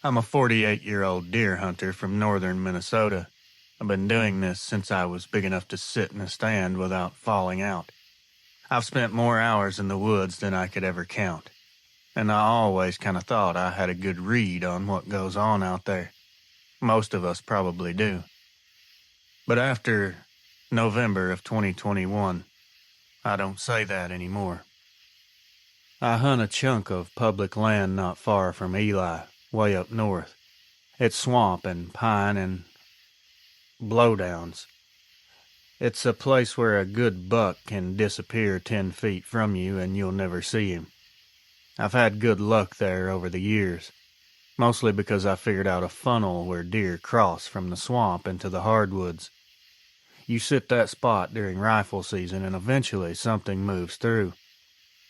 I'm a 48-year-old deer hunter from northern Minnesota. I've been doing this since I was big enough to sit in a stand without falling out. I've spent more hours in the woods than I could ever count, and I always kind of thought I had a good read on what goes on out there. Most of us probably do. But after November of 2021, I don't say that anymore. I hunt a chunk of public land not far from Eli, way up north. It's swamp and pine and blowdowns. It's a place where a good buck can disappear 10 feet from you and you'll never see him. I've had good luck there over the years, mostly because I figured out a funnel where deer cross from the swamp into the hardwoods. You sit that spot during rifle season and eventually something moves through.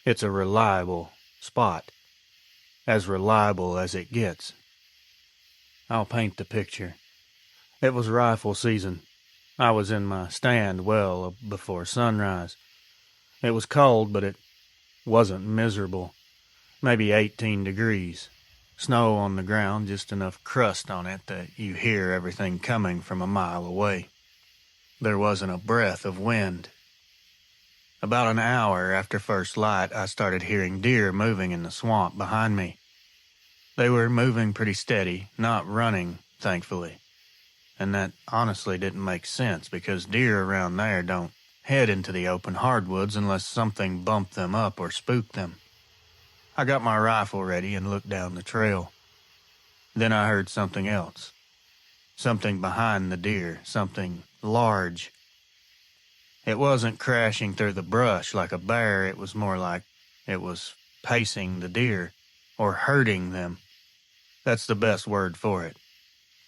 It's a reliable spot, as reliable as it gets. I'll paint the picture. It was rifle season. I was in my stand well before sunrise. It was cold, but it wasn't miserable. Maybe 18 degrees. Snow on the ground, just enough crust on it that you hear everything coming from a mile away. There wasn't a breath of wind. About an hour after first light, I started hearing deer moving in the swamp behind me. They were moving pretty steady, not running, thankfully. And that honestly didn't make sense because deer around there don't head into the open hardwoods unless something bumped them up or spooked them. I got my rifle ready and looked down the trail. Then I heard something else. Something behind the deer, something large. It wasn't crashing through the brush like a bear, it was more like it was pacing the deer, or herding them. That's the best word for it.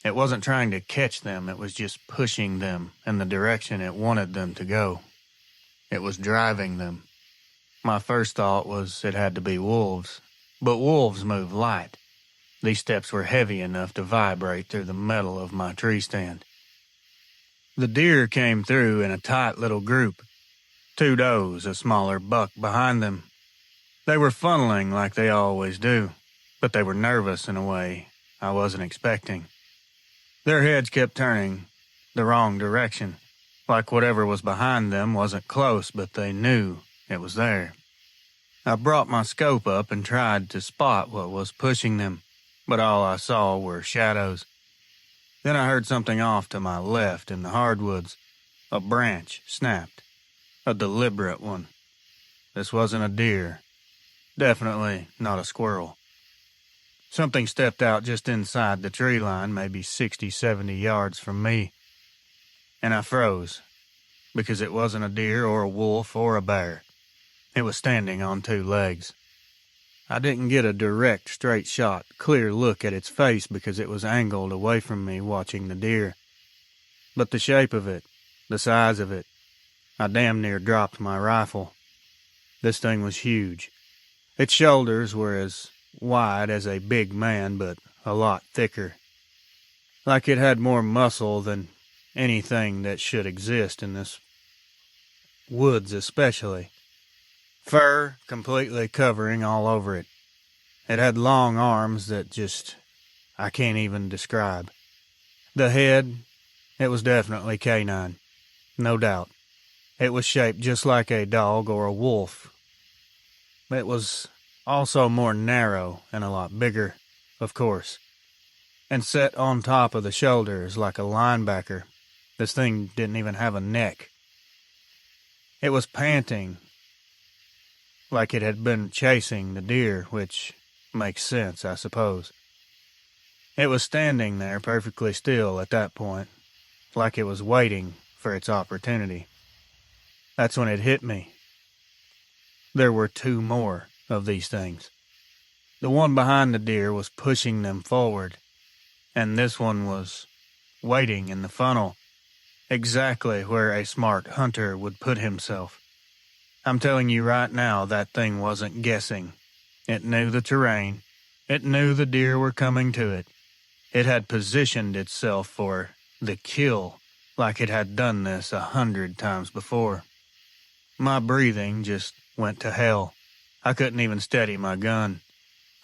It wasn't trying to catch them, it was just pushing them in the direction it wanted them to go. It was driving them. My first thought was it had to be wolves, but wolves move light. These steps were heavy enough to vibrate through the metal of my tree stand. The deer came through in a tight little group. 2 does, a smaller buck behind them. They were funneling like they always do, but they were nervous in a way I wasn't expecting. Their heads kept turning the wrong direction, like whatever was behind them wasn't close, but they knew it was there. I brought my scope up and tried to spot what was pushing them, but all I saw were shadows. Then I heard something off to my left in the hardwoods. A branch snapped. A deliberate one. This wasn't a deer. Definitely not a squirrel. Something stepped out just inside the tree line, maybe 60, 70 yards from me. And I froze, because it wasn't a deer or a wolf or a bear. It was standing on 2 legs. I didn't get a direct, straight shot, clear look at its face because it was angled away from me watching the deer. But the shape of it, the size of it, I damn near dropped my rifle. This thing was huge. Its shoulders were as wide as a big man, but a lot thicker. Like it had more muscle than anything that should exist in this woods especially. Fur completely covering all over it. It had long arms that I can't even describe. The head, it was definitely canine, no doubt. It was shaped just like a dog or a wolf. It was also more narrow and a lot bigger, of course, and set on top of the shoulders like a linebacker. This thing didn't even have a neck. It was panting, like it had been chasing the deer, which makes sense, I suppose. It was standing there perfectly still at that point, like it was waiting for its opportunity. That's when it hit me. There were 2 more of these things. The one behind the deer was pushing them forward, and this one was waiting in the funnel, exactly where a smart hunter would put himself. I'm telling you right now, that thing wasn't guessing. It knew the terrain. It knew the deer were coming to it. It had positioned itself for the kill, like it had done this 100 times before. My breathing just went to hell. I couldn't even steady my gun.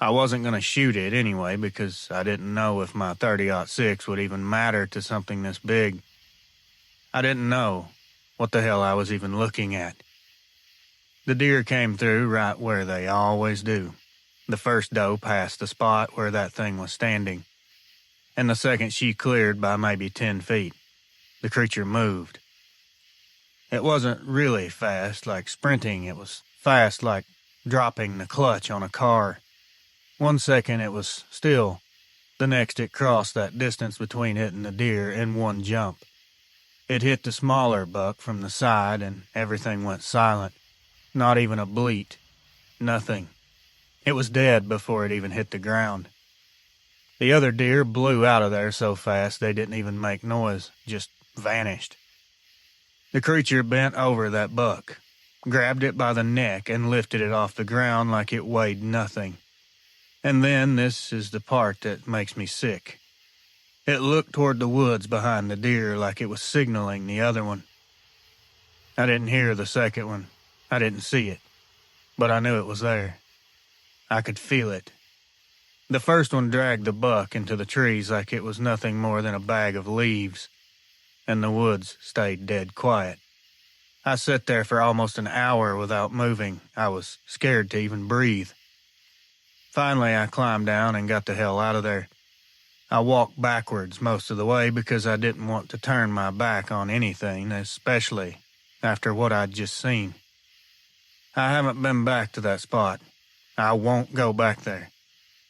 I wasn't going to shoot it anyway because I didn't know if my .30-06 would even matter to something this big. I didn't know what the hell I was even looking at. The deer came through right where they always do. The first doe passed the spot where that thing was standing, and the second she cleared by maybe 10 feet. The creature moved. It wasn't really fast like sprinting, it was fast like dropping the clutch on a car. 1 second it was still, the next it crossed that distance between it and the deer in one jump. It hit the smaller buck from the side and everything went silent. Not even a bleat. Nothing. It was dead before it even hit the ground. The other deer blew out of there so fast they didn't even make noise, just vanished. The creature bent over that buck, grabbed it by the neck and lifted it off the ground like it weighed nothing. And then this is the part that makes me sick. It looked toward the woods behind the deer like it was signaling the other one. I didn't hear the second one. I didn't see it. But I knew it was there. I could feel it. The first one dragged the buck into the trees like it was nothing more than a bag of leaves, and the woods stayed dead quiet. I sat there for almost an hour without moving. I was scared to even breathe. Finally, I climbed down and got the hell out of there. I walked backwards most of the way because I didn't want to turn my back on anything, especially after what I'd just seen. I haven't been back to that spot. I won't go back there.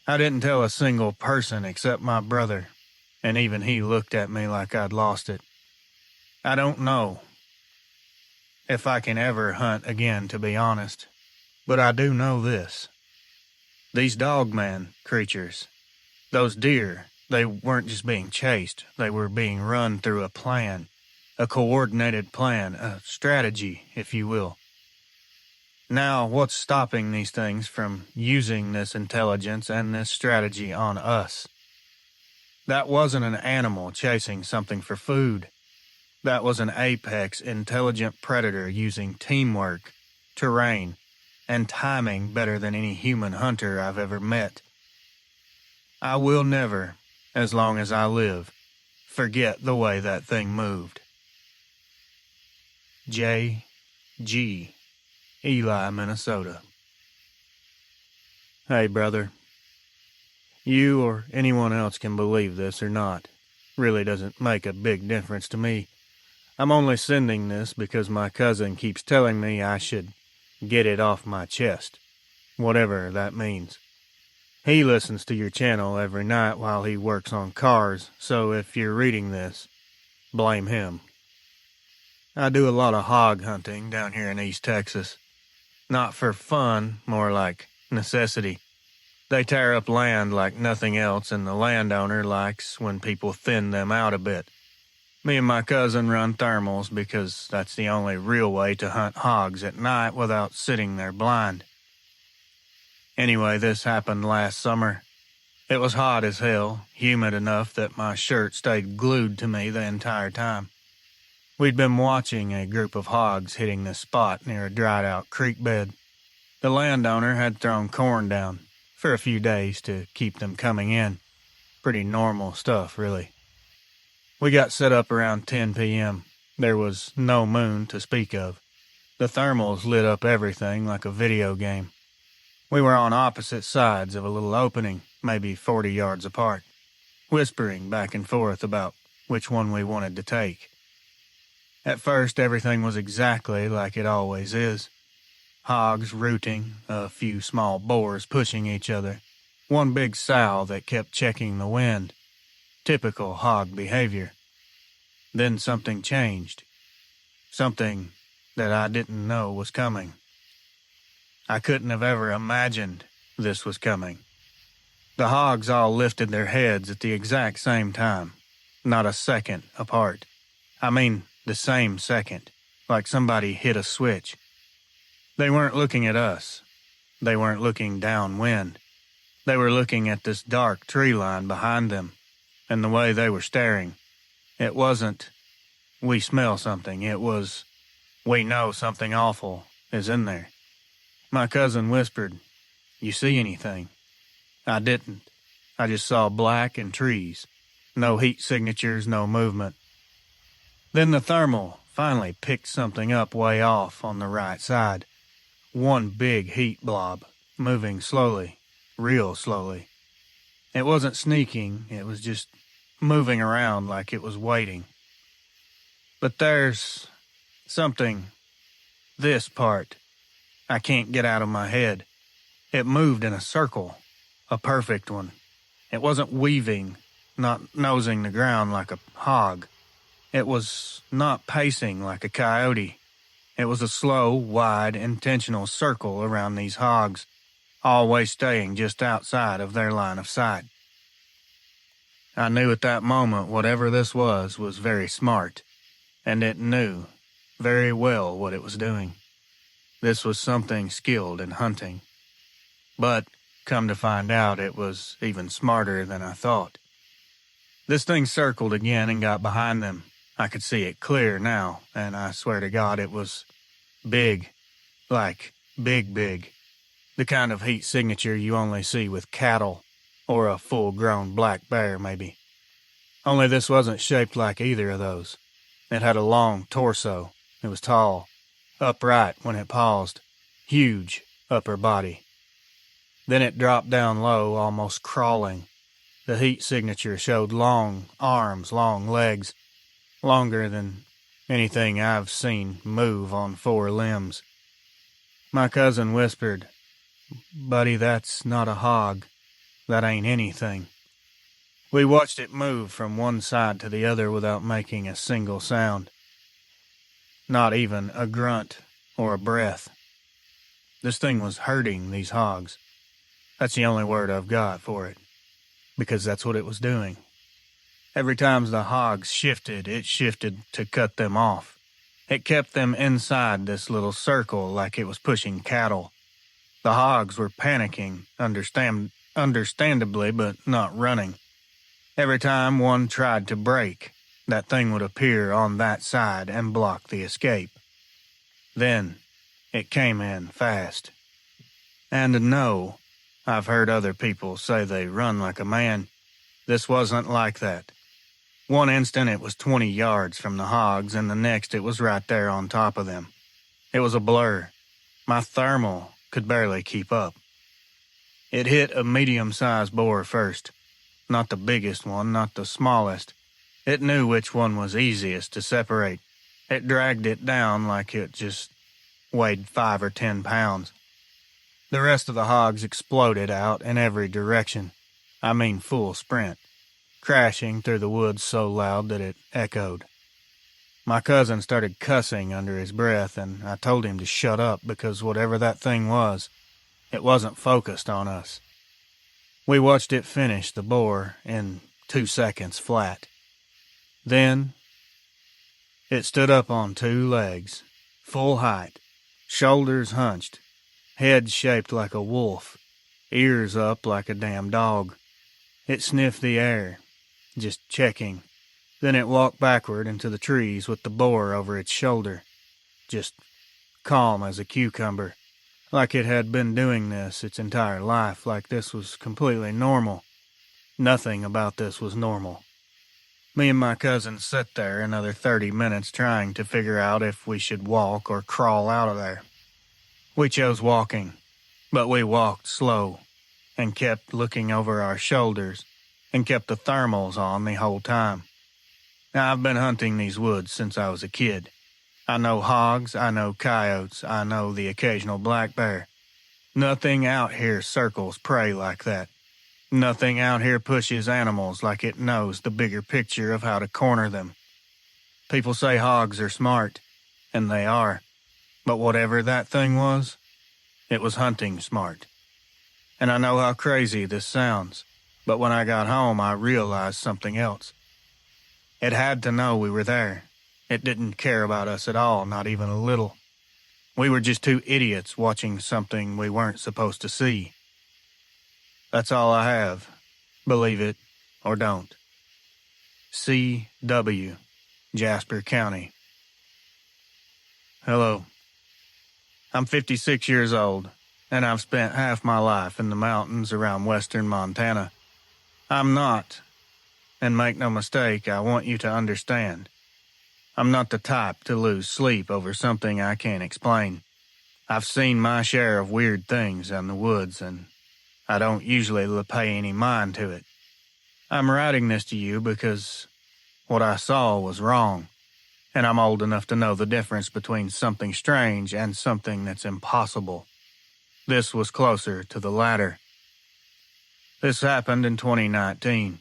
I didn't tell a single person except my brother, and even he looked at me like I'd lost it. I don't know if I can ever hunt again, to be honest, but I do know this. These Dogman creatures, those deer, they weren't just being chased, they were being run through a plan, a coordinated plan, a strategy, if you will. Now, what's stopping these things from using this intelligence and this strategy on us? That wasn't an animal chasing something for food. That was an apex, intelligent predator using teamwork, terrain, and timing better than any human hunter I've ever met. I will never, as long as I live, forget the way that thing moved. J.G. Eli, Minnesota. Hey, brother. You or anyone else can believe this or not. Really doesn't make a big difference to me. I'm only sending this because my cousin keeps telling me I should get it off my chest, whatever that means. He listens to your channel every night while he works on cars, so if you're reading this, blame him. I do a lot of hog hunting down here in East Texas. Not for fun, more like necessity. They tear up land like nothing else, and the landowner likes when people thin them out a bit. Me and my cousin run thermals because that's the only real way to hunt hogs at night without sitting there blind. Anyway, this happened last summer. It was hot as hell, humid enough that my shirt stayed glued to me the entire time. We'd been watching a group of hogs hitting this spot near a dried-out creek bed. The landowner had thrown corn down for a few days to keep them coming in. Pretty normal stuff, really. We got set up around 10 p.m. There was no moon to speak of. The thermals lit up everything like a video game. We were on opposite sides of a little opening, maybe 40 yards apart, whispering back and forth about which one we wanted to take. At first, everything was exactly like it always is. Hogs rooting, a few small boars pushing each other, one big sow that kept checking the wind. Typical hog behavior. Then something changed. Something that I didn't know was coming. I couldn't have ever imagined this was coming. The hogs all lifted their heads at the exact same time, not a second apart. I mean, the same second, like somebody hit a switch. They weren't looking at us. They weren't looking downwind. They were looking at this dark tree line behind them, and the way they were staring. It wasn't, we smell something. It was, we know something awful is in there. My cousin whispered, "You see anything?" I didn't. I just saw black and trees. No heat signatures, no movement. Then the thermal finally picked something up way off on the right side. One big heat blob, moving slowly, real slowly. It wasn't sneaking, it was just moving around like it was waiting. But there's something, this part, I can't get out of my head. It moved in a circle, a perfect one. It wasn't weaving, not nosing the ground like a hog. It was not pacing like a coyote. It was a slow, wide, intentional circle around these hogs, always staying just outside of their line of sight. I knew at that moment whatever this was very smart, and it knew very well what it was doing. This was something skilled in hunting. But, come to find out, it was even smarter than I thought. This thing circled again and got behind them. I could see it clear now, and I swear to God it was big, like big. The kind of heat signature you only see with cattle, or a full-grown black bear, maybe. Only this wasn't shaped like either of those. It had a long torso. It was tall, upright when it paused, huge upper body. Then it dropped down low, almost crawling. The heat signature showed long arms, long legs, longer than anything I've seen move on four limbs. My cousin whispered, "Buddy, that's not a hog. That ain't anything." We watched it move from one side to the other without making a single sound. Not even a grunt or a breath. This thing was hurting these hogs. That's the only word I've got for it, because that's what it was doing. Every time the hogs shifted, it shifted to cut them off. It kept them inside this little circle like it was pushing cattle. The hogs were panicking, understandably, but not running. Every time one tried to break, that thing would appear on that side and block the escape. Then, it came in fast. And no, I've heard other people say they run like a man. This wasn't like that. One instant it was 20 yards from the hogs, and the next it was right there on top of them. It was a blur. My thermal could barely keep up. It hit a medium-sized boar first. Not the biggest one, not the smallest. It knew which one was easiest to separate. It dragged it down like it just weighed 5 or 10 pounds. The rest of the hogs exploded out in every direction. I mean full sprint, crashing through the woods so loud that it echoed. My cousin started cussing under his breath, and I told him to shut up because whatever that thing was, it wasn't focused on us. We watched it finish the boar in 2 seconds flat. Then, it stood up on 2 legs, full height, shoulders hunched, head shaped like a wolf, ears up like a damn dog. It sniffed the air, just checking. Then it walked backward into the trees with the boar over its shoulder, just calm as a cucumber, like it had been doing this its entire life, like this was completely normal. Nothing about this was normal. Me and my cousin sat there another 30 minutes trying to figure out if we should walk or crawl out of there. We chose walking, but we walked slow and kept looking over our shoulders and kept the thermals on the whole time. Now, I've been hunting these woods since I was a kid. I know hogs, I know coyotes, I know the occasional black bear. Nothing out here circles prey like that. Nothing out here pushes animals like it knows the bigger picture of how to corner them. People say hogs are smart, and they are. But whatever that thing was, it was hunting smart. And I know how crazy this sounds, but when I got home I realized something else. It had to know we were there. It didn't care about us at all, not even a little. We were just 2 idiots watching something we weren't supposed to see. That's all I have. Believe it or don't. C.W., Jasper County. Hello. I'm 56 years old, and I've spent half my life in the mountains around western Montana. I'm not, and make no mistake, I want you to understand, I'm not the type to lose sleep over something I can't explain. I've seen my share of weird things in the woods, and I don't usually pay any mind to it. I'm writing this to you because what I saw was wrong, and I'm old enough to know the difference between something strange and something that's impossible. This was closer to the latter. This happened in 2019.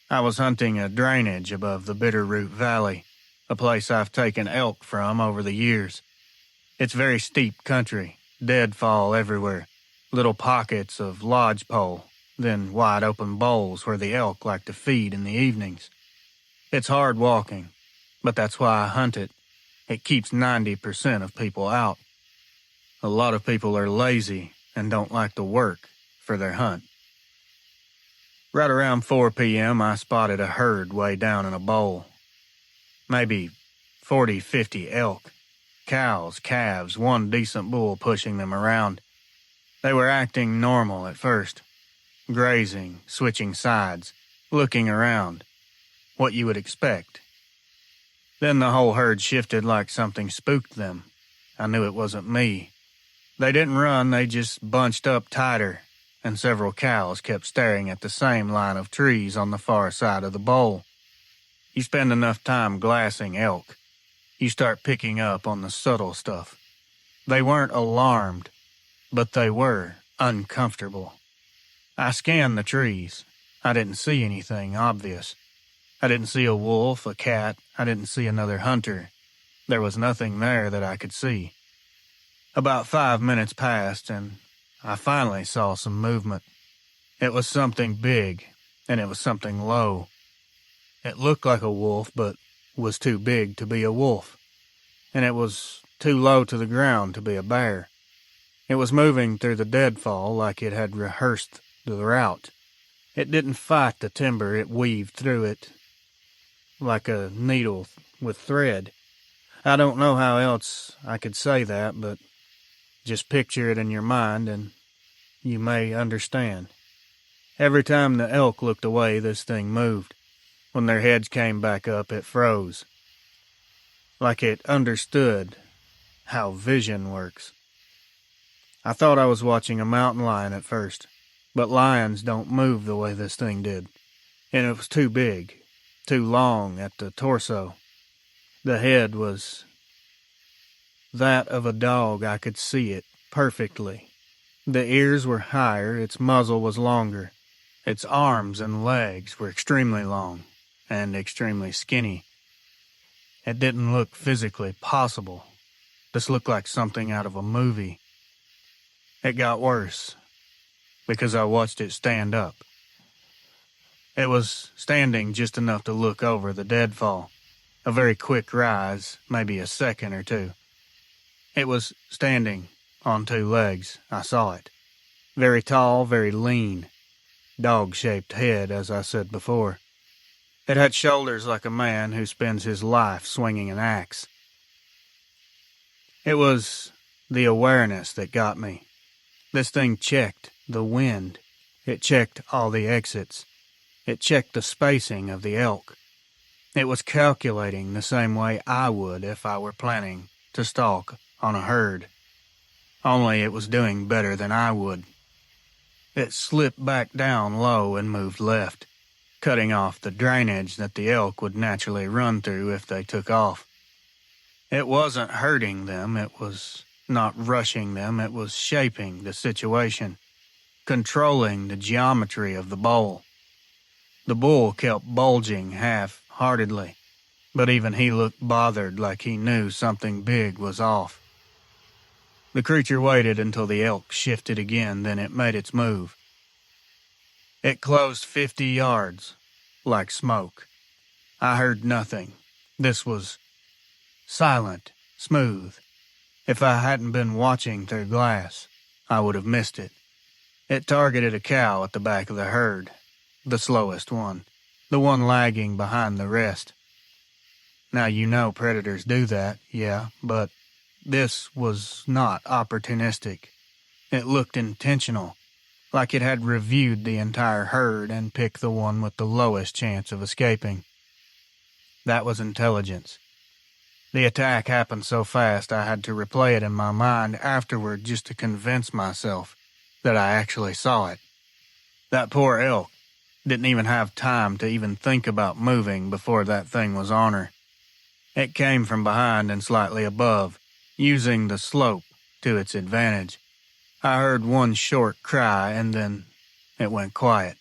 I was hunting a drainage above the Bitterroot Valley, a place I've taken elk from over the years. It's very steep country, deadfall everywhere, little pockets of lodgepole, then wide open bowls where the elk like to feed in the evenings. It's hard walking, but that's why I hunt it. It keeps 90% of people out. A lot of people are lazy and don't like to work for their hunt. Right around 4 p.m., I spotted a herd way down in a bowl. Maybe 40, 50 elk. Cows, calves, one decent bull pushing them around. They were acting normal at first. Grazing, switching sides, looking around. What you would expect. Then the whole herd shifted like something spooked them. I knew it wasn't me. They didn't run, they just bunched up tighter, and several cows kept staring at the same line of trees on the far side of the bowl. You spend enough time glassing elk, you start picking up on the subtle stuff. They weren't alarmed, but they were uncomfortable. I scanned the trees. I didn't see anything obvious. I didn't see a wolf, a cat. I didn't see another hunter. There was nothing there that I could see. About 5 minutes passed, and I finally saw some movement. It was something big, and it was something low. It looked like a wolf, but was too big to be a wolf, and it was too low to the ground to be a bear. It was moving through the deadfall like it had rehearsed the route. It didn't fight the timber, it weaved through it like a needle with thread. I don't know how else I could say that, but just picture it in your mind and you may understand. Every time the elk looked away, this thing moved. When their heads came back up, it froze. Like it understood how vision works. I thought I was watching a mountain lion at first, but lions don't move the way this thing did. And it was too big, too long at the torso. The head was that of a dog. I could see it perfectly. The ears were higher, its muzzle was longer. Its arms and legs were extremely long and extremely skinny. It didn't look physically possible. This looked like something out of a movie. It got worse because I watched it stand up. It was standing just enough to look over the deadfall. A very quick rise, maybe a second or two. It was standing on 2 legs. I saw it. Very tall, very lean. Dog-shaped head, as I said before. It had shoulders like a man who spends his life swinging an axe. It was the awareness that got me. This thing checked the wind. It checked all the exits. It checked the spacing of the elk. It was calculating the same way I would if I were planning to stalk on a herd. Only it was doing better than I would. It slipped back down low and moved left, cutting off the drainage that the elk would naturally run through if they took off. It wasn't hurting them, it was not rushing them, it was shaping the situation, controlling the geometry of the bowl. The bull kept bulging half-heartedly, but even he looked bothered like he knew something big was off. The creature waited until the elk shifted again, then it made its move. It closed 50 yards, like smoke. I heard nothing. This was silent, smooth. If I hadn't been watching through glass, I would have missed it. It targeted a cow at the back of the herd, the slowest one, the one lagging behind the rest. Now you know predators do that, yeah, but this was not opportunistic. It looked intentional, like it had reviewed the entire herd and picked the one with the lowest chance of escaping. That was intelligence. The attack happened so fast I had to replay it in my mind afterward just to convince myself that I actually saw it. That poor elk didn't even have time to even think about moving before that thing was on her. It came from behind and slightly above, using the slope to its advantage. I heard one short cry and then it went quiet.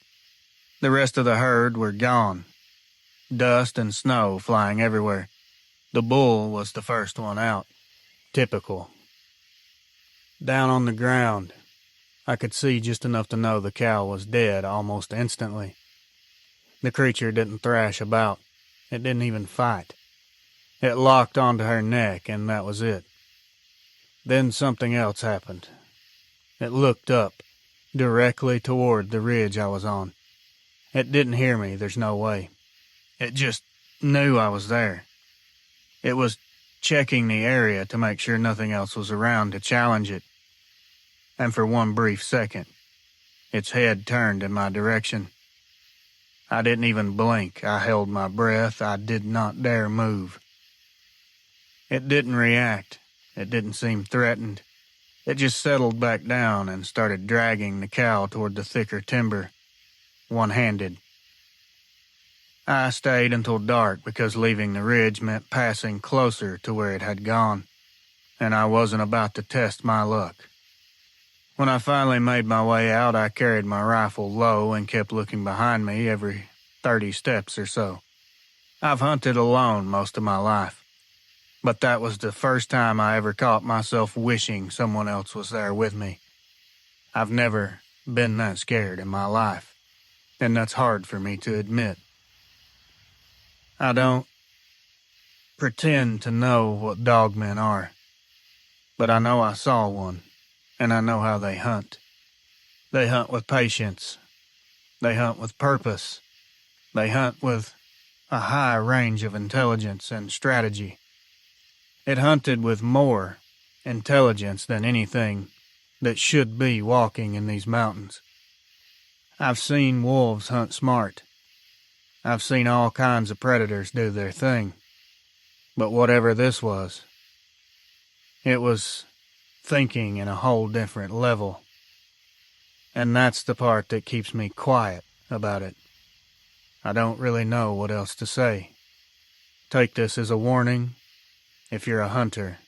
The rest of the herd were gone, dust and snow flying everywhere. The bull was the first one out. Typical. Down on the ground, I could see just enough to know the cow was dead almost instantly. The creature didn't thrash about. It didn't even fight. It locked onto her neck, and that was it. Then something else happened. It looked up, directly toward the ridge I was on. It didn't hear me, there's no way. It just knew I was there. It was checking the area to make sure nothing else was around to challenge it. And for one brief second, its head turned in my direction. I didn't even blink. I held my breath. I did not dare move. It didn't react. It didn't seem threatened. It just settled back down and started dragging the cow toward the thicker timber, one-handed. I stayed until dark because leaving the ridge meant passing closer to where it had gone, and I wasn't about to test my luck. When I finally made my way out, I carried my rifle low and kept looking behind me every 30 steps or so. I've hunted alone most of my life, but that was the first time I ever caught myself wishing someone else was there with me. I've never been that scared in my life, and that's hard for me to admit. I don't pretend to know what dogmen are, but I know I saw one, and I know how they hunt. They hunt with patience. They hunt with purpose. They hunt with a high range of intelligence and strategy. It hunted with more intelligence than anything that should be walking in these mountains. I've seen wolves hunt smart. I've seen all kinds of predators do their thing. But whatever this was, it was thinking in a whole different level. And that's the part that keeps me quiet about it. I don't really know what else to say. Take this as a warning if you're a hunter.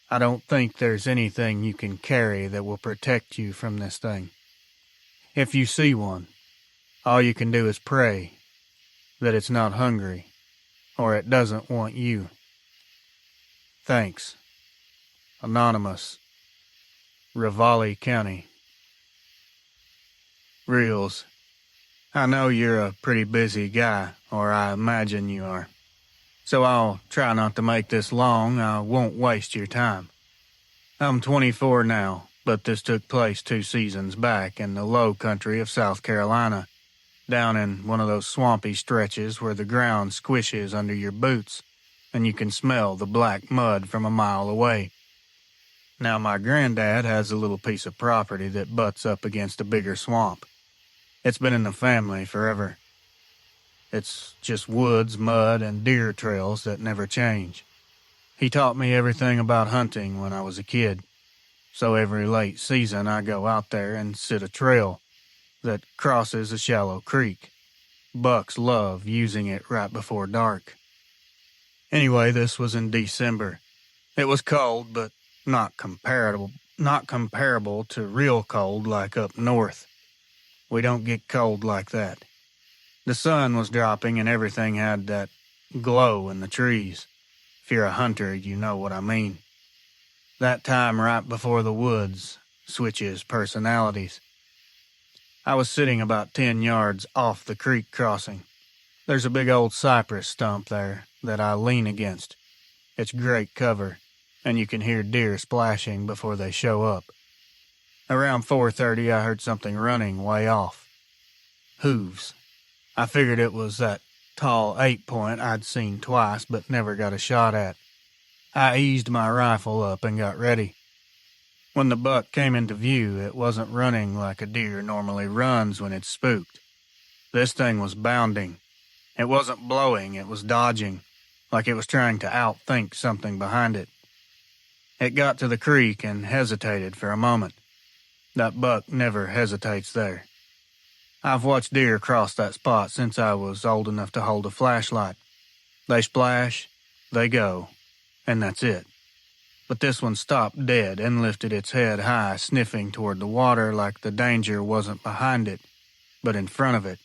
I don't think there's anything you can carry that will protect you from this thing. If you see one, all you can do is pray that it's not hungry or it doesn't want you. Thanks. Anonymous. Ravalli County. Reels. I know you're a pretty busy guy, or I imagine you are. So I'll try not to make this long. I won't waste your time. I'm 24 now, but this took place 2 seasons back in the low country of South Carolina, down in one of those swampy stretches where the ground squishes under your boots and you can smell the black mud from a mile away. Now, my granddad has a little piece of property that butts up against a bigger swamp. It's been in the family forever. It's just woods, mud, and deer trails that never change. He taught me everything about hunting when I was a kid, so every late season I go out there and sit a trail that crosses a shallow creek. Bucks love using it right before dark. Anyway, this was in December. It was cold, but not comparable to real cold like up north. We don't get cold like that. The sun was dropping and everything had that glow in the trees. If you're a hunter, you know what I mean. That time right before the woods switches personalities. I was sitting about 10 yards off the creek crossing. There's a big old cypress stump there that I lean against. It's great cover, and you can hear deer splashing before they show up. Around 4:30, I heard something running way off. Hooves. I figured it was that tall 8-point I'd seen twice but never got a shot at. I eased my rifle up and got ready. When the buck came into view, it wasn't running like a deer normally runs when it's spooked. This thing was bounding. It wasn't blowing, it was dodging, like it was trying to outthink something behind it. It got to the creek and hesitated for a moment. That buck never hesitates there. I've watched deer cross that spot since I was old enough to hold a flashlight. They splash, they go, and that's it. But this one stopped dead and lifted its head high, sniffing toward the water like the danger wasn't behind it, but in front of it.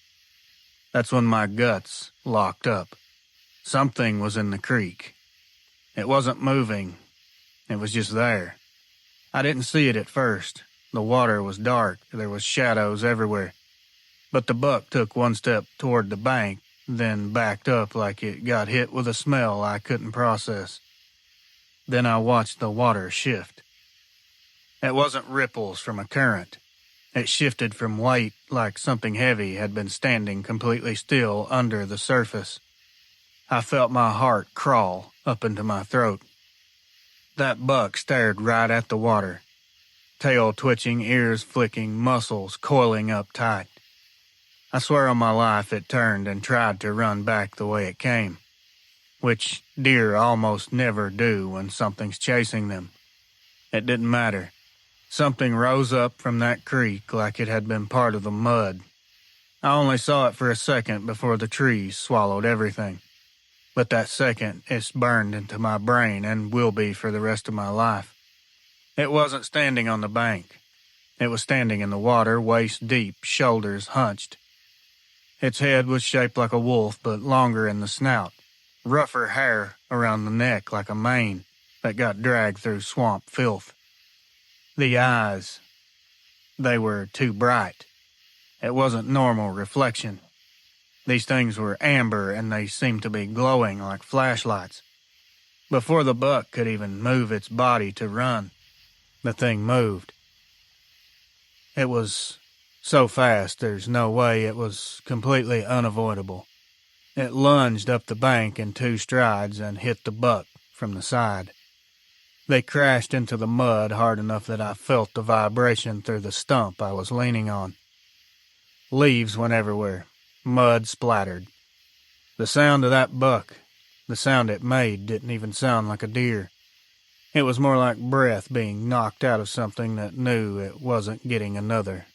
That's when my guts locked up. Something was in the creek. It wasn't moving. It was just there. I didn't see it at first. The water was dark. There was shadows everywhere. But the buck took one step toward the bank, then backed up like it got hit with a smell I couldn't process. Then I watched the water shift. It wasn't ripples from a current. It shifted from weight like something heavy had been standing completely still under the surface. I felt my heart crawl up into my throat. That buck stared right at the water. Tail twitching, ears flicking, muscles coiling up tight. I swear on my life it turned and tried to run back the way it came, which deer almost never do when something's chasing them. It didn't matter. Something rose up from that creek like it had been part of the mud. I only saw it for a second before the trees swallowed everything. But that second, it's burned into my brain and will be for the rest of my life. It wasn't standing on the bank. It was standing in the water, waist deep, shoulders hunched. Its head was shaped like a wolf, but longer in the snout. Rougher hair around the neck like a mane that got dragged through swamp filth. The eyes, they were too bright. It wasn't normal reflection. These things were amber and they seemed to be glowing like flashlights. Before the buck could even move its body to run, the thing moved. It was so fast there's no way it was completely unavoidable. It lunged up the bank in 2 strides and hit the buck from the side. They crashed into the mud hard enough that I felt the vibration through the stump I was leaning on. Leaves went everywhere. Mud splattered. The sound of that buck, the sound it made, didn't even sound like a deer. It was more like breath being knocked out of something that knew it wasn't getting another.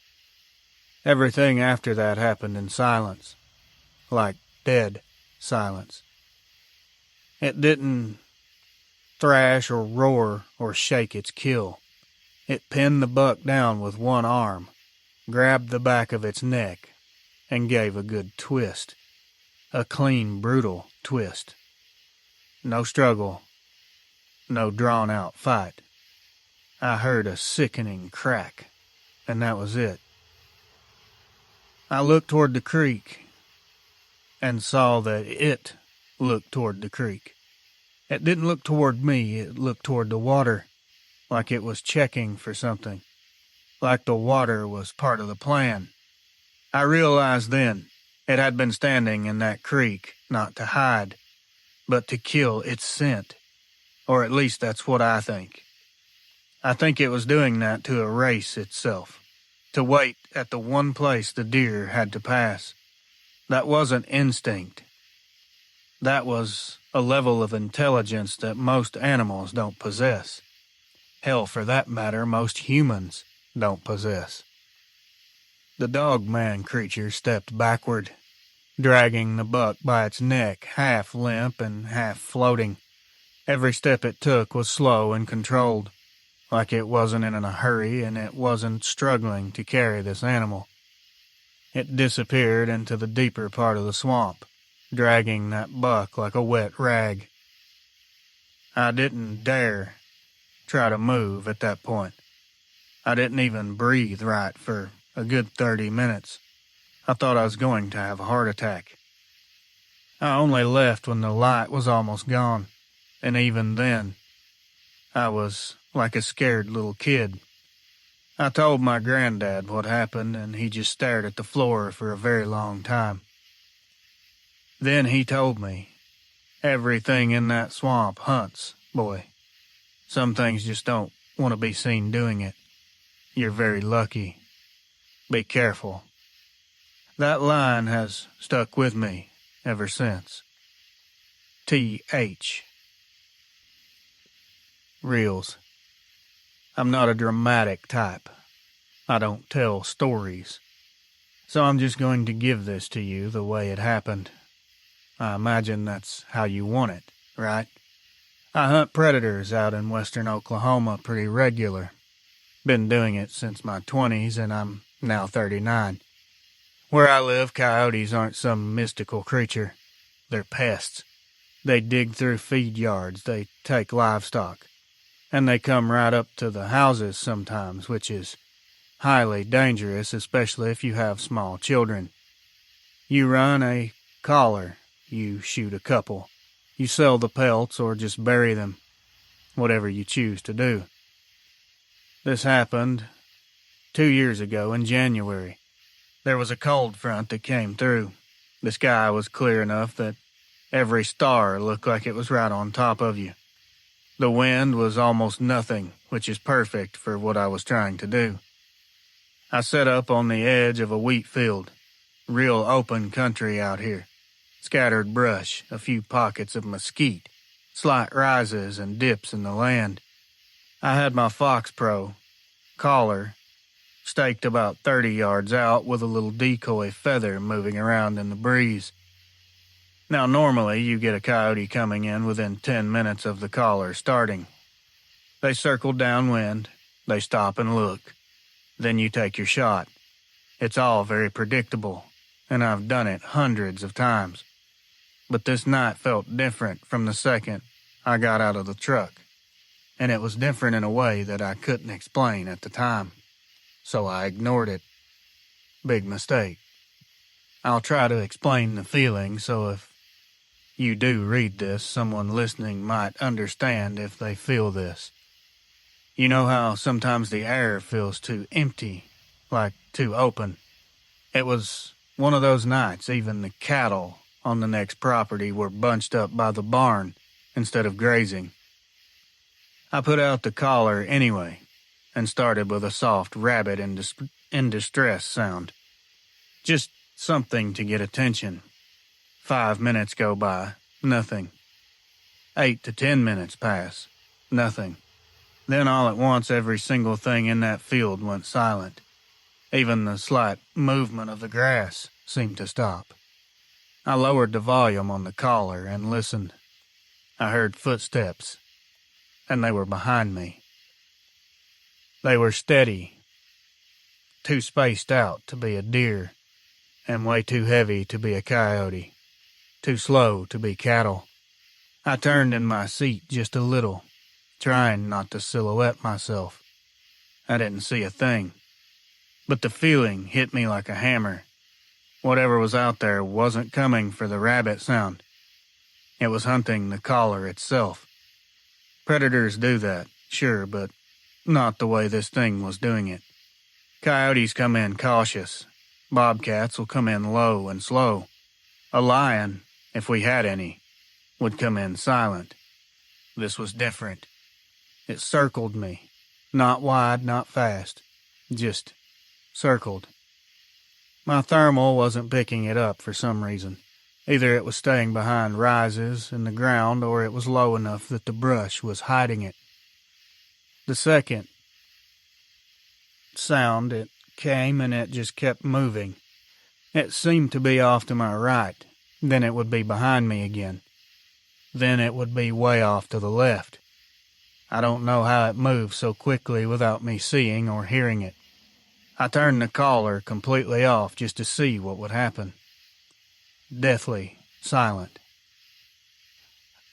Everything after that happened in silence, like dead silence. It didn't thrash or roar or shake its kill. It pinned the buck down with one arm, grabbed the back of its neck, and gave a good twist. A clean, brutal twist. No struggle. No drawn-out fight. I heard a sickening crack, and that was it. I looked toward the creek and saw that it looked toward the creek. It didn't look toward me, it looked toward the water, like it was checking for something, like the water was part of the plan. I realized then it had been standing in that creek not to hide, but to kill its scent, or at least that's what I think. I think it was doing that to erase itself, to wait at the one place the deer had to pass. That wasn't instinct. That was a level of intelligence that most animals don't possess. Hell, for that matter, most humans don't possess. The Dogman creature stepped backward, dragging the buck by its neck, half limp and half floating. Every step it took was slow and controlled, like it wasn't in a hurry and it wasn't struggling to carry this animal. It disappeared into the deeper part of the swamp, dragging that buck like a wet rag. I didn't dare try to move at that point. I didn't even breathe right for a good 30 minutes. I thought I was going to have a heart attack. I only left when the light was almost gone, and even then, I was like a scared little kid. I told my granddad what happened, and he just stared at the floor for a very long time. Then he told me, everything in that swamp hunts, boy. Some things just don't want to be seen doing it. You're very lucky. Be careful. That line has stuck with me ever since. T.H. Reels. I'm not a dramatic type. I don't tell stories. So I'm just going to give this to you the way it happened. I imagine that's how you want it, right? I hunt predators out in western Oklahoma pretty regular. Been doing it since my 20s, and I'm now 39. Where I live, coyotes aren't some mystical creature. They're pests. They dig through feed yards, they take livestock, and they come right up to the houses sometimes, which is highly dangerous, especially if you have small children. You run a collar, you shoot a couple, you sell the pelts or just bury them, whatever you choose to do. This happened 2 years ago in January. There was a cold front that came through. The sky was clear enough that every star looked like it was right on top of you. The wind was almost nothing, which is perfect for what I was trying to do. I set up on the edge of a wheat field. Real open country out here. Scattered brush, a few pockets of mesquite, slight rises and dips in the land. I had my Fox Pro collar staked about 30 yards out with a little decoy feather moving around in the breeze. Now normally you get a coyote coming in within 10 minutes of the collar starting. They circle downwind, they stop and look. Then you take your shot. It's all very predictable, and I've done it hundreds of times. But this night felt different from the second I got out of the truck, and it was different in a way that I couldn't explain at the time. So I ignored it. Big mistake. I'll try to explain the feeling so if you do read this, someone listening might understand if they feel this. You know how sometimes the air feels too empty, like too open? It was one of those nights even the cattle on the next property were bunched up by the barn instead of grazing. I put out the collar anyway and started with a soft rabbit in distress sound. Just something to get attention. 5 minutes go by, nothing. 8 to 10 minutes pass, nothing. Then all at once every single thing in that field went silent. Even the slight movement of the grass seemed to stop. I lowered the volume on the collar and listened. I heard footsteps, and they were behind me. They were steady, too spaced out to be a deer, and way too heavy to be a coyote, too slow to be cattle. I turned in my seat just a little, trying not to silhouette myself. I didn't see a thing, but the feeling hit me like a hammer. Whatever was out there wasn't coming for the rabbit sound. It was hunting the collar itself. Predators do that, sure, but not the way this thing was doing it. Coyotes come in cautious. Bobcats will come in low and slow. A lion, if we had any, would come in silent. This was different. It circled me. Not wide, not fast. Just circled. My thermal wasn't picking it up for some reason. Either it was staying behind rises in the ground or it was low enough that the brush was hiding it. The second sound, it came and it just kept moving. It seemed to be off to my right. Then it would be behind me again. Then it would be way off to the left. I don't know how it moved so quickly without me seeing or hearing it. I turned the collar completely off just to see what would happen. Deathly silent.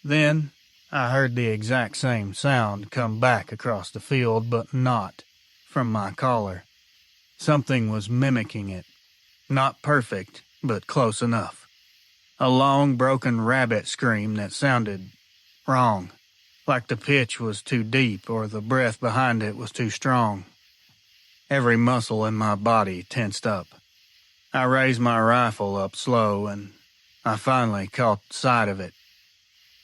Then I heard the exact same sound come back across the field, but not from my collar. Something was mimicking it. Not perfect, but close enough. A long, broken rabbit scream that sounded wrong, like the pitch was too deep or the breath behind it was too strong. Every muscle in my body tensed up. I raised my rifle up slow, and I finally caught sight of it.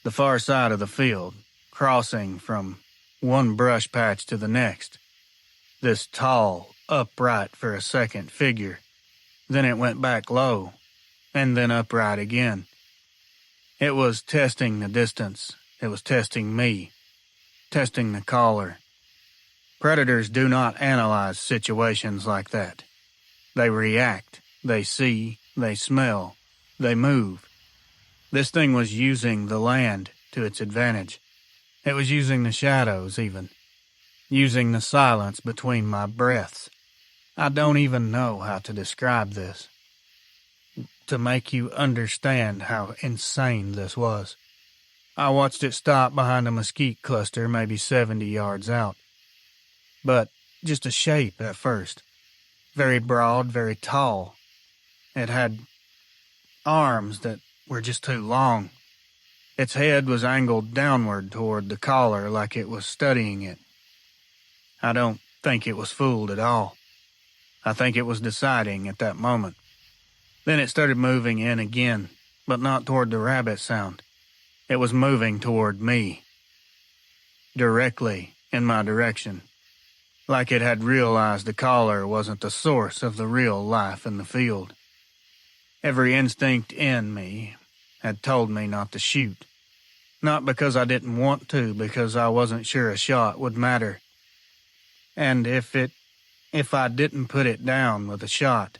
The far side of the field, crossing from one brush patch to the next. This tall, upright for a second figure. Then it went back low, and then upright again. It was testing the distance. It was testing me. Testing the caller. Predators do not analyze situations like that. They react. They see. They smell. They move. This thing was using the land to its advantage. It was using the shadows, even. Using the silence between my breaths. I don't even know how to describe this. To make you understand how insane this was. I watched it stop behind a mesquite cluster maybe 70 yards out. But just a shape at first. Very broad, very tall. It had arms that were just too long. Its head was angled downward toward the collar like it was studying it. I don't think it was fooled at all. I think it was deciding at that moment. Then it started moving in again, but not toward the rabbit sound. It was moving toward me. Directly in my direction. Like it had realized the collar wasn't the source of the real life in the field. Every instinct in me had told me not to shoot. Not because I didn't want to, because I wasn't sure a shot would matter. And if I didn't put it down with a shot,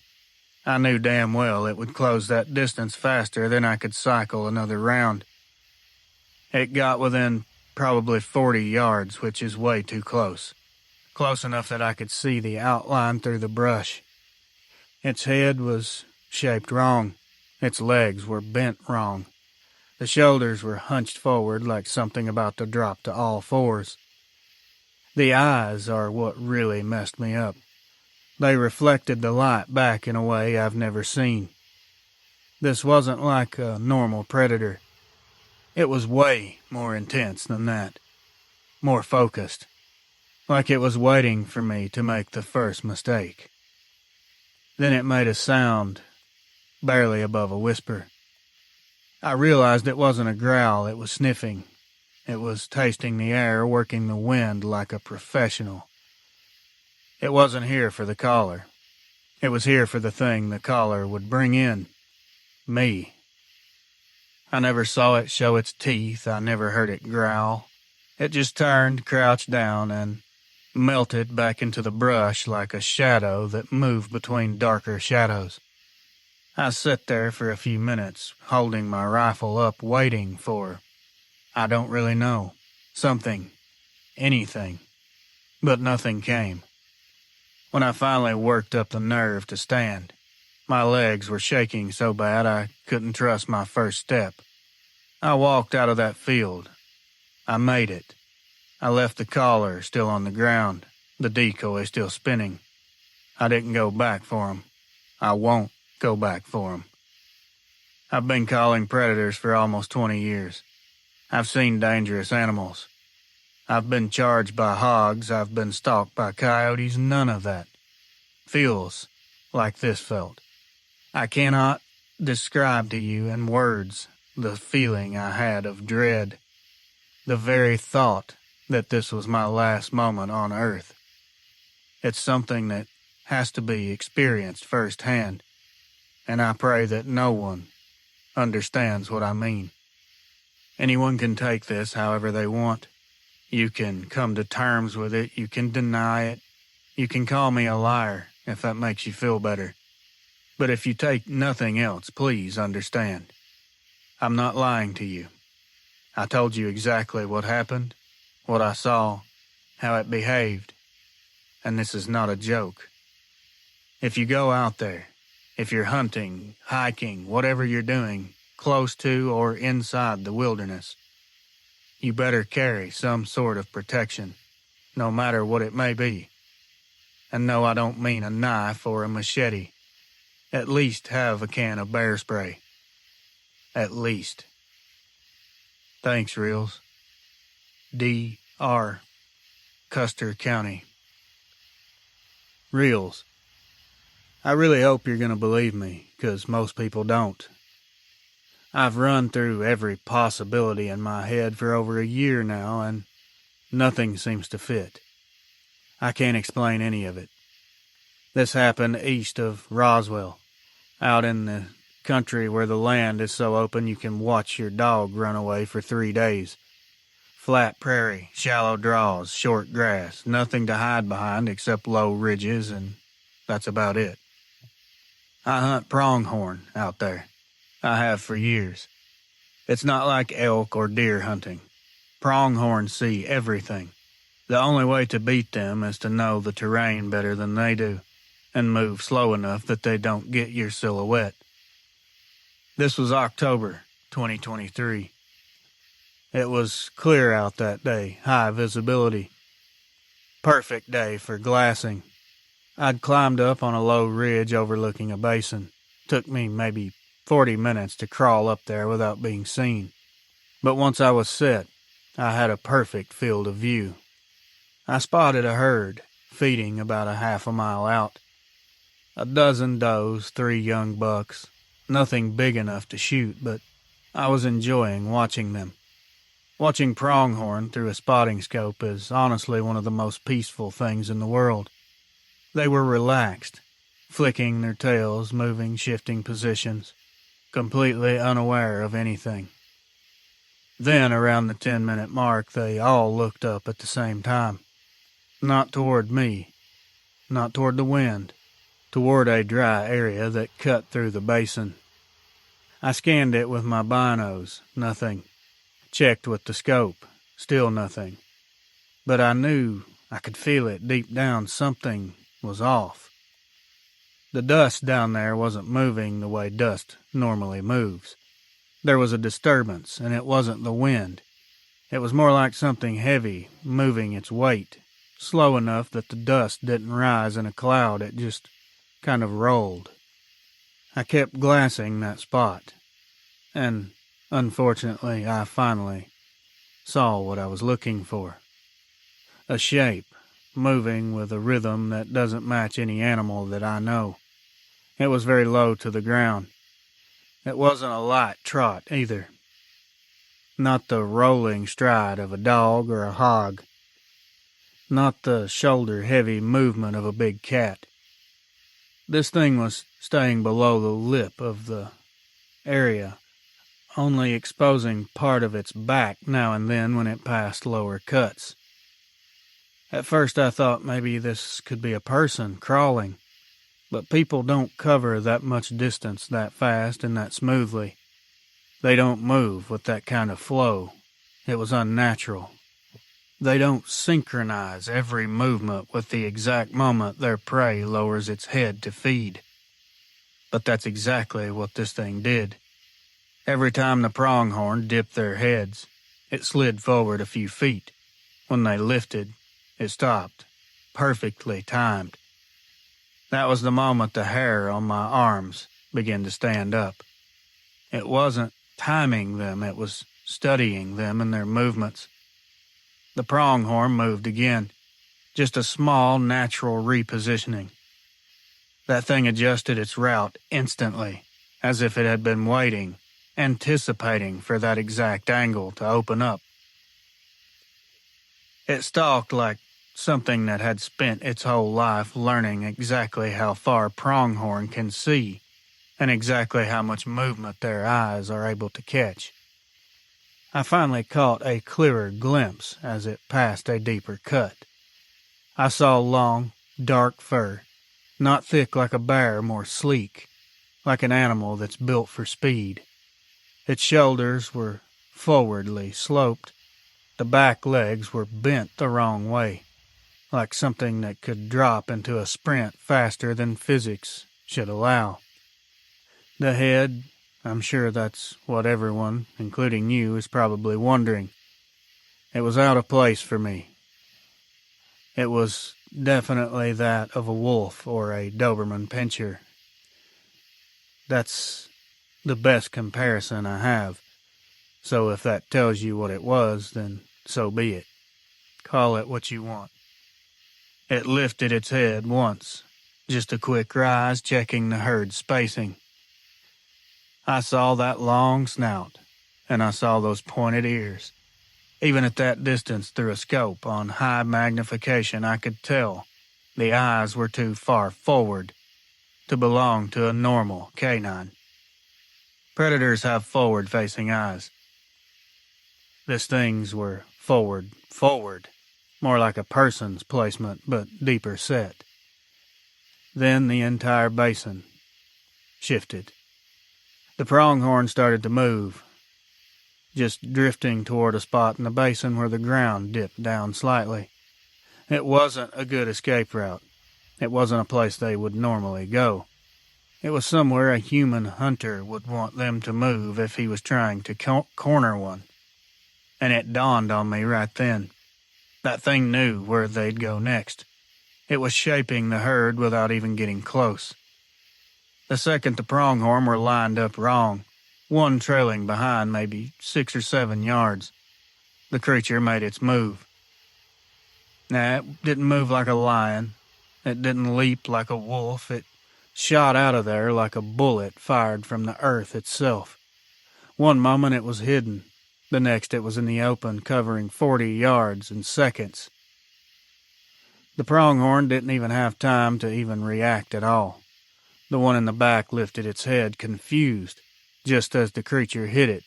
I knew damn well it would close that distance faster than I could cycle another round. It got within probably 40 yards, which is way too close. Close enough that I could see the outline through the brush. Its head was shaped wrong. Its legs were bent wrong. The shoulders were hunched forward like something about to drop to all fours. The eyes are what really messed me up. They reflected the light back in a way I've never seen. This wasn't like a normal predator. It was way more intense than that. More focused. Like it was waiting for me to make the first mistake. Then it made a sound, barely above a whisper. I realized it wasn't a growl, it was sniffing. It was tasting the air, working the wind like a professional. It wasn't here for the collar. It was here for the thing the collar would bring in. Me. I never saw it show its teeth. I never heard it growl. It just turned, crouched down, and melted back into the brush like a shadow that moved between darker shadows. I sat there for a few minutes, holding my rifle up, waiting for, I don't really know, something, anything. But nothing came. When I finally worked up the nerve to stand, my legs were shaking so bad I couldn't trust my first step. I walked out of that field. I made it. I left the collar still on the ground, the decoy still spinning. I didn't go back for him. I won't go back for him. I've been calling predators for almost 20 years. I've seen dangerous animals. I've been charged by hogs. I've been stalked by coyotes. None of that feels like this felt. I cannot describe to you in words the feeling I had of dread. The very thought that this was my last moment on Earth. It's something that has to be experienced firsthand, and I pray that no one understands what I mean. Anyone can take this however they want. You can come to terms with it, you can deny it, you can call me a liar if that makes you feel better. But if you take nothing else, please understand. I'm not lying to you. I told you exactly what happened, what I saw, how it behaved, and this is not a joke. If you go out there, if you're hunting, hiking, whatever you're doing, close to or inside the wilderness, you better carry some sort of protection, no matter what it may be. And no, I don't mean a knife or a machete. At least have a can of bear spray. At least. Thanks, Reels. D.R. Custer County. Reels. I really hope you're going to believe me, 'cause most people don't. I've run through every possibility in my head for over a year now, and Nothing seems to fit. I can't explain any of it. This happened east of Roswell, out in the country where the land is so open you can watch your dog run away for 3 days. Flat prairie, shallow draws, short grass, nothing to hide behind except low ridges, and that's about it. I hunt pronghorn out there. I have for years. It's not like elk or deer hunting. Pronghorn see everything. The only way to beat them is to know the terrain better than they do, and move slow enough that they don't get your silhouette. This was October 2023. It was clear out that day, high visibility. Perfect day for glassing. I'd climbed up on a low ridge overlooking a basin. Took me maybe 40 minutes to crawl up there without being seen. But once I was set, I had a perfect field of view. I spotted a herd, feeding about a half a mile out. A dozen does, 3 young bucks. Nothing big enough to shoot, but I was enjoying watching them. Watching pronghorn through a spotting scope is honestly one of the most peaceful things in the world. They were relaxed, flicking their tails, moving, shifting positions, completely unaware of anything. Then, around the 10-minute mark, they all looked up at the same time. Not toward me, not toward the wind, toward a dry area that cut through the basin. I scanned it with my binos, nothing. Checked with the scope, still nothing. But I knew, I could feel it deep down, something was off. The dust down there wasn't moving the way dust normally moves. There was a disturbance, and it wasn't the wind. It was more like something heavy, moving its weight, slow enough that the dust didn't rise in a cloud, it just kind of rolled. I kept glassing that spot, and unfortunately, I finally saw what I was looking for. A shape, moving with a rhythm that doesn't match any animal that I know. It was very low to the ground. It wasn't a light trot either. Not the rolling stride of a dog or a hog. Not the shoulder-heavy movement of a big cat. This thing was staying below the lip of the area, only exposing part of its back now and then when it passed lower cuts. At first I thought maybe this could be a person crawling, but people don't cover that much distance that fast and that smoothly. They don't move with that kind of flow. It was unnatural. They don't synchronize every movement with the exact moment their prey lowers its head to feed. But that's exactly what this thing did. Every time the pronghorn dipped their heads, it slid forward a few feet. When they lifted, it stopped, perfectly timed. That was the moment the hair on my arms began to stand up. It wasn't timing them, it was studying them and their movements. The pronghorn moved again, just a small, natural repositioning. That thing adjusted its route instantly, as if it had been waiting, anticipating for that exact angle to open up. It stalked like something that had spent its whole life learning exactly how far pronghorn can see and exactly how much movement their eyes are able to catch. I finally caught a clearer glimpse as it passed a deeper cut. I saw long, dark fur, not thick like a bear, more sleek, like an animal that's built for speed. Its shoulders were forwardly sloped. The back legs were bent the wrong way, like something that could drop into a sprint faster than physics should allow. The head, I'm sure that's what everyone, including you, is probably wondering. It was out of place for me. It was definitely that of a wolf or a Doberman pinscher. That's the best comparison I have. So if that tells you what it was, then so be it. Call it what you want. It lifted its head once, just a quick rise, checking the herd spacing. I saw that long snout, and I saw those pointed ears. Even at that distance through a scope on high magnification, I could tell the eyes were too far forward to belong to a normal canine. Predators have forward-facing eyes. These things were forward, more like a person's placement, but deeper set. Then the entire basin shifted. The pronghorn started to move, just drifting toward a spot in the basin where the ground dipped down slightly. It wasn't a good escape route. It wasn't a place they would normally go. It was somewhere a human hunter would want them to move if he was trying to corner one. And it dawned on me right then. That thing knew where they'd go next. It was shaping the herd without even getting close. The second the pronghorn were lined up wrong, one trailing behind maybe 6 or 7 yards, the creature made its move. Nah, it didn't move like a lion. It didn't leap like a wolf. It shot out of there like a bullet fired from the earth itself. One moment it was hidden. The next it was in the open, covering 40 yards in seconds. The pronghorn didn't even have time to even react at all. The one in the back lifted its head, confused, just as the creature hit it,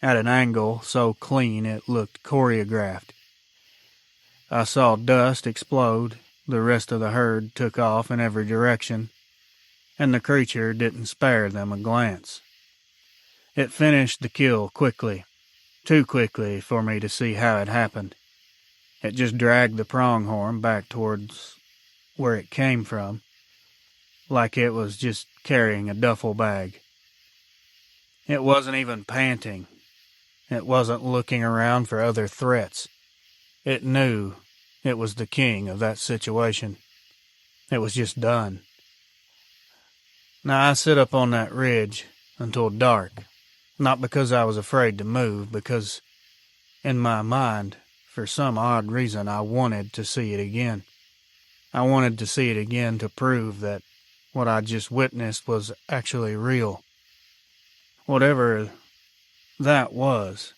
at an angle so clean it looked choreographed. I saw dust explode, the rest of the herd took off in every direction, and the creature didn't spare them a glance. It finished the kill quickly, too quickly for me to see how it happened. It just dragged the pronghorn back towards where it came from, like it was just carrying a duffel bag. It wasn't even panting. It wasn't looking around for other threats. It knew it was the king of that situation. It was just done. Now I sit up on that ridge until dark, not because I was afraid to move, because in my mind, for some odd reason, I wanted to see it again. I wanted to see it again to prove that what I just witnessed was actually real. Whatever that was,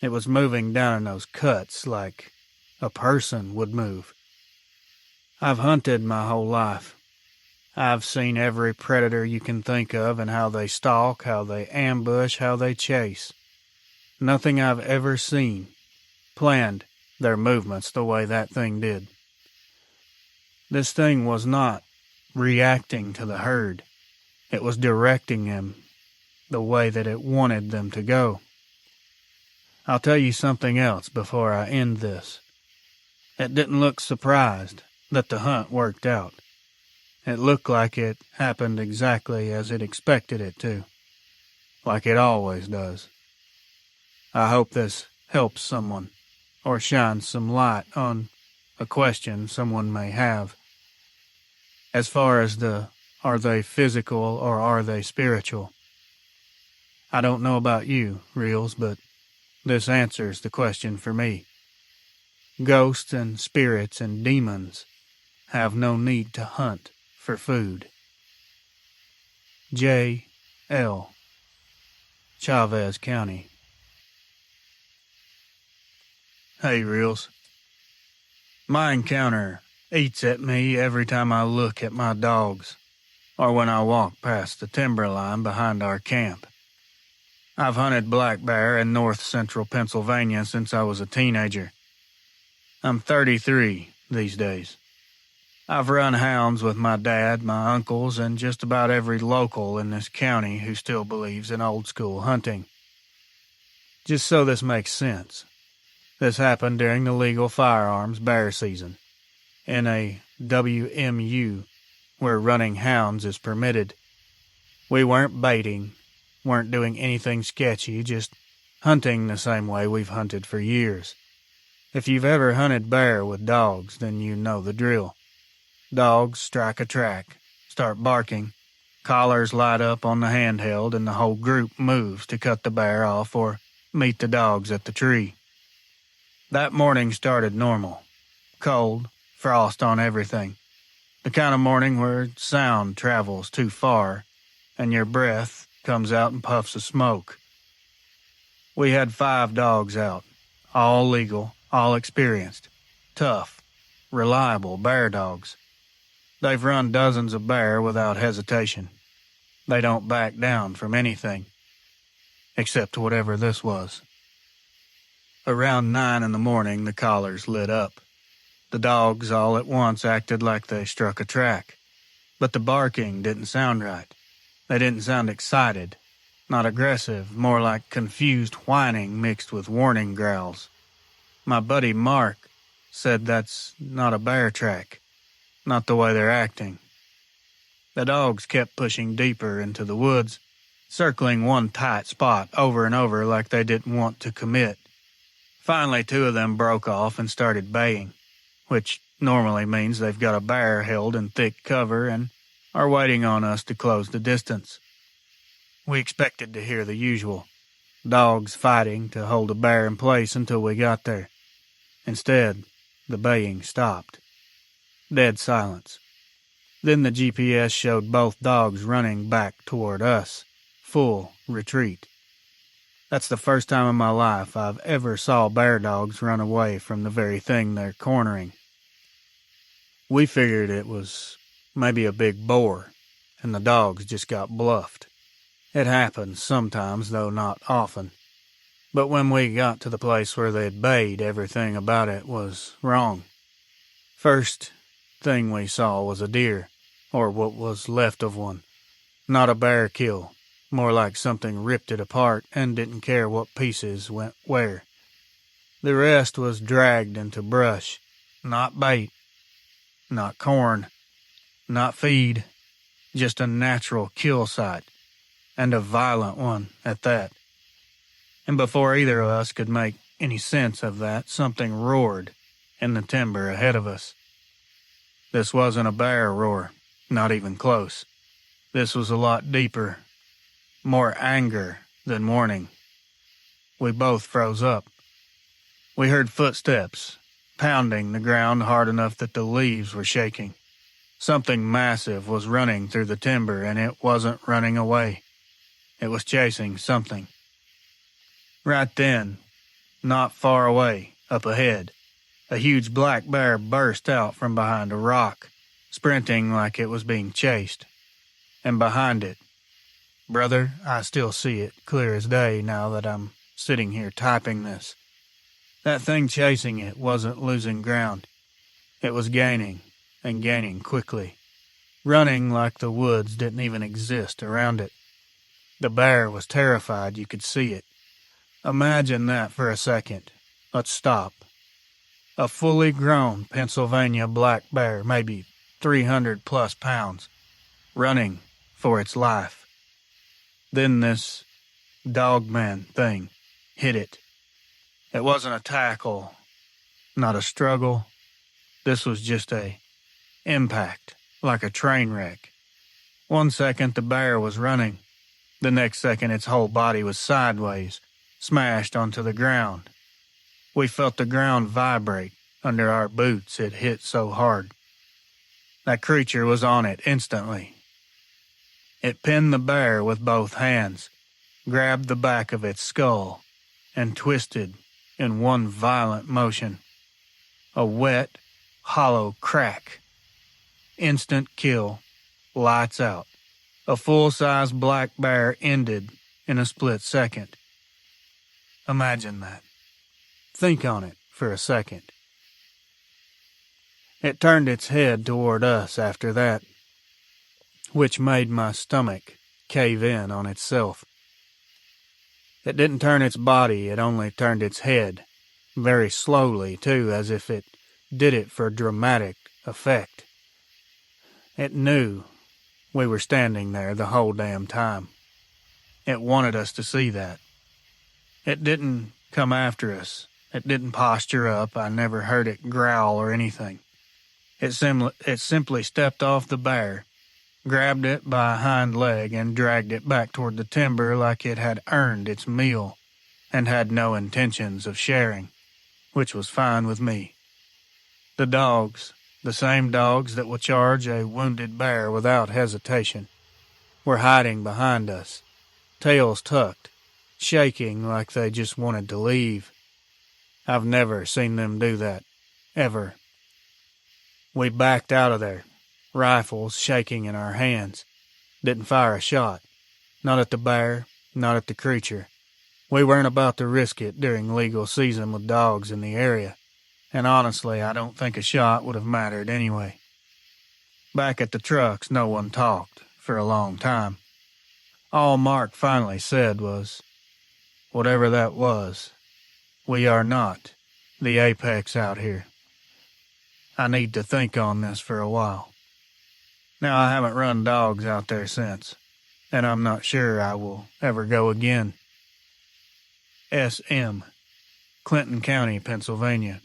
it was moving down in those cuts like a person would move. I've hunted my whole life. I've seen every predator you can think of and how they stalk, how they ambush, how they chase. Nothing I've ever seen planned their movements the way that thing did. This thing was not reacting to the herd. It was directing them the way that it wanted them to go. I'll tell you something else before I end this. It didn't look surprised that the hunt worked out. It looked like it happened exactly as it expected it to, like it always does. I hope this helps someone, or shines some light on a question someone may have. As far as are they physical or are they spiritual? I don't know about you, Reels, but this answers the question for me. Ghosts and spirits and demons have no need to hunt for food. J. L. Chavez County. Hey, Reels. My encounter eats at me every time I look at my dogs, or when I walk past the timberline behind our camp. I've hunted black bear in north-central Pennsylvania since I was a teenager. I'm 33 these days. I've run hounds with my dad, my uncles, and just about every local in this county who still believes in old-school hunting. Just so this makes sense, this happened during the legal firearms bear season, in a WMU where running hounds is permitted. We weren't baiting, weren't doing anything sketchy, just hunting the same way we've hunted for years. If you've ever hunted bear with dogs, then you know the drill. Dogs strike a track, start barking, collars light up on the handheld, and the whole group moves to cut the bear off or meet the dogs at the tree. That morning started normal. Cold, frost on everything. The kind of morning where sound travels too far and your breath comes out in puffs of smoke. We had 5 dogs out, All legal, all experienced, tough, reliable bear dogs. They've run dozens of bear without hesitation. They don't back down from anything, except whatever this was. Around 9 in the morning, the collars lit up. The dogs all at once acted like they struck a track. But the barking didn't sound right. They didn't sound excited, not aggressive, more like confused whining mixed with warning growls. My buddy Mark said that's not a bear track, not the way they're acting. The dogs kept pushing deeper into the woods, circling one tight spot over and over like they didn't want to commit. Finally, 2 of them broke off and started baying, which normally means they've got a bear held in thick cover and are waiting on us to close the distance. We expected to hear the usual, dogs fighting to hold a bear in place until we got there. Instead, the baying stopped. Dead silence. Then the GPS showed both dogs running back toward us, full retreat. That's the first time in my life I've ever saw bear dogs run away from the very thing they're cornering. We figured it was maybe a big boar, and the dogs just got bluffed. It happens sometimes, though not often. But when we got to the place where they'd bayed, everything about it was wrong. First thing we saw was a deer, or what was left of one. Not a bear kill, more like something ripped it apart and didn't care what pieces went where. The rest was dragged into brush, not bait, not corn, not feed, just a natural kill site, and a violent one at that. And before either of us could make any sense of that, something roared in the timber ahead of us. This wasn't a bear roar, not even close. This was a lot deeper, more anger than warning. We both froze up. We heard footsteps, pounding the ground hard enough that the leaves were shaking. Something massive was running through the timber, and it wasn't running away. It was chasing something. Right then, not far away, up ahead, a huge black bear burst out from behind a rock, sprinting like it was being chased. And behind it, brother, I still see it clear as day now that I'm sitting here typing this. That thing chasing it wasn't losing ground. It was gaining, and gaining quickly, running like the woods didn't even exist around it. The bear was terrified, you could see it. Imagine that for a second. Let's stop. A fully grown Pennsylvania black bear, maybe 300 plus pounds, running for its life. Then this Dogman thing hit it. It wasn't a tackle, not a struggle. This was just a impact, like a train wreck. 1 second the bear was running. The next second its whole body was sideways, smashed onto the ground. We felt the ground vibrate under our boots. It hit so hard. That creature was on it instantly. It pinned the bear with both hands, grabbed the back of its skull, and twisted in one violent motion. A wet, hollow crack. Instant kill, lights out. A full-size black bear ended in a split second. Imagine that. Think on it for a second. It turned its head toward us after that, which made my stomach cave in on itself. It didn't turn its body, it only turned its head, very slowly too, as if it did it for dramatic effect. It knew we were standing there the whole damn time. It wanted us to see that. It didn't come after us. It didn't posture up. I never heard it growl or anything. It simply stepped off the bear, grabbed it by a hind leg, and dragged it back toward the timber like it had earned its meal and had no intentions of sharing, which was fine with me. The dogs, the same dogs that will charge a wounded bear without hesitation, were hiding behind us, tails tucked, shaking like they just wanted to leave. I've never seen them do that. Ever. We backed out of there, rifles shaking in our hands. Didn't fire a shot. Not at the bear, not at the creature. We weren't about to risk it during legal season with dogs in the area, and honestly, I don't think a shot would have mattered anyway. Back at the trucks, no one talked for a long time. All Mark finally said was, "Whatever that was, we are not the apex out here. I need to think on this for a while." Now, I haven't run dogs out there since, and I'm not sure I will ever go again. S.M., Clinton County, Pennsylvania.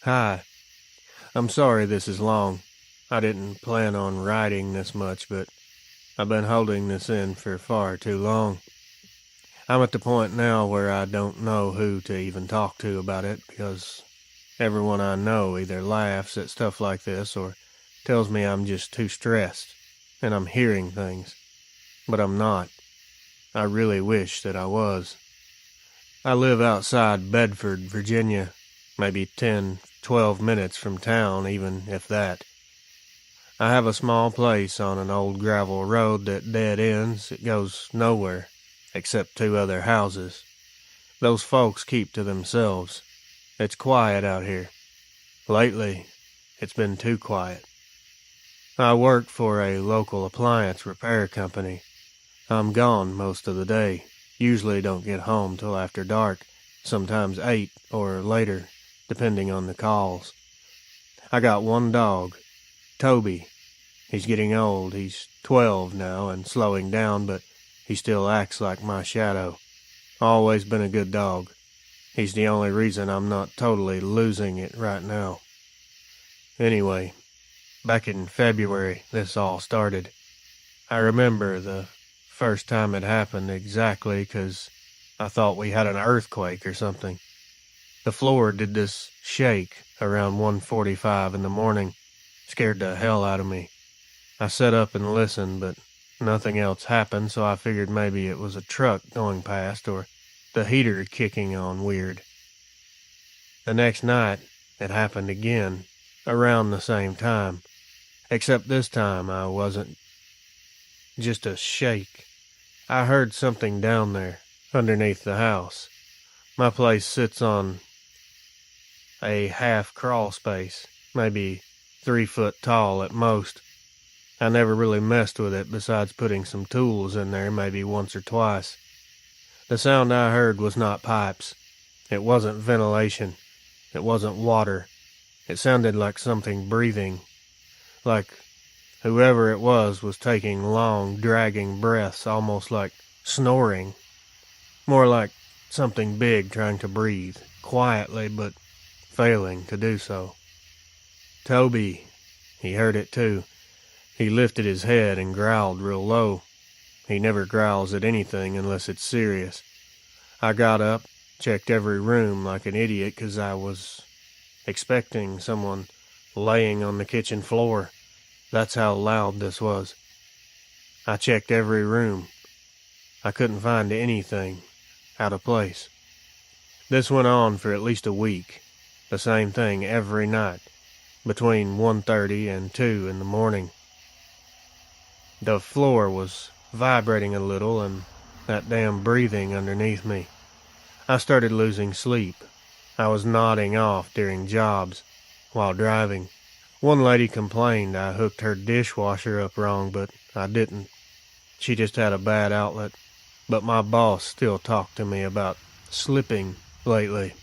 Hi. I'm sorry this is long. I didn't plan on writing this much, but I've been holding this in for far too long. I'm at the point now where I don't know who to even talk to about it, because everyone I know either laughs at stuff like this or tells me I'm just too stressed and I'm hearing things. But I'm not. I really wish that I was. I live outside Bedford, Virginia, maybe 10, 12 minutes from town, even if that. I have a small place on an old gravel road that dead ends. It goes nowhere, except 2 other houses. Those folks keep to themselves. It's quiet out here. Lately, it's been too quiet. I work for a local appliance repair company. I'm gone most of the day. Usually don't get home till after dark, sometimes 8 or later, depending on the calls. I got one dog, Toby. He's getting old. He's 12 now and slowing down, but he still acts like my shadow. Always been a good dog. He's the only reason I'm not totally losing it right now. Anyway, back in February, this all started. I remember the first time it happened exactly because I thought we had an earthquake or something. The floor did this shake around 1:45 in the morning. Scared the hell out of me. I sat up and listened, but nothing else happened, so I figured maybe it was a truck going past or the heater kicking on weird. The next night, it happened again, around the same time. Except this time I wasn't just a shake. I heard something down there, underneath the house. My place sits on a half crawl space, maybe 3 foot tall at most. I never really messed with it besides putting some tools in there maybe once or twice. The sound I heard was not pipes. It wasn't ventilation. It wasn't water. It sounded like something breathing. Like whoever it was taking long, dragging breaths, almost like snoring. More like something big trying to breathe, quietly but failing to do so. Toby, he heard it too. He lifted his head and growled real low. He never growls at anything unless it's serious. I got up, checked every room like an idiot because I was expecting someone laying on the kitchen floor. That's how loud this was. I checked every room. I couldn't find anything out of place. This went on for at least a week. The same thing every night, between 1:30 and 2 in the morning. The floor was vibrating a little and that damn breathing underneath me. I started losing sleep. I was nodding off during jobs while driving. One lady complained I hooked her dishwasher up wrong, but I didn't. She just had a bad outlet. But my boss still talked to me about slipping lately.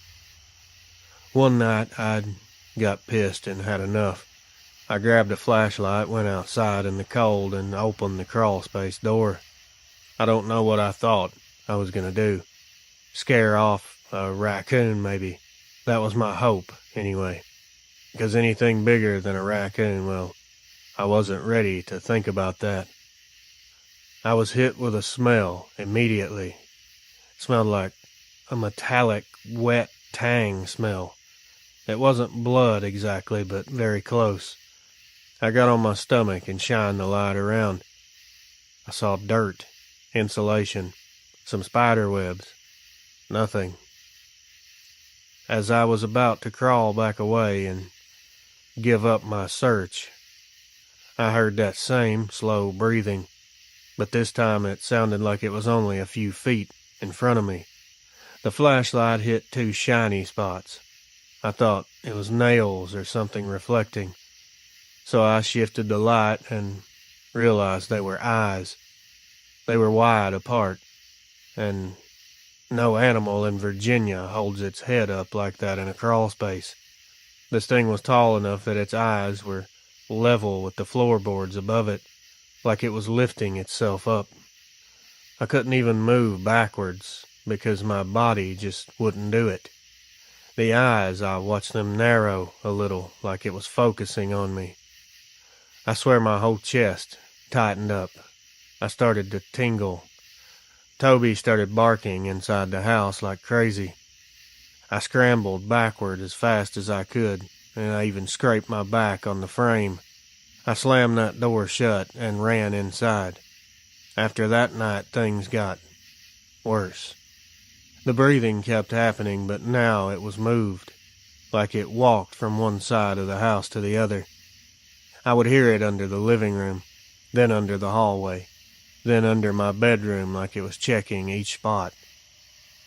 One night I'd got pissed and had enough. I grabbed a flashlight, went outside in the cold, and opened the crawl space door. I don't know what I thought I was going to do. Scare off a raccoon, maybe. That was my hope, anyway. Because anything bigger than a raccoon, well, I wasn't ready to think about that. I was hit with a smell immediately. It smelled like a metallic, wet tang smell. It wasn't blood exactly, but very close. I got on my stomach and shined the light around. I saw dirt, insulation, some spider webs. Nothing. As I was about to crawl back away and give up my search, I heard that same slow breathing, but this time it sounded like it was only a few feet in front of me. The flashlight hit two shiny spots. I thought it was nails or something reflecting, so I shifted the light and realized they were eyes. They were wide apart, and no animal in Virginia holds its head up like that in a crawl space. This thing was tall enough that its eyes were level with the floorboards above it, like it was lifting itself up. I couldn't even move backwards because my body just wouldn't do it. The eyes, I watched them narrow a little, like it was focusing on me. I swear my whole chest tightened up. I started to tingle. Toby started barking inside the house like crazy. I scrambled backward as fast as I could, and I even scraped my back on the frame. I slammed that door shut and ran inside. After that night, things got worse. The breathing kept happening, but now it was moved, like it walked from one side of the house to the other. I would hear it under the living room, then under the hallway, then under my bedroom like it was checking each spot.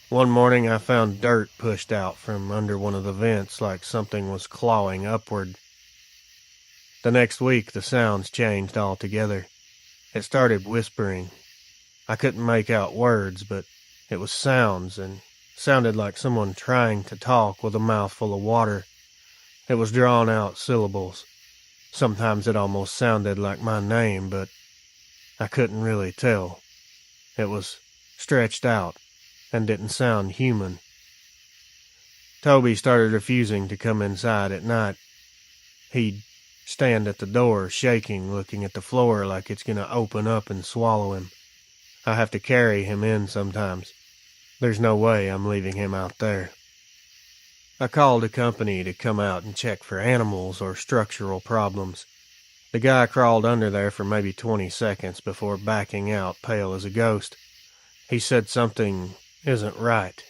One morning I found dirt pushed out from under one of the vents like something was clawing upward. The next week the sounds changed altogether. It started whispering. I couldn't make out words, but it was sounds and sounded like someone trying to talk with a mouthful of water. It was drawn out syllables. Sometimes it almost sounded like my name, but I couldn't really tell. It was stretched out and didn't sound human. Toby started refusing to come inside at night. He'd stand at the door, shaking, looking at the floor like it's going to open up and swallow him. I have to carry him in sometimes. There's no way I'm leaving him out there. I called a company to come out and check for animals or structural problems. The guy crawled under there for maybe 20 seconds before backing out, pale as a ghost. He said something isn't right,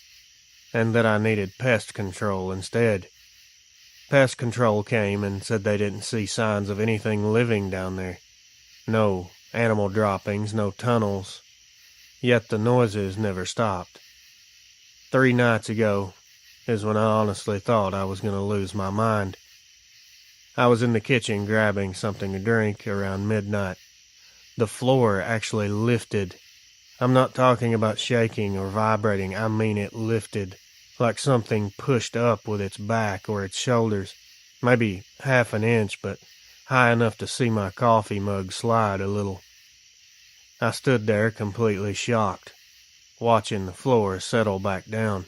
and that I needed pest control instead. Pest control came and said they didn't see signs of anything living down there. No animal droppings, no tunnels. Yet the noises never stopped. 3 nights ago is when I honestly thought I was going to lose my mind. I was in the kitchen grabbing something to drink around midnight. The floor actually lifted. I'm not talking about shaking or vibrating. I mean it lifted, like something pushed up with its back or its shoulders. Maybe half an inch, but high enough to see my coffee mug slide a little. I stood there completely shocked, watching the floor settle back down.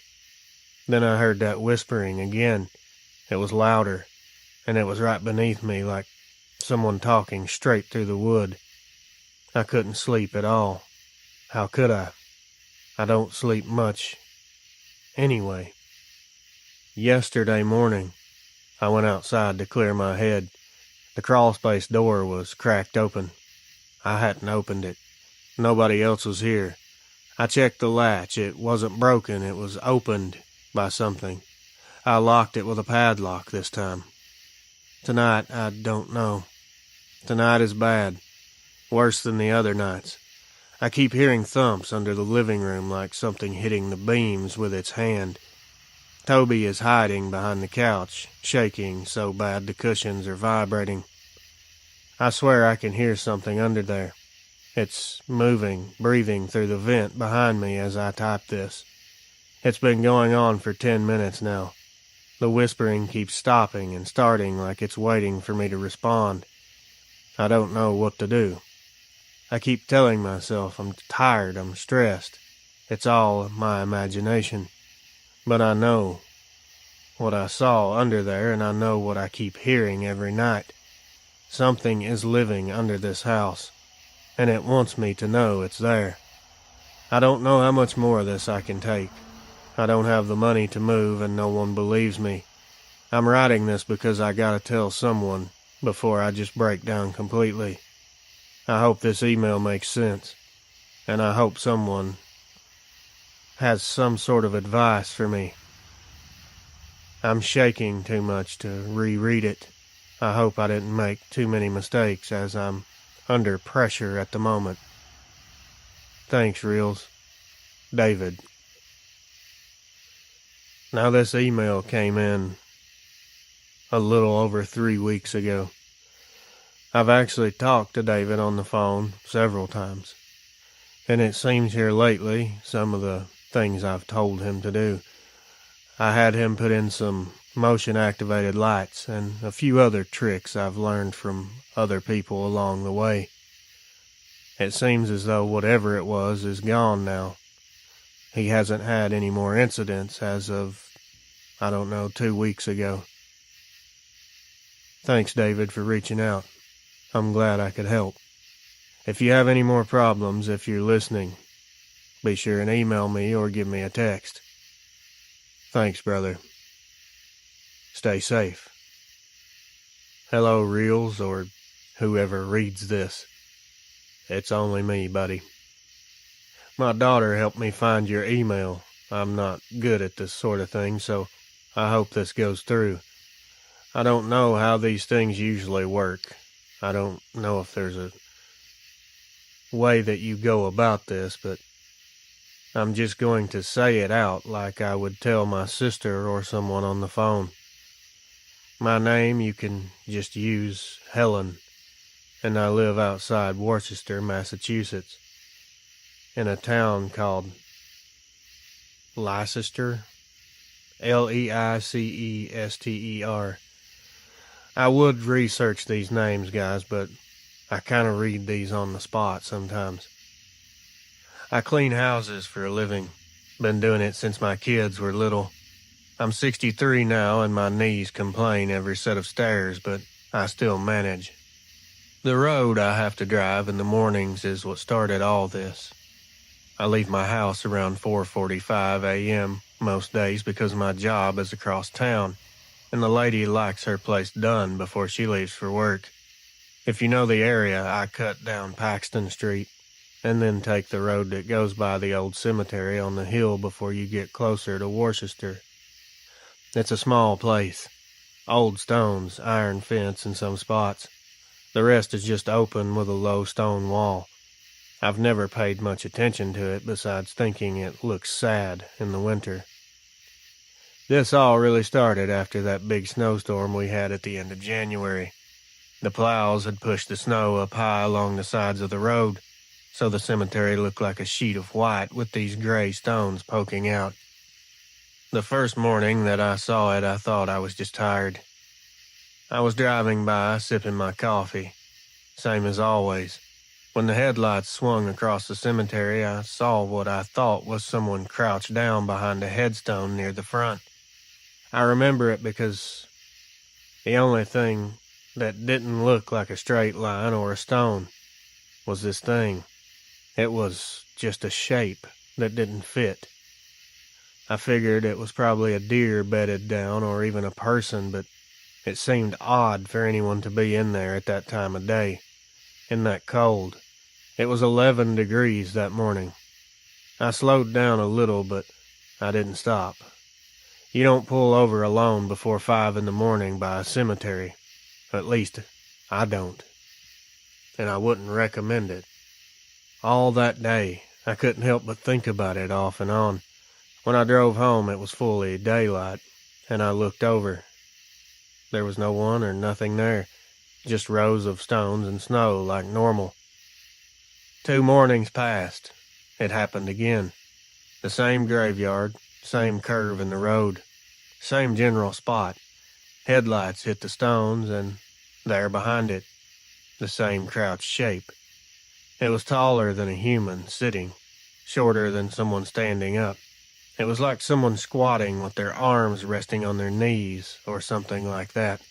Then I heard that whispering again. It was louder, and it was right beneath me, like someone talking straight through the wood. I couldn't sleep at all. How could I? I don't sleep much anyway. Yesterday morning, I went outside to clear my head. The crawlspace door was cracked open. I hadn't opened it. Nobody else was here. I checked the latch. It wasn't broken. It was opened by something. I locked it with a padlock this time. Tonight, I don't know. Tonight is bad. Worse than the other nights. I keep hearing thumps under the living room like something hitting the beams with its hand. Toby is hiding behind the couch, shaking so bad the cushions are vibrating. I swear I can hear something under there. It's moving, breathing through the vent behind me as I type this. It's been going on for 10 minutes now. The whispering keeps stopping and starting like it's waiting for me to respond. I don't know what to do. I keep telling myself I'm tired, I'm stressed. It's all my imagination. But I know what I saw under there, and I know what I keep hearing every night. Something is living under this house, and it wants me to know it's there. I don't know how much more of this I can take. I don't have the money to move, and no one believes me. I'm writing this because I gotta tell someone before I just break down completely. I hope this email makes sense, and I hope someone has some sort of advice for me. I'm shaking too much to reread it. I hope I didn't make too many mistakes as I'm under pressure at the moment. Thanks, Reels. David. Now, this email came in a little over 3 weeks ago. I've actually talked to David on the phone several times, and it seems here lately some of the things I've told him to do. I had him put in some motion-activated lights and a few other tricks I've learned from other people along the way. It seems as though whatever it was is gone now. He hasn't had any more incidents as of, 2 weeks ago. Thanks, David, for reaching out. I'm glad I could help. If you have any more problems, if you're listening, be sure and email me or give me a text. Thanks, brother. Stay safe. Hello, Reels, or whoever reads this. It's only me, buddy. My daughter helped me find your email. I'm not good at this sort of thing, so I hope this goes through. I don't know how these things usually work. I don't know if there's a way that you go about this, but I'm just going to say it out like I would tell my sister or someone on the phone. My name, you can just use Helen, and I live outside Worcester, Massachusetts, in a town called Leicester, Leicester. I would research these names, guys, but I kind of read these on the spot sometimes. I clean houses for a living. Been doing it since my kids were little. I'm 63 now, and my knees complain every set of stairs, but I still manage. The road I have to drive in the mornings is what started all this. I leave my house around 4:45 a.m. most days because my job is across town, and the lady likes her place done before she leaves for work. If you know the area, I cut down Paxton Street, and then take the road that goes by the old cemetery on the hill before you get closer to Worcester. It's a small place. Old stones, iron fence in some spots. The rest is just open with a low stone wall. I've never paid much attention to it besides thinking it looks sad in the winter. This all really started after that big snowstorm we had at the end of January. The plows had pushed the snow up high along the sides of the road, so the cemetery looked like a sheet of white with these gray stones poking out. The first morning that I saw it, I thought I was just tired. I was driving by, sipping my coffee, same as always. When the headlights swung across the cemetery, I saw what I thought was someone crouched down behind a headstone near the front. I remember it because the only thing that didn't look like a straight line or a stone was this thing. It was just a shape that didn't fit. I figured it was probably a deer bedded down or even a person, but it seemed odd for anyone to be in there at that time of day, in that cold. It was 11 degrees that morning. I slowed down a little, but I didn't stop. You don't pull over alone before 5 in the morning by a cemetery. At least, I don't. And I wouldn't recommend it. All that day, I couldn't help but think about it off and on. When I drove home, it was fully daylight, and I looked over. There was no one or nothing there, just rows of stones and snow like normal. 2 mornings passed. It happened again. The same graveyard, same curve in the road, same general spot. Headlights hit the stones, and there behind it, the same crouched shape. It was taller than a human sitting, shorter than someone standing up. It was like someone squatting with their arms resting on their knees or something like that.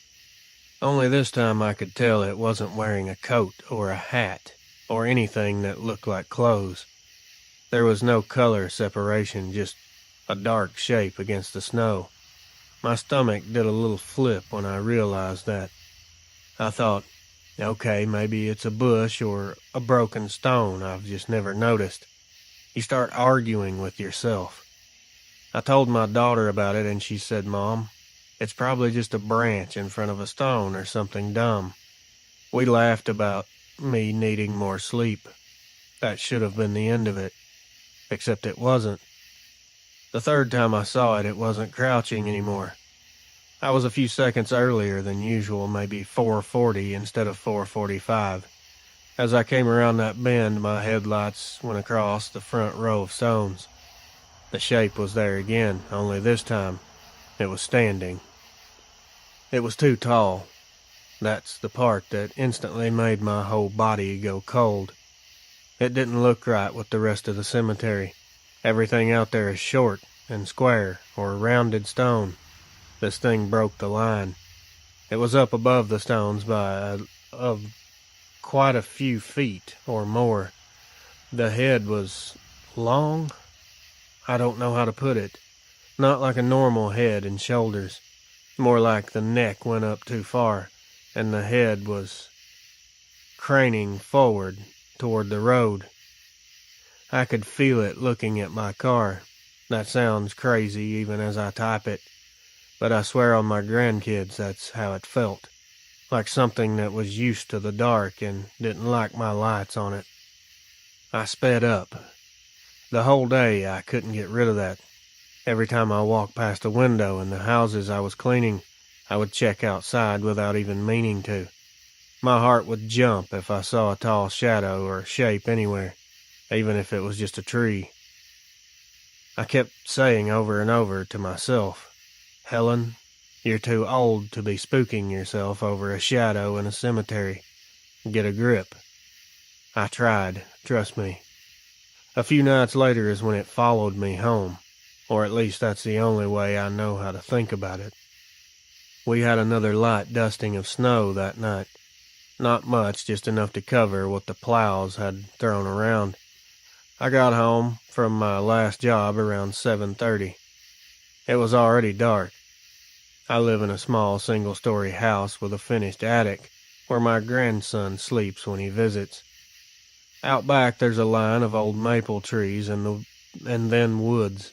Only this time I could tell it wasn't wearing a coat or a hat or anything that looked like clothes. There was no color separation, just a dark shape against the snow. My stomach did a little flip when I realized that. I thought, okay, maybe it's a bush or a broken stone I've just never noticed. You start arguing with yourself. I told my daughter about it, and she said, "Mom, It's probably just a branch in front of a stone or something dumb. We laughed about me needing more sleep. That should have been the end of it. Except it wasn't. The third time I saw it, it wasn't crouching anymore. I was a few seconds earlier than usual, maybe 4:40 instead of 4:45. As I came around that bend, my headlights went across the front row of stones. The shape was there again, only this time it was standing. It was too tall. That's the part that instantly made my whole body go cold. It didn't look right with the rest of the cemetery. Everything out there is short and square or rounded stone. This thing broke the line. It was up above the stones by quite a few feet or more. The head was long. I don't know how to put it. Not like a normal head and shoulders. More like the neck went up too far, and the head was craning forward toward the road. I could feel it looking at my car. That sounds crazy even as I type it, but I swear on my grandkids that's how it felt. Like something that was used to the dark and didn't like my lights on it. I sped up. The whole day I couldn't get rid of that. Every time I walked past a window in the houses I was cleaning, I would check outside without even meaning to. My heart would jump if I saw a tall shadow or shape anywhere, even if it was just a tree. I kept saying over and over to myself, "Helen, you're too old to be spooking yourself over a shadow in a cemetery. Get a grip." I tried, trust me. A few nights later is when it followed me home, or at least that's the only way I know how to think about it. We had another light dusting of snow that night. Not much, just enough to cover what the plows had thrown around. I got home from my last job around 7:30. It was already dark. I live in a small single-story house with a finished attic where my grandson sleeps when he visits. Out back there's a line of old maple trees and then woods.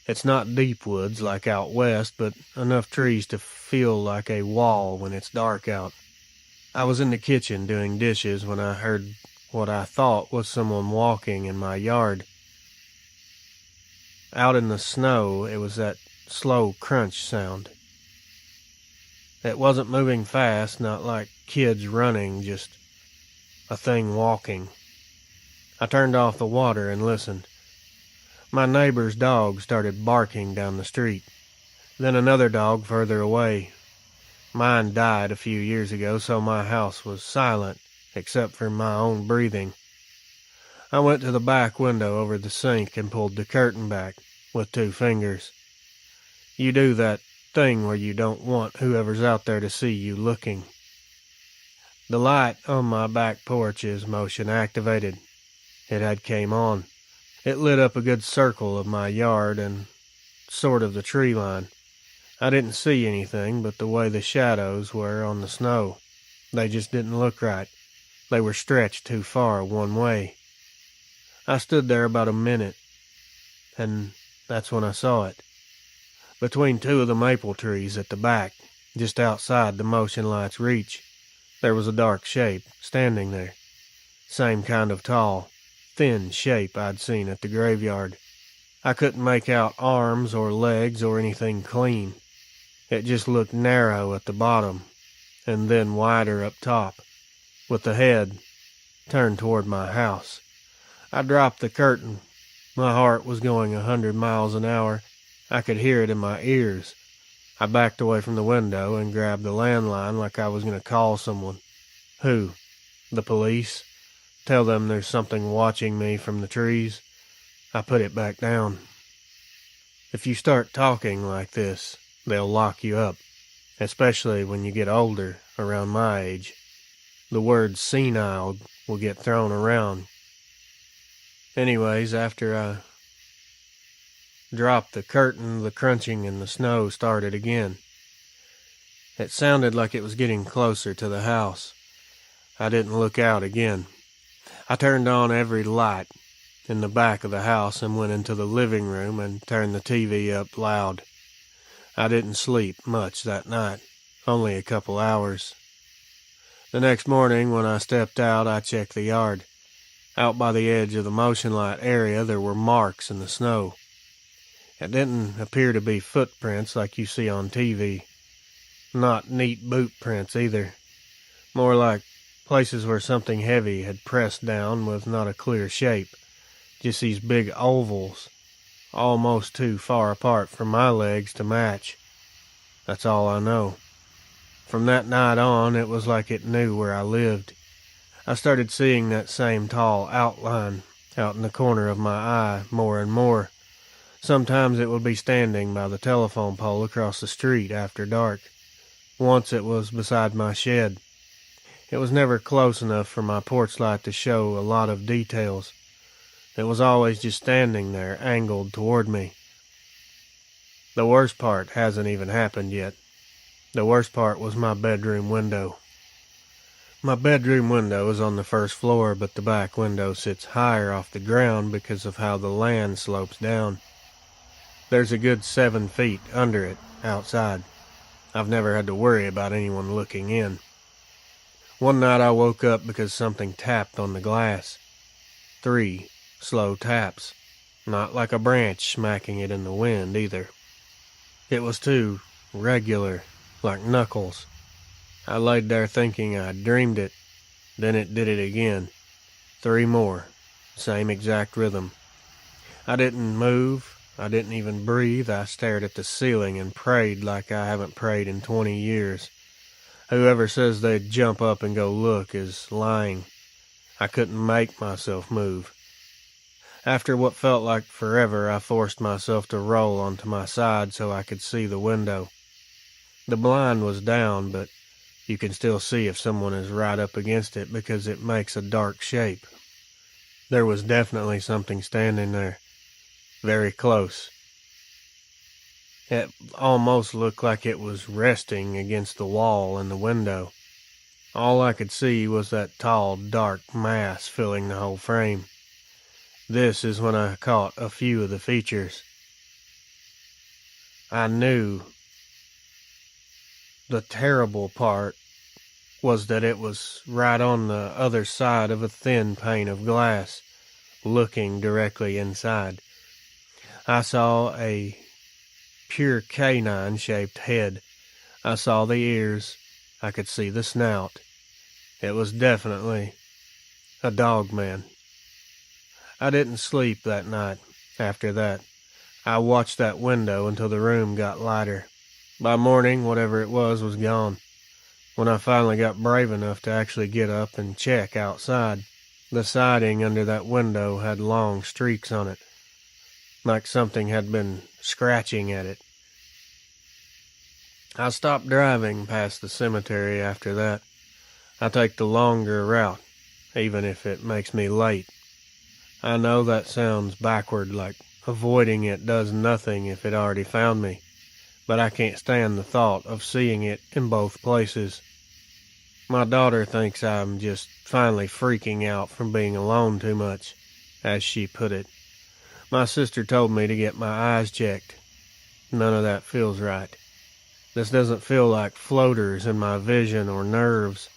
It's not deep woods like out west, but enough trees to feel like a wall when it's dark out. I was in the kitchen doing dishes when I heard what I thought was someone walking in my yard. Out in the snow, it was that slow crunch sound. It wasn't moving fast, not like kids running, just a thing walking. I turned off the water and listened. My neighbor's dog started barking down the street. Then another dog further away. Mine died a few years ago, so my house was silent, except for my own breathing. I went to the back window over the sink and pulled the curtain back with 2 fingers. You do that thing where you don't want whoever's out there to see you looking. The light on my back porch is motion activated. It had came on. It lit up a good circle of my yard and sort of the tree line. I didn't see anything but the way the shadows were on the snow. They just didn't look right. They were stretched too far one way. I stood there about a minute, and that's when I saw it. Between 2 of the maple trees at the back, just outside the motion light's reach, there was a dark shape standing there. Same kind of tall, thin shape I'd seen at the graveyard. I couldn't make out arms or legs or anything clean. It just looked narrow at the bottom, and then wider up top, with the head turned toward my house. I dropped the curtain. My heart was going 100 miles an hour. I could hear it in my ears. I backed away from the window and grabbed the landline like I was going to call someone. Who? The police? Tell them there's something watching me from the trees? I put it back down. If you start talking like this, they'll lock you up, especially when you get older, around my age. The word senile will get thrown around. Anyways, after I dropped the curtain, the crunching in the snow started again. It sounded like it was getting closer to the house. I didn't look out again. I turned on every light in the back of the house and went into the living room and turned the TV up loud. I didn't sleep much that night, only a couple hours. The next morning, when I stepped out, I checked the yard. Out by the edge of the motion light area, there were marks in the snow. It didn't appear to be footprints like you see on TV. Not neat boot prints either. More like places where something heavy had pressed down with not a clear shape. Just these big ovals, almost too far apart for my legs to match. That's all I know. From that night on, it was like it knew where I lived. I started seeing that same tall outline out in the corner of my eye more and more. Sometimes it would be standing by the telephone pole across the street after dark. Once it was beside my shed. It was never close enough for my porch light to show a lot of details. It was always just standing there, angled toward me. The worst part hasn't even happened yet. The worst part was my bedroom window. My bedroom window is on the first floor, but the back window sits higher off the ground because of how the land slopes down. There's a good 7 feet under it, outside. I've never had to worry about anyone looking in. One night I woke up because something tapped on the glass. 3 slow taps. Not like a branch smacking it in the wind, either. It was 2 regular, like knuckles. I laid there thinking I'd dreamed it. Then it did it again. 3 more. Same exact rhythm. I didn't move. I didn't even breathe. I stared at the ceiling and prayed like I haven't prayed in 20 years. Whoever says they'd jump up and go look is lying. I couldn't make myself move. After what felt like forever, I forced myself to roll onto my side so I could see the window. The blind was down, but you can still see if someone is right up against it because it makes a dark shape. There was definitely something standing there. Very close. It almost looked like it was resting against the wall and the window. All I could see was that tall, dark mass filling the whole frame. This is when I caught a few of the features. I knew. The terrible part was that it was right on the other side of a thin pane of glass, looking directly inside. I saw a pure canine-shaped head. I saw the ears. I could see the snout. It was definitely a Dogman. I didn't sleep that night after that. I watched that window until the room got lighter. By morning, whatever it was gone. When I finally got brave enough to actually get up and check outside, the siding under that window had long streaks on it, like something had been scratching at it. I stopped driving past the cemetery after that. I take the longer route, even if it makes me late. I know that sounds backward, like avoiding it does nothing if it already found me, but I can't stand the thought of seeing it in both places. My daughter thinks I'm just finally freaking out from being alone too much, as she put it. My sister told me to get my eyes checked. None of that feels right. This doesn't feel like floaters in my vision or nerves.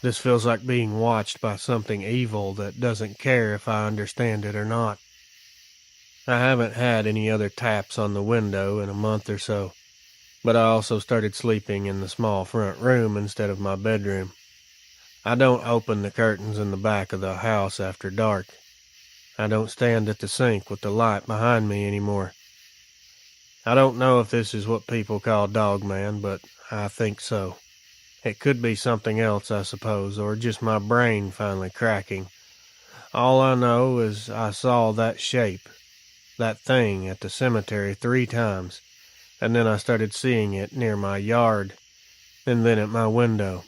This feels like being watched by something evil that doesn't care if I understand it or not. I haven't had any other taps on the window in a month or so, but I also started sleeping in the small front room instead of my bedroom. I don't open the curtains in the back of the house after dark. I don't stand at the sink with the light behind me anymore. I don't know if this is what people call Dogman, but I think so. It could be something else, I suppose, or just my brain finally cracking. All I know is I saw that shape, that thing at the cemetery 3 times, and then I started seeing it near my yard, and then at my window.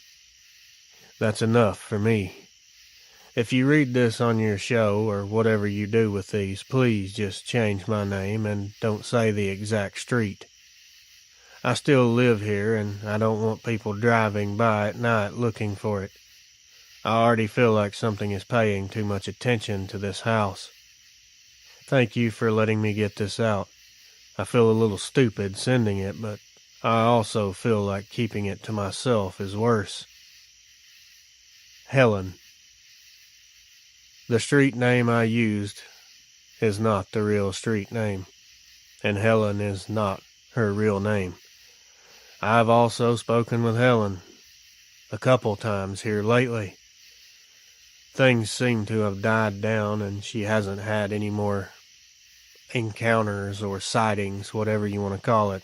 That's enough for me. If you read this on your show, or whatever you do with these, please just change my name and don't say the exact street. I still live here, and I don't want people driving by at night looking for it. I already feel like something is paying too much attention to this house. Thank you for letting me get this out. I feel a little stupid sending it, but I also feel like keeping it to myself is worse. Helen. The street name I used is not the real street name, and Helen is not her real name. I've also spoken with Helen a couple times here lately. Things seem to have died down, and she hasn't had any more encounters or sightings, whatever you want to call it.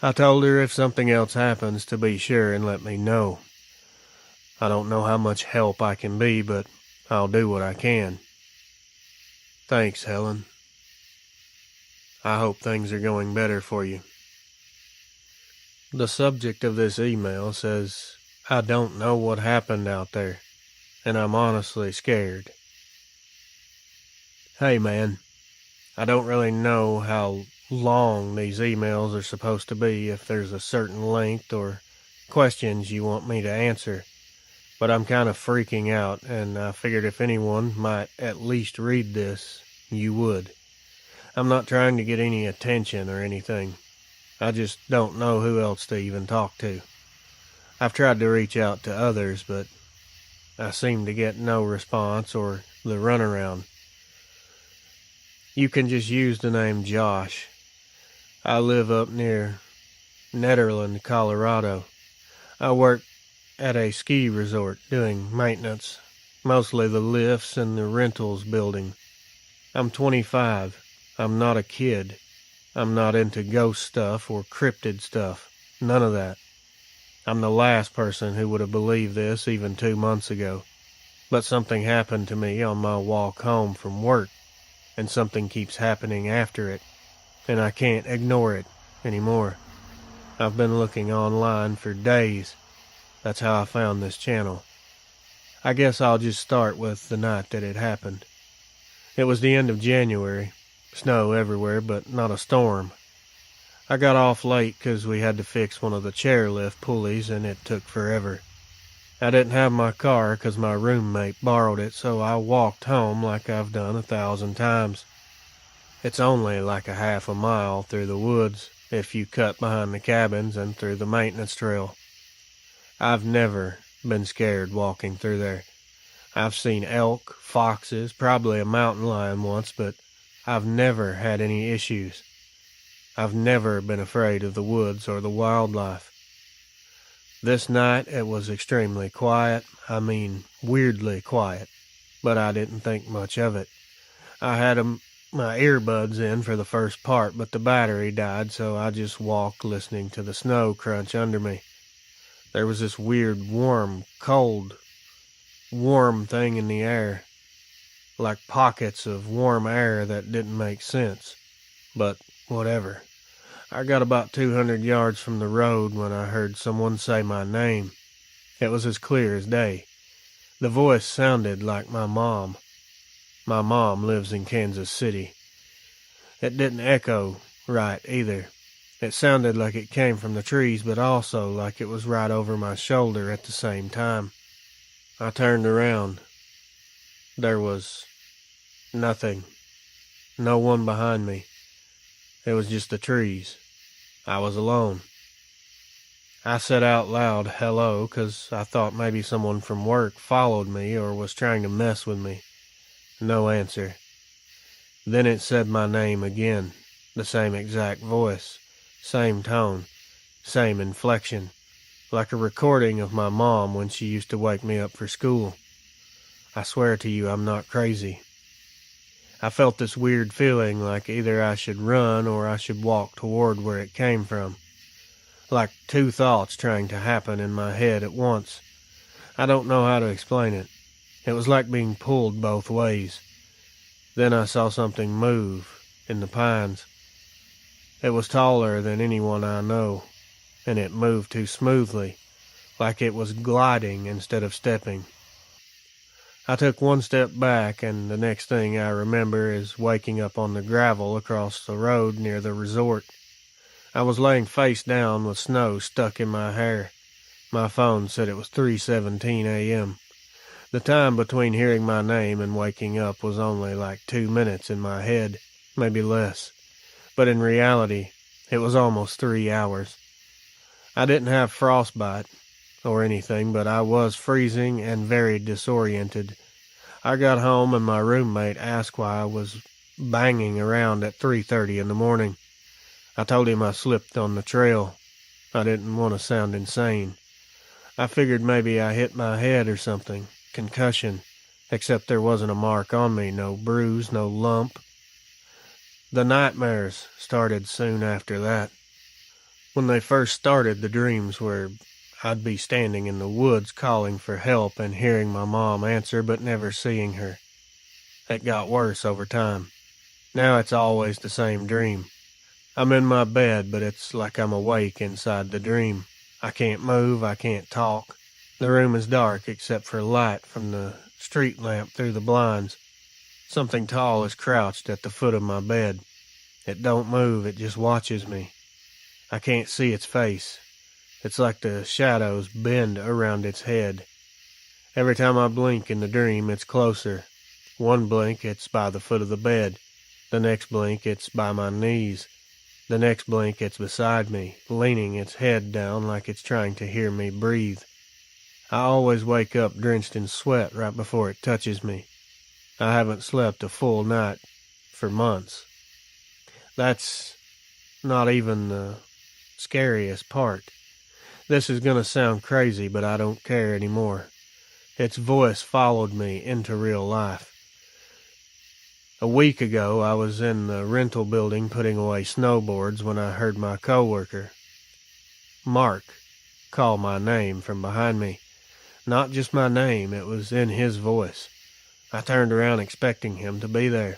I told her if something else happens to be sure and let me know. I don't know how much help I can be, but I'll do what I can. Thanks, Helen. I hope things are going better for you. The subject of this email says, I don't know what happened out there, and I'm honestly scared. Hey man, I don't really know how long these emails are supposed to be, if there's a certain length or questions you want me to answer, but I'm kind of freaking out, and I figured if anyone might at least read this, you would. I'm not trying to get any attention or anything. I just don't know who else to even talk to. I've tried to reach out to others, but I seem to get no response or the runaround. You can just use the name Josh. I live up near Nederland, Colorado. I work at a ski resort doing maintenance, mostly the lifts and the rentals building. I'm 25. I'm not a kid. I'm not into ghost stuff or cryptid stuff. None of that. I'm the last person who would have believed this even 2 months ago. But something happened to me on my walk home from work, and something keeps happening after it, and I can't ignore it anymore. I've been looking online for days. That's how I found this channel. I guess I'll just start with the night that it happened. It was the end of January. Snow everywhere, but not a storm. I got off late because we had to fix one of the chairlift pulleys, and it took forever. I didn't have my car because my roommate borrowed it, so I walked home like I've done 1,000 times. It's only like a half a mile through the woods if you cut behind the cabins and through the maintenance trail. I've never been scared walking through there. I've seen elk, foxes, probably a mountain lion once, but I've never had any issues. I've never been afraid of the woods or the wildlife. This night it was extremely quiet. I mean, weirdly quiet, but I didn't think much of it. I had my earbuds in for the first part, but the battery died, so I just walked listening to the snow crunch under me. There was this weird, warm, cold, warm thing in the air, like pockets of warm air that didn't make sense. But whatever. I got about 200 yards from the road when I heard someone say my name. It was as clear as day. The voice sounded like my mom. My mom lives in Kansas City. It didn't echo right either. It sounded like it came from the trees, but also like it was right over my shoulder at the same time. I turned around. There was nothing. No one behind me. It was just the trees. I was alone. I said out loud, hello, 'cause I thought maybe someone from work followed me or was trying to mess with me. No answer. Then it said my name again, the same exact voice, same tone, same inflection, like a recording of my mom when she used to wake me up for school. I swear to you, I'm not crazy. I felt this weird feeling like either I should run or I should walk toward where it came from. Like two thoughts trying to happen in my head at once. I don't know how to explain it. It was like being pulled both ways. Then I saw something move in the pines. It was taller than anyone I know, and it moved too smoothly, like it was gliding instead of stepping. I took one step back, and the next thing I remember is waking up on the gravel across the road near the resort. I was laying face down with snow stuck in my hair. My phone said it was 3:17 a.m. The time between hearing my name and waking up was only like 2 minutes in my head, maybe less. but in reality, it was almost 3 hours. I didn't have frostbite or anything, but I was freezing and very disoriented. I got home and my roommate asked why I was banging around at 3:30 in the morning. I told him I slipped on the trail. I didn't want to sound insane. I figured maybe I hit my head or something, concussion, except there wasn't a mark on me, no bruise, no lump. The nightmares started soon after that. When they first started, the dreams were I'd be standing in the woods calling for help and hearing my mom answer but never seeing her. It got worse over time. Now it's always the same dream. I'm in my bed, but it's like I'm awake inside the dream. I can't move, I can't talk. The room is dark except for light from the street lamp through the blinds. Something tall is crouched at the foot of my bed. It don't move, it just watches me. I can't see its face. It's like the shadows bend around its head. Every time I blink in the dream, it's closer. One blink, it's by the foot of the bed. The next blink, it's by my knees. The next blink, it's beside me, leaning its head down like it's trying to hear me breathe. I always wake up drenched in sweat right before it touches me. I haven't slept a full night for months. That's not even the scariest part. This is going to sound crazy, but I don't care anymore. Its voice followed me into real life. A week ago, I was in the rental building putting away snowboards when I heard my coworker, Mark, call my name from behind me. Not just my name, it was in his voice. I turned around expecting him to be there.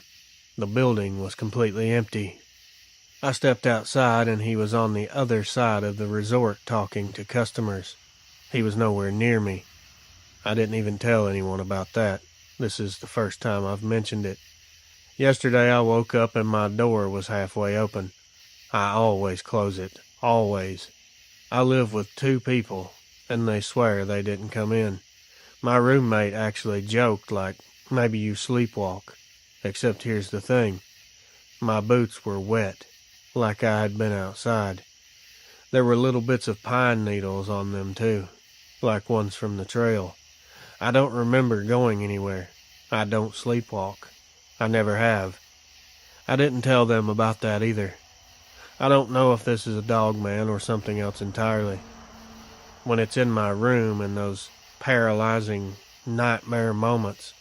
The building was completely empty. I stepped outside and he was on the other side of the resort talking to customers. He was nowhere near me. I didn't even tell anyone about that. This is the first time I've mentioned it. Yesterday I woke up and my door was halfway open. I always close it. Always. I live with 2 people, and they swear they didn't come in. My roommate actually joked like, maybe you sleepwalk. Except here's the thing. My boots were wet, like I had been outside. There were little bits of pine needles on them too, like ones from the trail. I don't remember going anywhere. I don't sleepwalk. I never have. I didn't tell them about that either. I don't know if this is a Dogman or something else entirely. When it's in my room in those paralyzing nightmare moments,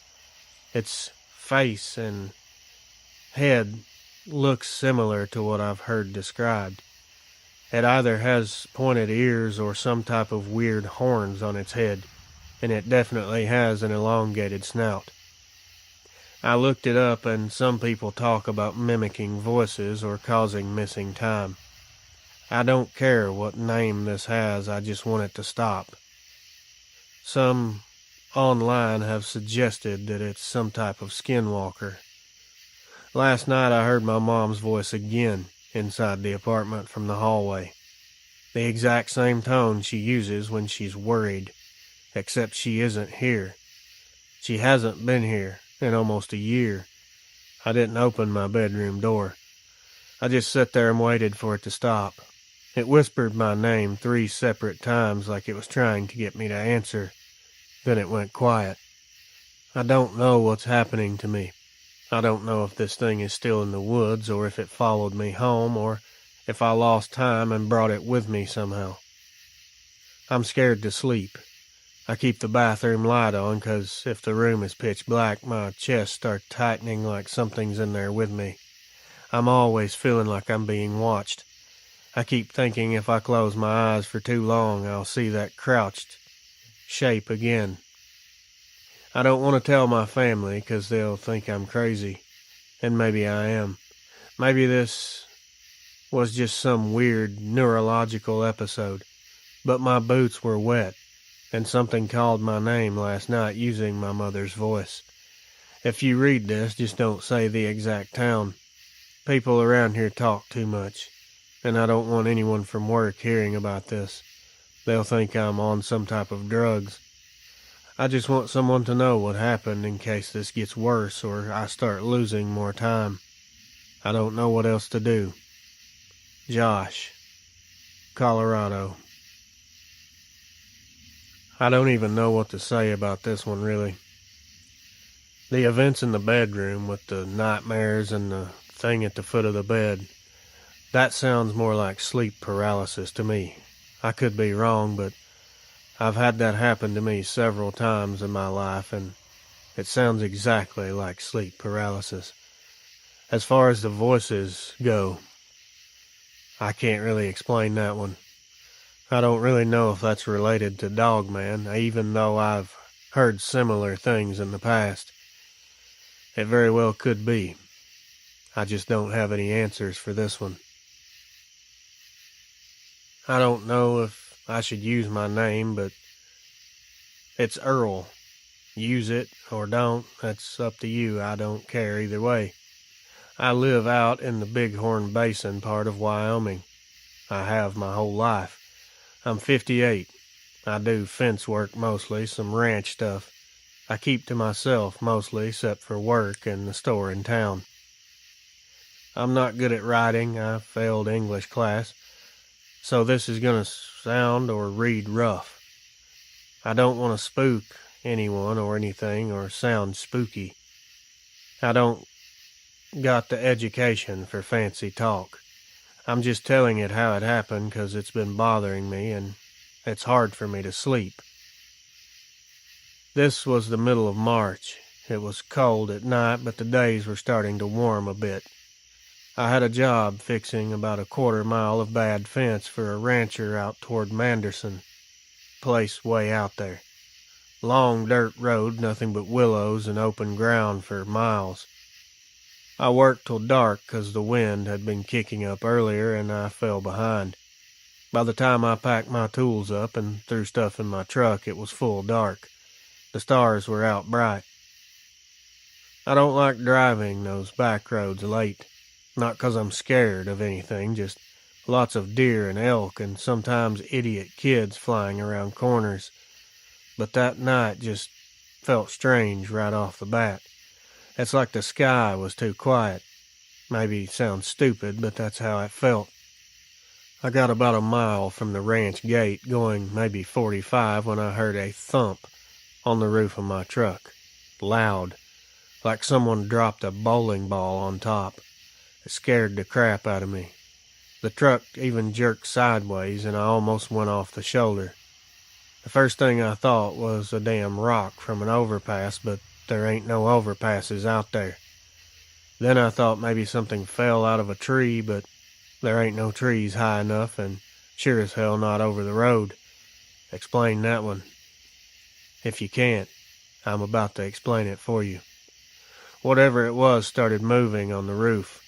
its face and head looks similar to what I've heard described. It either has pointed ears or some type of weird horns on its head, and it definitely has an elongated snout. I looked it up, and some people talk about mimicking voices or causing missing time. I don't care what name this has, I just want it to stop. Some online have suggested that it's some type of skinwalker. Last night I heard my mom's voice again inside the apartment from the hallway. The exact same tone she uses when she's worried, except she isn't here. She hasn't been here in almost a year. I didn't open my bedroom door. I just sat there and waited for it to stop. It whispered my name 3 separate times like it was trying to get me to answer. Then it went quiet. I don't know what's happening to me. I don't know if this thing is still in the woods or if it followed me home or if I lost time and brought it with me somehow. I'm scared to sleep. I keep the bathroom light on because if the room is pitch black, my chest starts tightening like something's in there with me. I'm always feeling like I'm being watched. I keep thinking if I close my eyes for too long, I'll see that crouched shape again. I don't want to tell my family because they'll think I'm crazy, and maybe I am. Maybe this was just some weird neurological episode, but my boots were wet. And something called my name last night using my mother's voice. If you read this, just don't say the exact town. People around here talk too much, and I don't want anyone from work hearing about this. They'll think I'm on some type of drugs. I just want someone to know what happened in case this gets worse or I start losing more time. I don't know what else to do. Josh, Colorado. I don't even know what to say about this one, really. The events in the bedroom with the nightmares and the thing at the foot of the bed, that sounds more like sleep paralysis to me. I could be wrong, but I've had that happen to me several times in my life, and it sounds exactly like sleep paralysis. As far as the voices go, I can't really explain that one. I don't really know if that's related to Dogman, even though I've heard similar things in the past. It very well could be. I just don't have any answers for this one. I don't know if I should use my name, but it's Earl. Use it or don't, that's up to you. I don't care either way. I live out in the Bighorn Basin part of Wyoming. I have my whole life. I'm 58. I do fence work mostly, some ranch stuff. I keep to myself mostly, except for work and the store in town. I'm not good at writing. I failed English class, so this is going to sound or read rough. I don't want to spook anyone or anything or sound spooky. I don't got the education for fancy talk. I'm just telling it how it happened because it's been bothering me and it's hard for me to sleep. This was the middle of March. It was cold at night, but the days were starting to warm a bit. I had a job fixing about a quarter-mile of bad fence for a rancher out toward Manderson, place way out there. Long dirt road, nothing but willows and open ground for miles. I worked till dark because the wind had been kicking up earlier and I fell behind. By the time I packed my tools up and threw stuff in my truck, it was full dark. The stars were out bright. I don't like driving those back roads late. Not 'cause I'm scared of anything, just lots of deer and elk and sometimes idiot kids flying around corners. But that night just felt strange right off the bat. It's like the sky was too quiet. Maybe it sounds stupid, but that's how it felt. I got about a mile from the ranch gate, going maybe 45, when I heard a thump on the roof of my truck. Loud, like someone dropped a bowling ball on top. It scared the crap out of me. The truck even jerked sideways, and I almost went off the shoulder. The first thing I thought was a damn rock from an overpass, but there ain't no overpasses out there. Then I thought maybe something fell out of a tree, but there ain't no trees high enough, and sure as hell not over the road. Explain that one. If you can't, I'm about to explain it for you. Whatever it was started moving on the roof.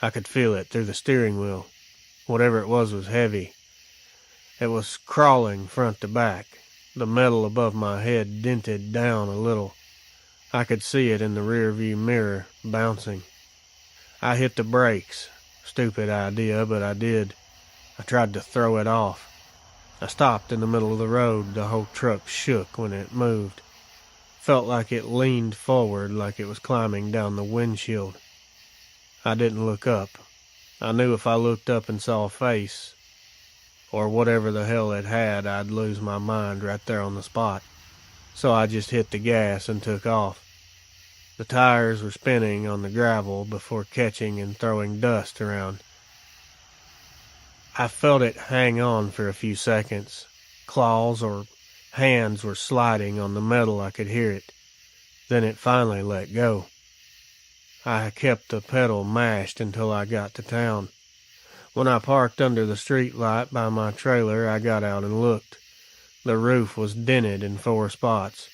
I could feel it through the steering wheel. Whatever it was heavy. It was crawling front to back. The metal above my head dented down a little. I could see it in the rearview mirror, bouncing. I hit the brakes. Stupid idea, but I did. I tried to throw it off. I stopped in the middle of the road. The whole truck shook when it moved. Felt like it leaned forward, like it was climbing down the windshield. I didn't look up. I knew if I looked up and saw a face, or whatever the hell it had, I'd lose my mind right there on the spot. So I just hit the gas and took off. The tires were spinning on the gravel before catching and throwing dust around. I felt it hang on for a few seconds. Claws or hands were sliding on the metal. I could hear it. Then it finally let go. I kept the pedal mashed until I got to town. When I parked under the street light by my trailer, I got out and looked. The roof was dented in 4 spots.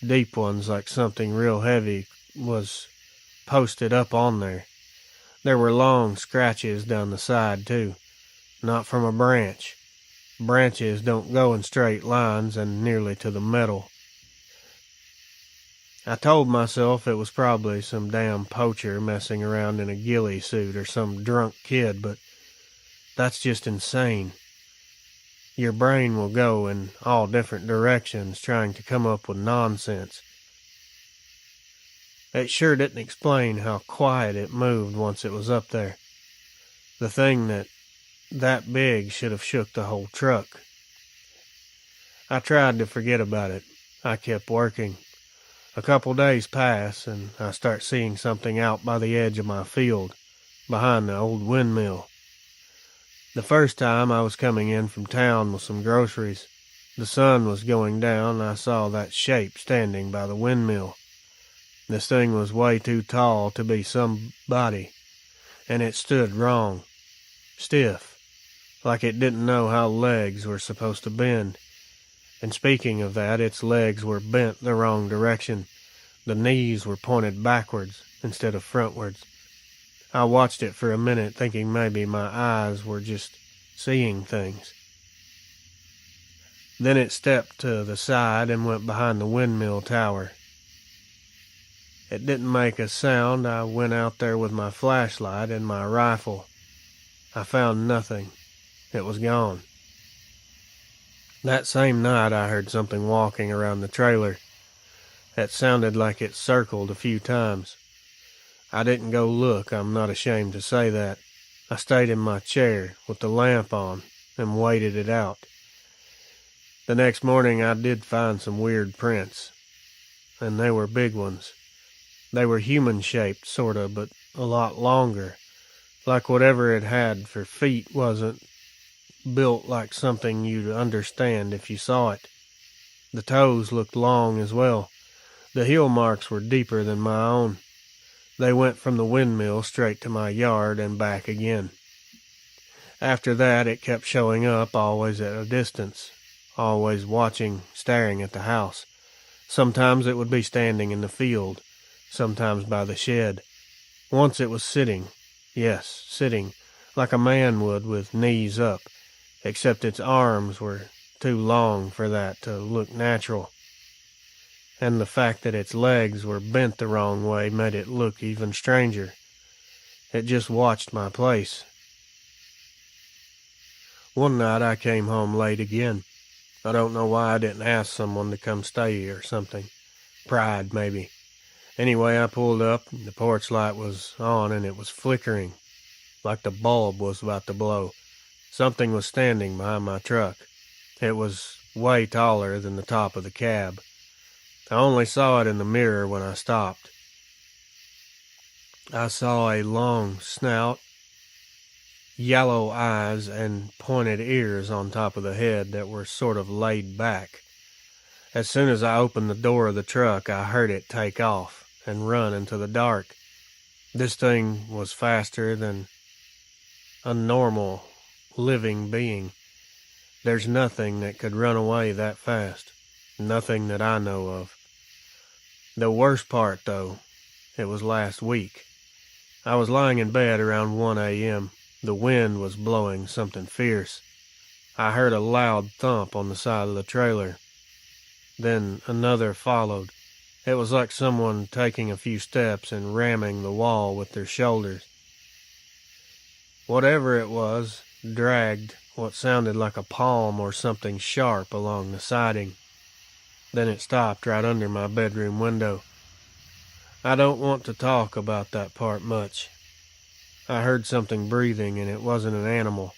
Deep ones, like something real heavy was posted up on there. There were long scratches down the side, too. Not from a branch. Branches don't go in straight lines and nearly to the metal. I told myself it was probably some damn poacher messing around in a ghillie suit or some drunk kid, but that's just insane. Your brain will go in all different directions trying to come up with nonsense. It sure didn't explain how quiet it moved once it was up there. The thing that that big should have shook the whole truck. I tried to forget about it. I kept working. A couple days pass, and I start seeing something out by the edge of my field, behind the old windmill. The first time I was coming in from town with some groceries. The sun was going down, and I saw that shape standing by the windmill. This thing was way too tall to be somebody, and it stood wrong, stiff, like it didn't know how legs were supposed to bend. And speaking of that, its legs were bent the wrong direction. The knees were pointed backwards instead of frontwards. I watched it for a minute, thinking maybe my eyes were just seeing things. Then it stepped to the side and went behind the windmill tower. It didn't make a sound. I went out there with my flashlight and my rifle. I found nothing. It was gone. That same night I heard something walking around the trailer. It sounded like it circled a few times. I didn't go look, I'm not ashamed to say that. I stayed in my chair with the lamp on and waited it out. The next morning I did find some weird prints, and they were big ones. They were human-shaped, sorta, but a lot longer, like whatever it had for feet wasn't built like something you'd understand if you saw it. The toes looked long as well. The heel marks were deeper than my own. They went from the windmill straight to my yard and back again. After that, it kept showing up, always at a distance, always watching, staring at the house. Sometimes it would be standing in the field, sometimes by the shed. Once it was sitting, yes, sitting, like a man would with knees up, except its arms were too long for that to look natural. And the fact that its legs were bent the wrong way made it look even stranger. It just watched my place. One night I came home late again. I don't know why I didn't ask someone to come stay or something. Pride, maybe. Anyway, I pulled up, the porch light was on and it was flickering, like the bulb was about to blow. Something was standing behind my truck. It was way taller than the top of the cab. I only saw it in the mirror when I stopped. I saw a long snout, yellow eyes, and pointed ears on top of the head that were sort of laid back. As soon as I opened the door of the truck, I heard it take off and run into the dark. This thing was faster than a normal living being. There's nothing that could run away that fast. Nothing that I know of. The worst part, though, it was last week. I was lying in bed around 1 a.m. The wind was blowing something fierce. I heard a loud thump on the side of the trailer. Then another followed. It was like someone taking a few steps and ramming the wall with their shoulders. Whatever it was dragged what sounded like a palm or something sharp along the siding. Then it stopped right under my bedroom window. I don't want to talk about that part much. I heard something breathing, and it wasn't an animal.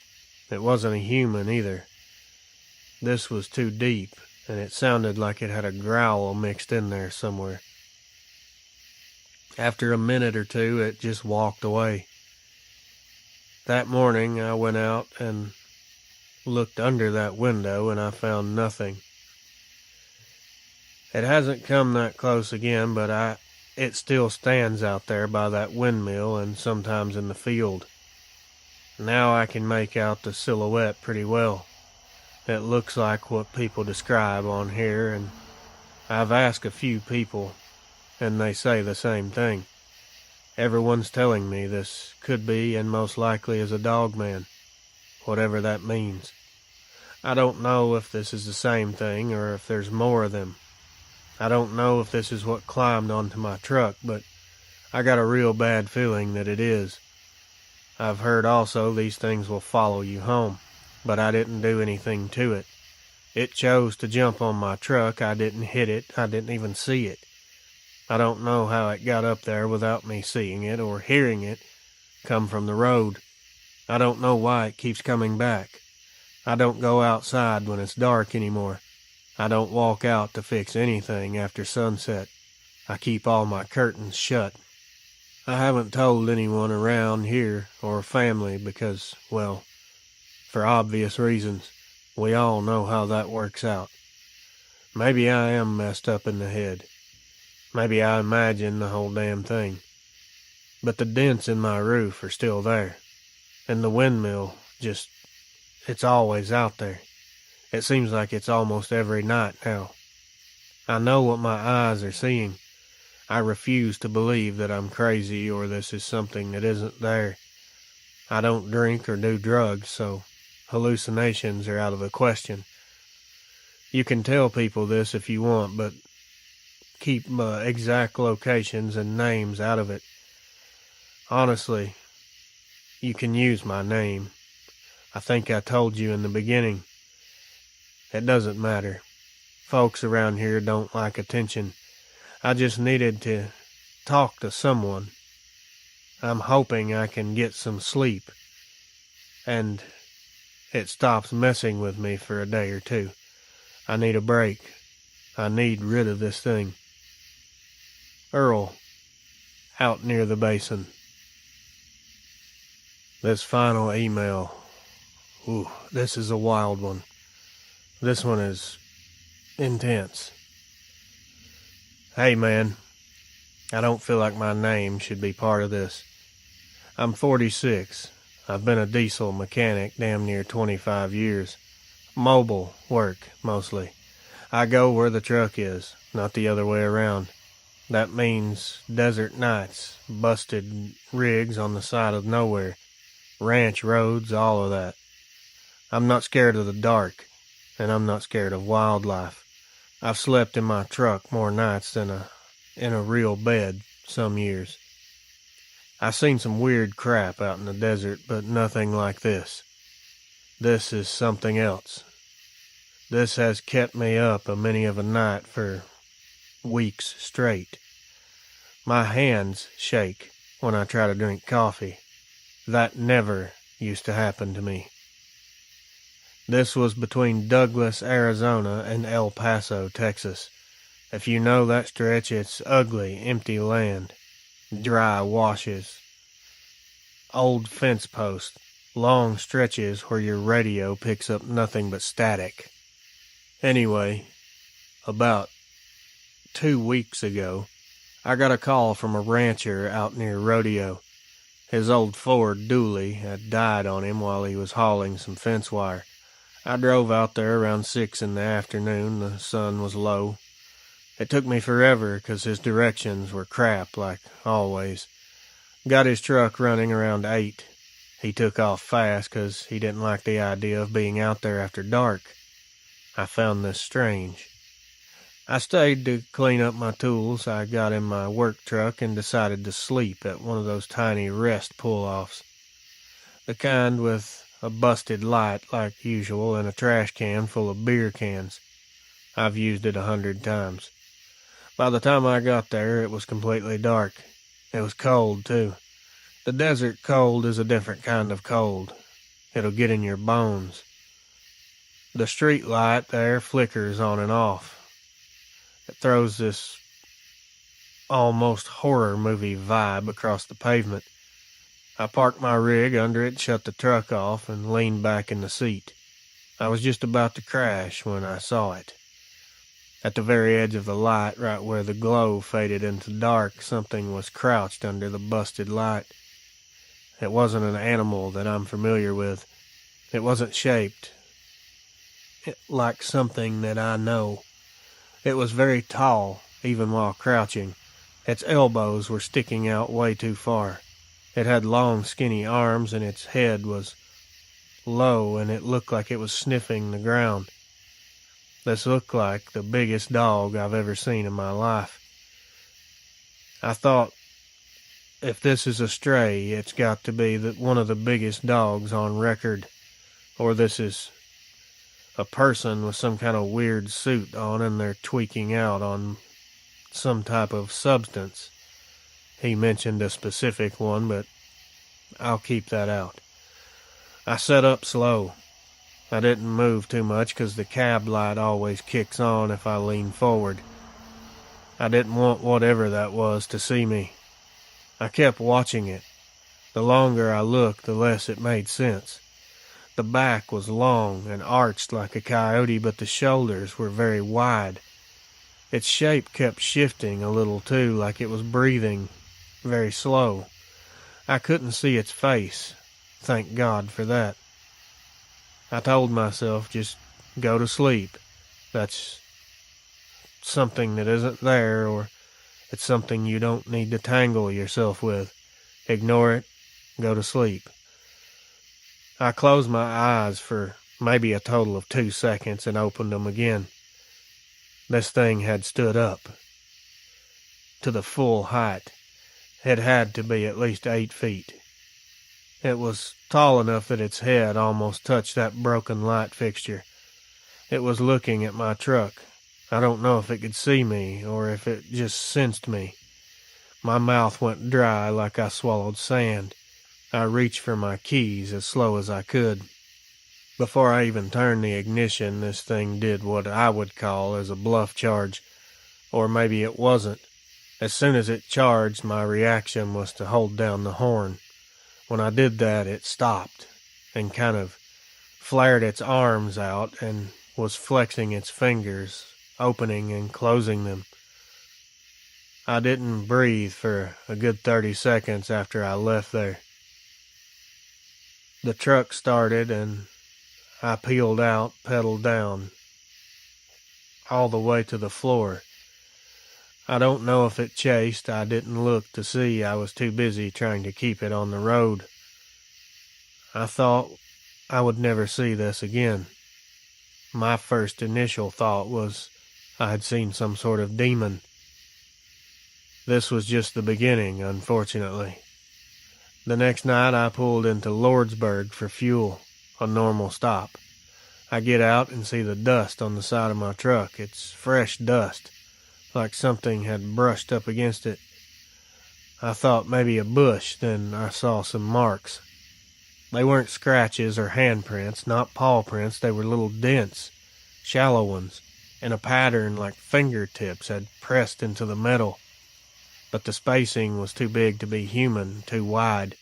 It wasn't a human either. This was too deep, and it sounded like it had a growl mixed in there somewhere. After a minute or two, it just walked away. That morning, I went out and looked under that window, and I found nothing. It hasn't come that close again, but it still stands out there by that windmill and sometimes in the field. Now I can make out the silhouette pretty well. It looks like what people describe on here, and I've asked a few people, and they say the same thing. Everyone's telling me this could be and most likely is a dogman, whatever that means. I don't know if this is the same thing or if there's more of them. I don't know if this is what climbed onto my truck, but I got a real bad feeling that it is. I've heard also these things will follow you home, but I didn't do anything to it. It chose to jump on my truck. I didn't hit it. I didn't even see it. I don't know how it got up there without me seeing it or hearing it come from the road. I don't know why it keeps coming back. I don't go outside when it's dark anymore. I don't walk out to fix anything after sunset. I keep all my curtains shut. I haven't told anyone around here or family because, well, for obvious reasons, we all know how that works out. Maybe I am messed up in the head. Maybe I imagine the whole damn thing. But the dents in my roof are still there. And the windmill it's always out there. It seems like it's almost every night now. I know what my eyes are seeing. I refuse to believe that I'm crazy or this is something that isn't there. I don't drink or do drugs, so hallucinations are out of the question. You can tell people this if you want, but keep exact locations and names out of it. Honestly, you can use my name. I think I told you in the beginning. It doesn't matter. Folks around here don't like attention. I just needed to talk to someone. I'm hoping I can get some sleep. And it stops messing with me for a day or two. I need a break. I need rid of this thing. Earl, out near the basin. This final email. Ooh, this is a wild one. This one is intense. Hey man, I don't feel like my name should be part of this. I'm 46. I've been a diesel mechanic damn near 25 years. Mobile work, mostly. I go where the truck is, not the other way around. That means desert nights, busted rigs on the side of nowhere, ranch roads, all of that. I'm not scared of the dark, and I'm not scared of wildlife. I've slept in my truck more nights than in a real bed some years. I've seen some weird crap out in the desert, but nothing like this. This is something else. This has kept me up a many of a night for weeks straight. My hands shake when I try to drink coffee. That never used to happen to me. This was between Douglas, Arizona, and El Paso, Texas. If you know that stretch, it's ugly, empty land. Dry washes. Old fence posts. Long stretches where your radio picks up nothing but static. Anyway, about 2 weeks ago, I got a call from a rancher out near Rodeo. His old Ford dually had died on him while he was hauling some fence wire. I drove out there around 6 in the afternoon. The sun was low. It took me forever because his directions were crap, like always. Got his truck running around 8. He took off fast because he didn't like the idea of being out there after dark. I found this strange. I stayed to clean up my tools I got in my work truck and decided to sleep at one of those tiny rest pull-offs. The kind with a busted light like usual and a trash can full of beer cans. I've used it 100 times. By the time I got there, it was completely dark. It was cold, too. The desert cold is a different kind of cold. It'll get in your bones. The street light there flickers on and off. It throws this almost horror movie vibe across the pavement. I parked my rig under it, shut the truck off, and leaned back in the seat. I was just about to crash when I saw it. At the very edge of the light, right where the glow faded into dark, something was crouched under the busted light. It wasn't an animal that I'm familiar with. It wasn't shaped like something that I know. It was very tall, even while crouching. Its elbows were sticking out way too far. It had long, skinny arms, and its head was low, and it looked like it was sniffing the ground. This looked like the biggest dog I've ever seen in my life. I thought, if this is a stray, it's got to be one of the biggest dogs on record, or this is a person with some kind of weird suit on and they're tweaking out on some type of substance. He mentioned a specific one, but I'll keep that out. I set up slow. I didn't move too much 'cause the cab light always kicks on if I lean forward. I didn't want whatever that was to see me. I kept watching it. The longer I looked, the less it made sense. The back was long and arched like a coyote, but the shoulders were very wide. Its shape kept shifting a little too, like it was breathing very slow. I couldn't see its face. Thank God for that. I told myself, just go to sleep. That's something that isn't there, or it's something you don't need to tangle yourself with. Ignore it. Go to sleep. I closed my eyes for maybe a total of 2 seconds and opened them again. This thing had stood up to the full height. It had to be at least 8 feet. It was tall enough that its head almost touched that broken light fixture. It was looking at my truck. I don't know if it could see me or if it just sensed me. My mouth went dry like I swallowed sand. I reached for my keys as slow as I could. Before I even turned the ignition, this thing did what I would call as a bluff charge. Or maybe it wasn't. As soon as it charged, my reaction was to hold down the horn. When I did that, it stopped and kind of flared its arms out and was flexing its fingers, opening and closing them. I didn't breathe for a good 30 seconds after I left there. The truck started and I peeled out, pedaled down, all the way to the floor. I don't know if it chased. I didn't look to see. I was too busy trying to keep it on the road. I thought I would never see this again. My first initial thought was I had seen some sort of demon. This was just the beginning, unfortunately. The next night I pulled into Lordsburg for fuel, a normal stop. I get out and see the dust on the side of my truck. It's fresh dust, like something had brushed up against it. I thought maybe a bush, then I saw some marks. They weren't scratches or handprints, not paw prints. They were little dents, shallow ones, in a pattern like fingertips had pressed into the metal. But the spacing was too big to be human, too wide.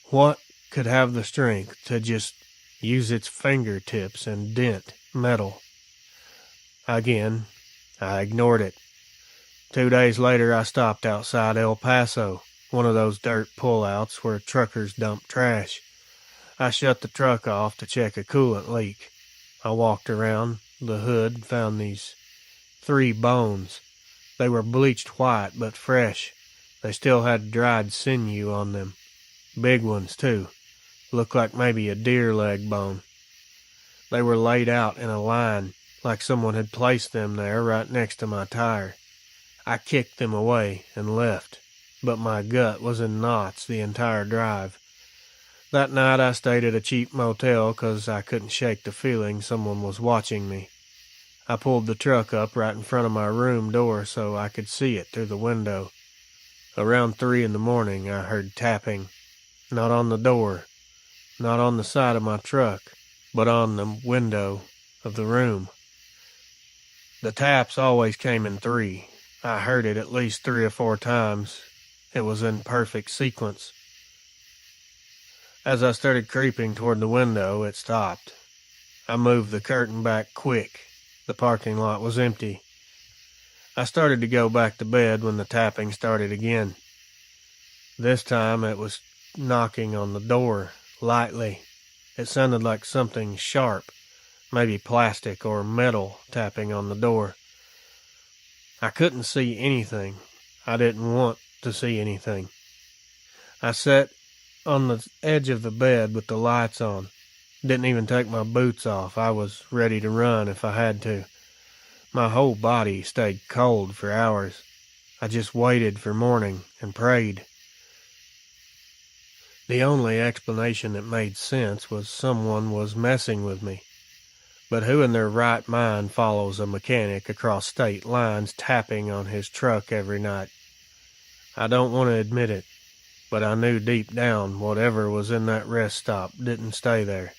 What could have the strength to just use its fingertips and dent metal? Again, I ignored it. 2 days later, I stopped outside El Paso, one of those dirt pullouts where truckers dump trash. I shut the truck off to check a coolant leak. I walked around the hood, found these 3 bones. They were bleached white, but fresh. They still had dried sinew on them. Big ones, too. Looked like maybe a deer leg bone. They were laid out in a line, like someone had placed them there right next to my tire. I kicked them away and left, but my gut was in knots the entire drive. That night I stayed at a cheap motel 'cause I couldn't shake the feeling someone was watching me. I pulled the truck up right in front of my room door so I could see it through the window. Around 3 in the morning I heard tapping. Not on the door, not on the side of my truck, but on the window of the room. The taps always came in 3. I heard it at least 3 or 4 times. It was in perfect sequence. As I started creeping toward the window, it stopped. I moved the curtain back quick. The parking lot was empty. I started to go back to bed when the tapping started again. This time it was knocking on the door, lightly. It sounded like something sharp, maybe plastic or metal, tapping on the door. I couldn't see anything. I didn't want to see anything. I sat on the edge of the bed with the lights on. Didn't even take my boots off. I was ready to run if I had to. My whole body stayed cold for hours. I just waited for morning and prayed. The only explanation that made sense was someone was messing with me. But who in their right mind follows a mechanic across state lines tapping on his truck every night? I don't want to admit it. but I knew deep down whatever was in that rest stop didn't stay there.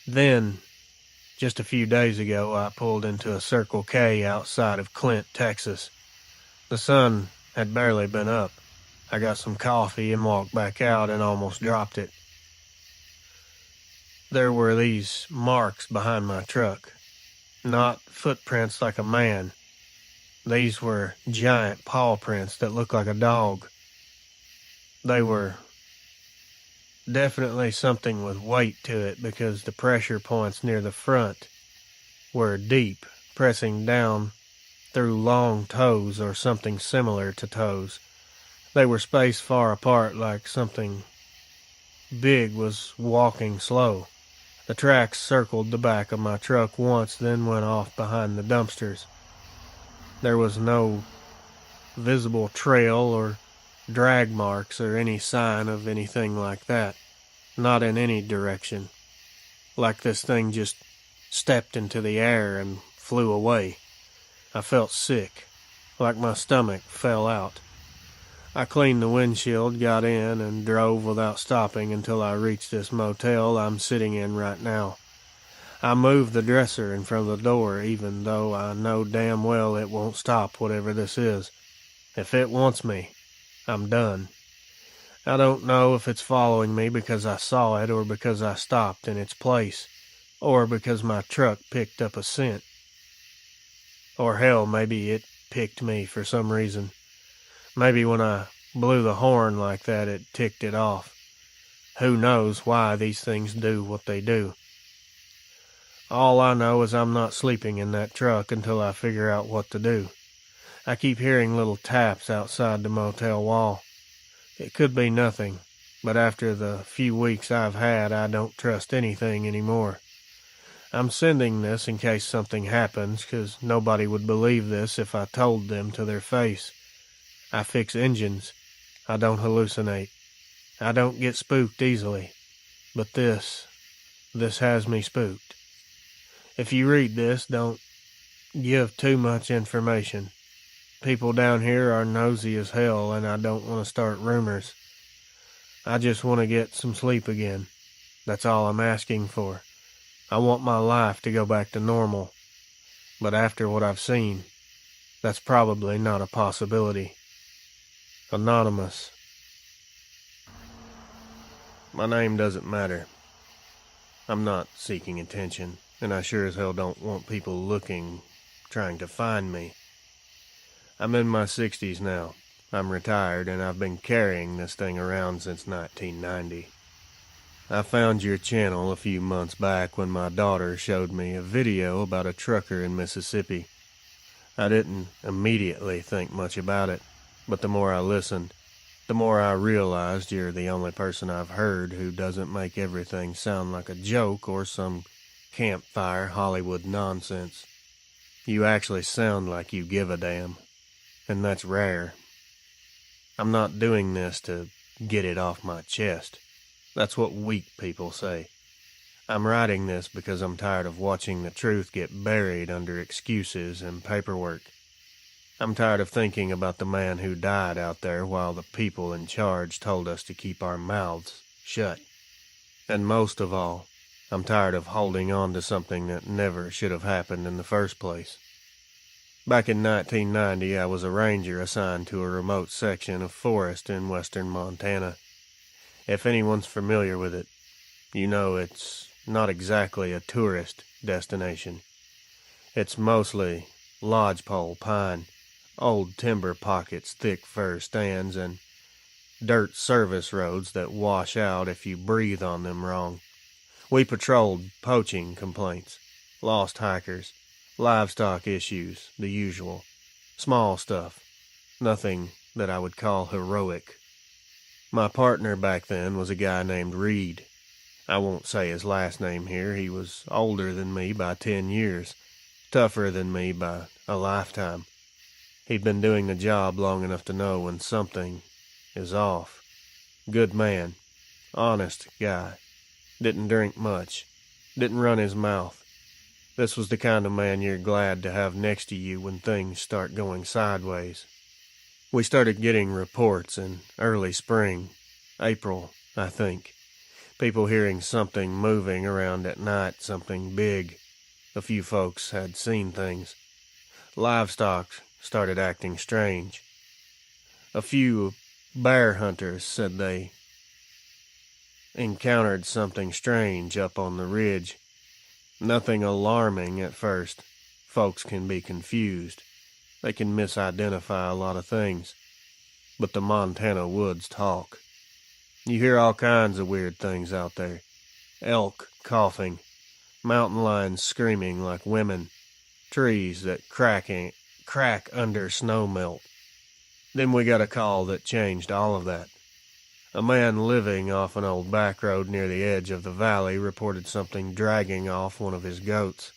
Then, just a few days ago, I pulled into a Circle K outside of Clint, Texas. The sun had barely been up. I got some coffee and walked back out and almost dropped it. There were these marks behind my truck. Not footprints like a man. These were giant paw prints that looked like a dog. They were definitely something with weight to it because the pressure points near the front were deep, pressing down through long toes or something similar to toes. They were spaced far apart like something big was walking slow. The tracks circled the back of my truck once, then went off behind the dumpsters. There was no visible trail or drag marks or any sign of anything like that. Not in any direction. Like this thing just stepped into the air and flew away. I felt sick, like my stomach fell out. I cleaned the windshield, got in, and drove without stopping until I reached this motel I'm sitting in right now. I moved the dresser in front of the door, even though I know damn well it won't stop whatever this is. If it wants me, I'm done. I don't know if it's following me because I saw it, or because I stopped in its place, or because my truck picked up a scent. Or hell, maybe it picked me for some reason. Maybe when I blew the horn like that, it ticked it off. Who knows why these things do what they do. All I know is I'm not sleeping in that truck until I figure out what to do. I keep hearing little taps outside the motel wall. It could be nothing, but after the few weeks I've had, I don't trust anything anymore. I'm sending this in case something happens, 'cause nobody would believe this if I told them to their face. I fix engines. I don't hallucinate. I don't get spooked easily. But this has me spooked. If you read this, don't give too much information. People down here are nosy as hell, and I don't want to start rumors. I just want to get some sleep again. That's all I'm asking for. I want my life to go back to normal. But after what I've seen, that's probably not a possibility. Anonymous. My name doesn't matter. I'm not seeking attention, and I sure as hell don't want people looking, trying to find me. I'm in my 60s now. I'm retired, and I've been carrying this thing around since 1990. I found your channel a few months back when my daughter showed me a video about a trucker in Mississippi. I didn't immediately think much about it, but the more I listened, the more I realized you're the only person I've heard who doesn't make everything sound like a joke or some campfire Hollywood nonsense. You actually sound like you give a damn, and that's rare. I'm not doing this to get it off my chest. That's what weak people say. I'm writing this because I'm tired of watching the truth get buried under excuses and paperwork. I'm tired of thinking about the man who died out there while the people in charge told us to keep our mouths shut. And most of all, I'm tired of holding on to something that never should have happened in the first place. Back in 1990, I was a ranger assigned to a remote section of forest in western Montana. If anyone's familiar with it, you know it's not exactly a tourist destination. It's mostly lodgepole pine, old timber pockets, thick fir stands, and dirt service roads that wash out if you breathe on them wrong. We patrolled poaching complaints, lost hikers, livestock issues, the usual. Small stuff. Nothing that I would call heroic. My partner back then was a guy named Reed. I won't say his last name here. He was older than me by 10 years, tougher than me by a lifetime. He'd been doing the job long enough to know when something is off. Good man. Honest guy. Didn't drink much. Didn't run his mouth. This was the kind of man you're glad to have next to you when things start going sideways. We started getting reports in early spring, April, I think. People hearing something moving around at night, something big. A few folks had seen things. Livestock started acting strange. A few bear hunters said they encountered something strange up on the ridge. Nothing alarming at first. Folks can be confused. They can misidentify a lot of things. But the Montana woods talk. You hear all kinds of weird things out there. Elk coughing, mountain lions screaming like women, trees that crack under snow melt. Then we got a call that changed all of that. A man living off an old back road near the edge of the valley reported something dragging off one of his goats.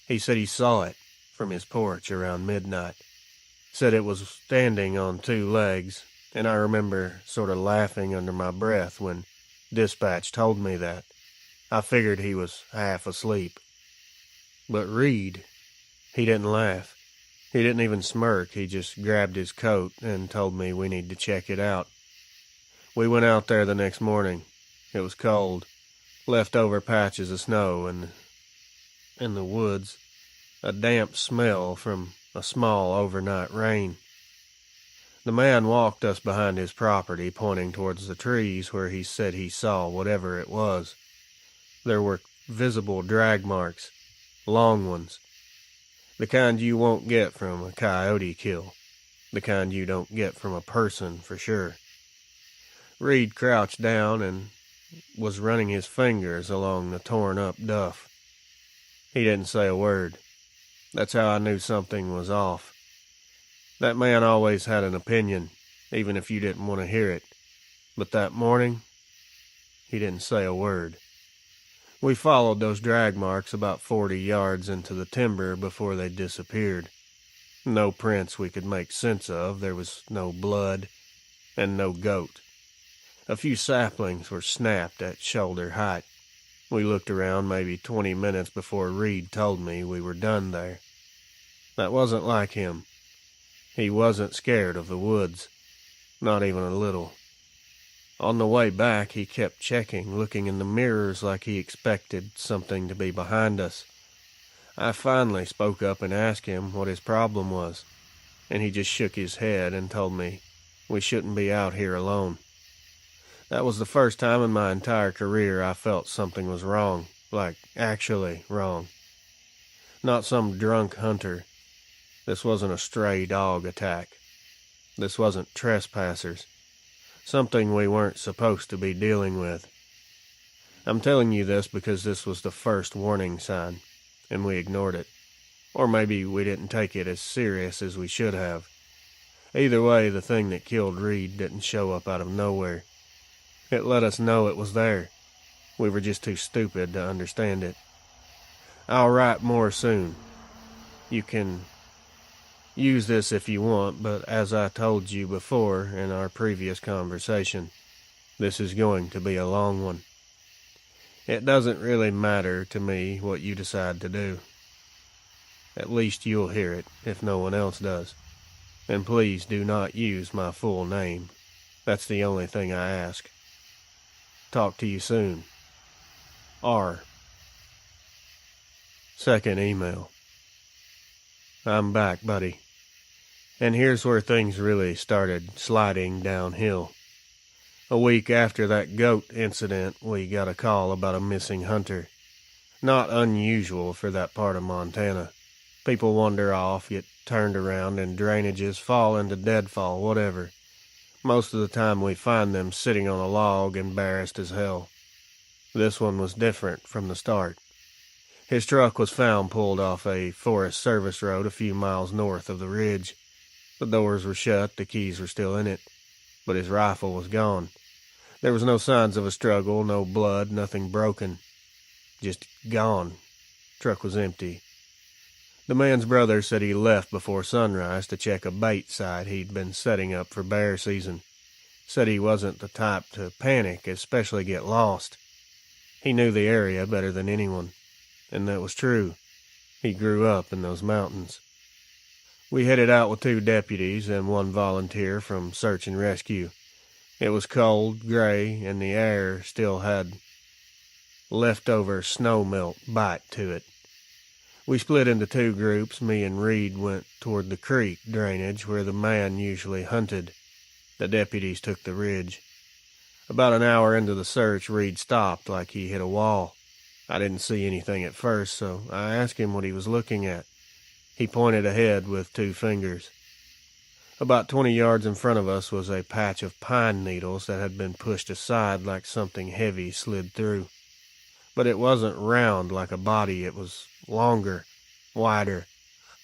He said he saw it from his porch around midnight. Said it was standing on two legs, and I remember sort of laughing under my breath when dispatch told me that. I figured he was half asleep. But Reed, he didn't laugh. He didn't even smirk. He just grabbed his coat and told me we need to check it out. We went out there the next morning. It was cold. Leftover patches of snow and in the woods. A damp smell from a small overnight rain. The man walked us behind his property, pointing towards the trees where he said he saw whatever it was. There were visible drag marks, long ones. The kind you won't get from a coyote kill. The kind you don't get from a person for sure. Reed crouched down and was running his fingers along the torn-up duff. He didn't say a word. That's how I knew something was off. That man always had an opinion, even if you didn't want to hear it. But that morning, he didn't say a word. We followed those drag marks about 40 yards into the timber before they disappeared. No prints we could make sense of. There was no blood and no goat. A few saplings were snapped at shoulder height. We looked around maybe 20 minutes before Reed told me we were done there. That wasn't like him. He wasn't scared of the woods. Not even a little. On the way back, he kept checking, looking in the mirrors like he expected something to be behind us. I finally spoke up and asked him what his problem was, and he just shook his head and told me we shouldn't be out here alone. That was the first time in my entire career I felt something was wrong, like actually wrong. Not some drunk hunter. This wasn't a stray dog attack. This wasn't trespassers. Something we weren't supposed to be dealing with. I'm telling you this because this was the first warning sign, and we ignored it. Or maybe we didn't take it as serious as we should have. Either way, the thing that killed Reed didn't show up out of nowhere. It let us know it was there. We were just too stupid to understand it. I'll write more soon. You can use this if you want, but as I told you before in our previous conversation, this is going to be a long one. It doesn't really matter to me what you decide to do. At least you'll hear it if no one else does. And please do not use my full name. That's the only thing I ask. Talk to you soon. R. Second email. I'm back, buddy. And here's where things really started sliding downhill. A week after that goat incident, we got a call about a missing hunter. Not unusual for that part of Montana. People wander off, get turned around in drainages, fall into deadfall, whatever. Most of the time we find them sitting on a log, embarrassed as hell. This one was different from the start. His truck was found pulled off a Forest Service road a few miles north of the ridge. The doors were shut, the keys were still in it, but his rifle was gone. There was no signs of a struggle, no blood, nothing broken. Just gone. Truck was empty. The man's brother said he left before sunrise to check a bait site he'd been setting up for bear season. Said he wasn't the type to panic, especially get lost. He knew the area better than anyone, and that was true. He grew up in those mountains. We headed out with 2 deputies and 1 volunteer from search and rescue. It was cold, gray, and the air still had leftover snow melt bite to it. We split into 2 groups. Me and Reed went toward the creek drainage where the man usually hunted. The deputies took the ridge. About an hour into the search, Reed stopped like he hit a wall. I didn't see anything at first, so I asked him what he was looking at. He pointed ahead with 2 fingers. About 20 yards in front of us was a patch of pine needles that had been pushed aside like something heavy slid through. But it wasn't round like a body. It was longer, wider,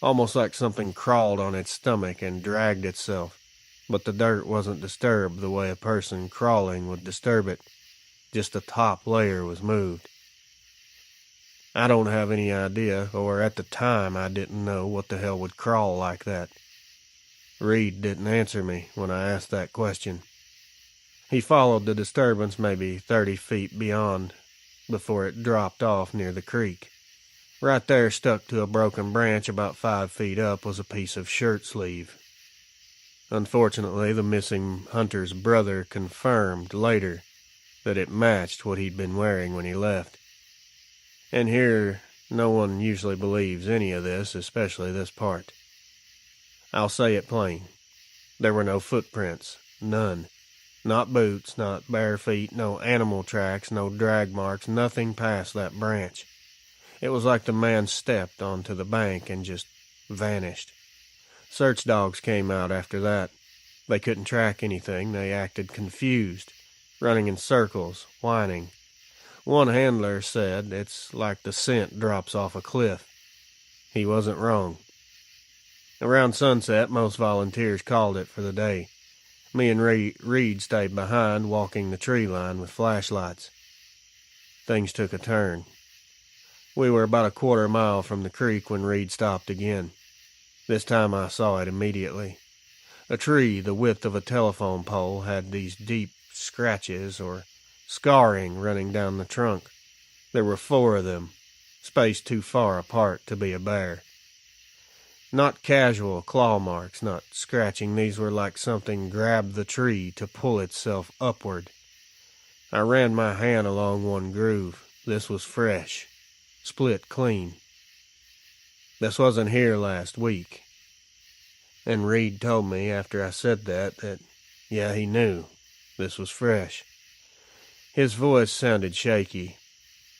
almost like something crawled on its stomach and dragged itself. But the dirt wasn't disturbed the way a person crawling would disturb it. Just the top layer was moved. I don't have any idea, or at the time I didn't know what the hell would crawl like that. Reed didn't answer me when I asked that question. He followed the disturbance maybe 30 feet beyond before it dropped off near the creek. Right there, stuck to a broken branch about 5 feet up, was a piece of shirt sleeve. Unfortunately, the missing hunter's brother confirmed later that it matched what he'd been wearing when he left. And here, no one usually believes any of this, especially this part. I'll say it plain. There were no footprints. None. Not boots, not bare feet, no animal tracks, no drag marks, nothing past that branch. It was like the man stepped onto the bank and just vanished. Search dogs came out after that. They couldn't track anything. They acted confused, running in circles, whining. One handler said it's like the scent drops off a cliff. He wasn't wrong. Around sunset, most volunteers called it for the day. Me and Reed stayed behind, walking the tree line with flashlights. Things took a turn. We were about a quarter mile from the creek when Reed stopped again. This time I saw it immediately. A tree the width of a telephone pole had these deep scratches or scarring running down the trunk. There were 4 of them, spaced too far apart to be a bear. Not casual claw marks, not scratching. These were like something grabbed the tree to pull itself upward. I ran my hand along one groove. This was fresh, split clean. This wasn't here last week. And Reed told me after I said that, yeah, he knew. This was fresh. His voice sounded shaky,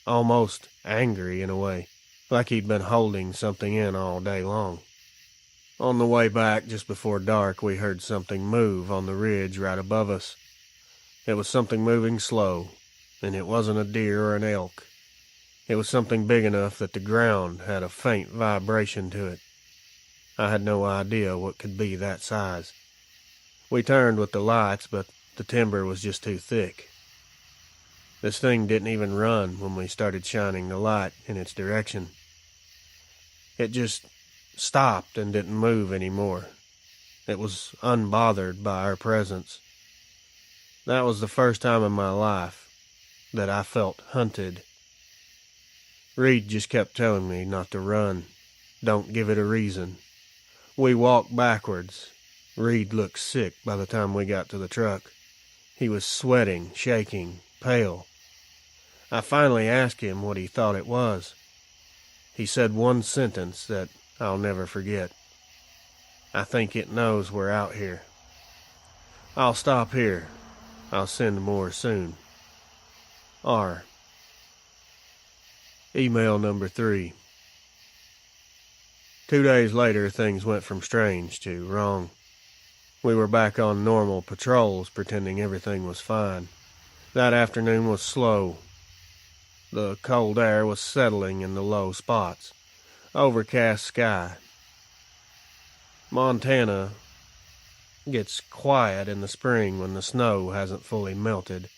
almost angry in a way, like he'd been holding something in all day long. On the way back, just before dark, we heard something move on the ridge right above us. It was something moving slow, and it wasn't a deer or an elk. It was something big enough that the ground had a faint vibration to it. I had no idea what could be that size. We turned with the lights, but the timber was just too thick. This thing didn't even run when we started shining the light in its direction. It just stopped and didn't move anymore. It was unbothered by our presence. That was the first time in my life that I felt hunted. Reed just kept telling me not to run. Don't give it a reason. We walked backwards. Reed looked sick by the time we got to the truck. He was sweating, shaking, pale. I finally asked him what he thought it was. He said one sentence that I'll never forget. I think it knows we're out here. I'll stop here. I'll send more soon. R. Email number 3. 2 days later, things went from strange to wrong. We were back on normal patrols, pretending everything was fine. That afternoon was slow. The cold air was settling in the low spots. Overcast sky. Montana gets quiet in the spring when the snow hasn't fully melted.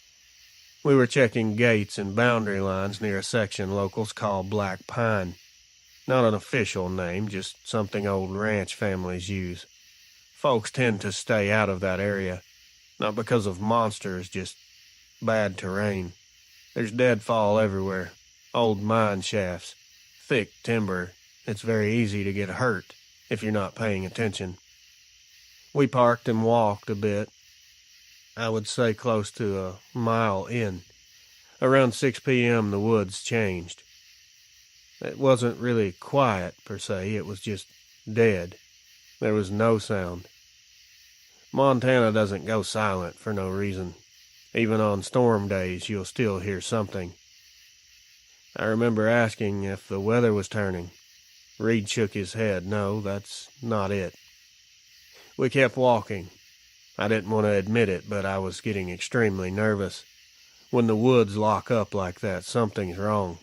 We were checking gates and boundary lines near a section locals call Black Pine. Not an official name, just something old ranch families use. Folks tend to stay out of that area, not because of monsters, just bad terrain. There's deadfall everywhere, old mine shafts, thick timber. It's very easy to get hurt. if you're not paying attention. We parked and walked a bit. I would say close to a mile in. Around 6 p.m. the woods changed. It wasn't really quiet, per se. It was just dead. There was no sound. Montana doesn't go silent for no reason. Even on storm days, you'll still hear something. I remember asking if the weather was turning. Reed shook his head. No, that's not it. We kept walking. I didn't want to admit it, but I was getting extremely nervous. When the woods lock up like that, something's wrong.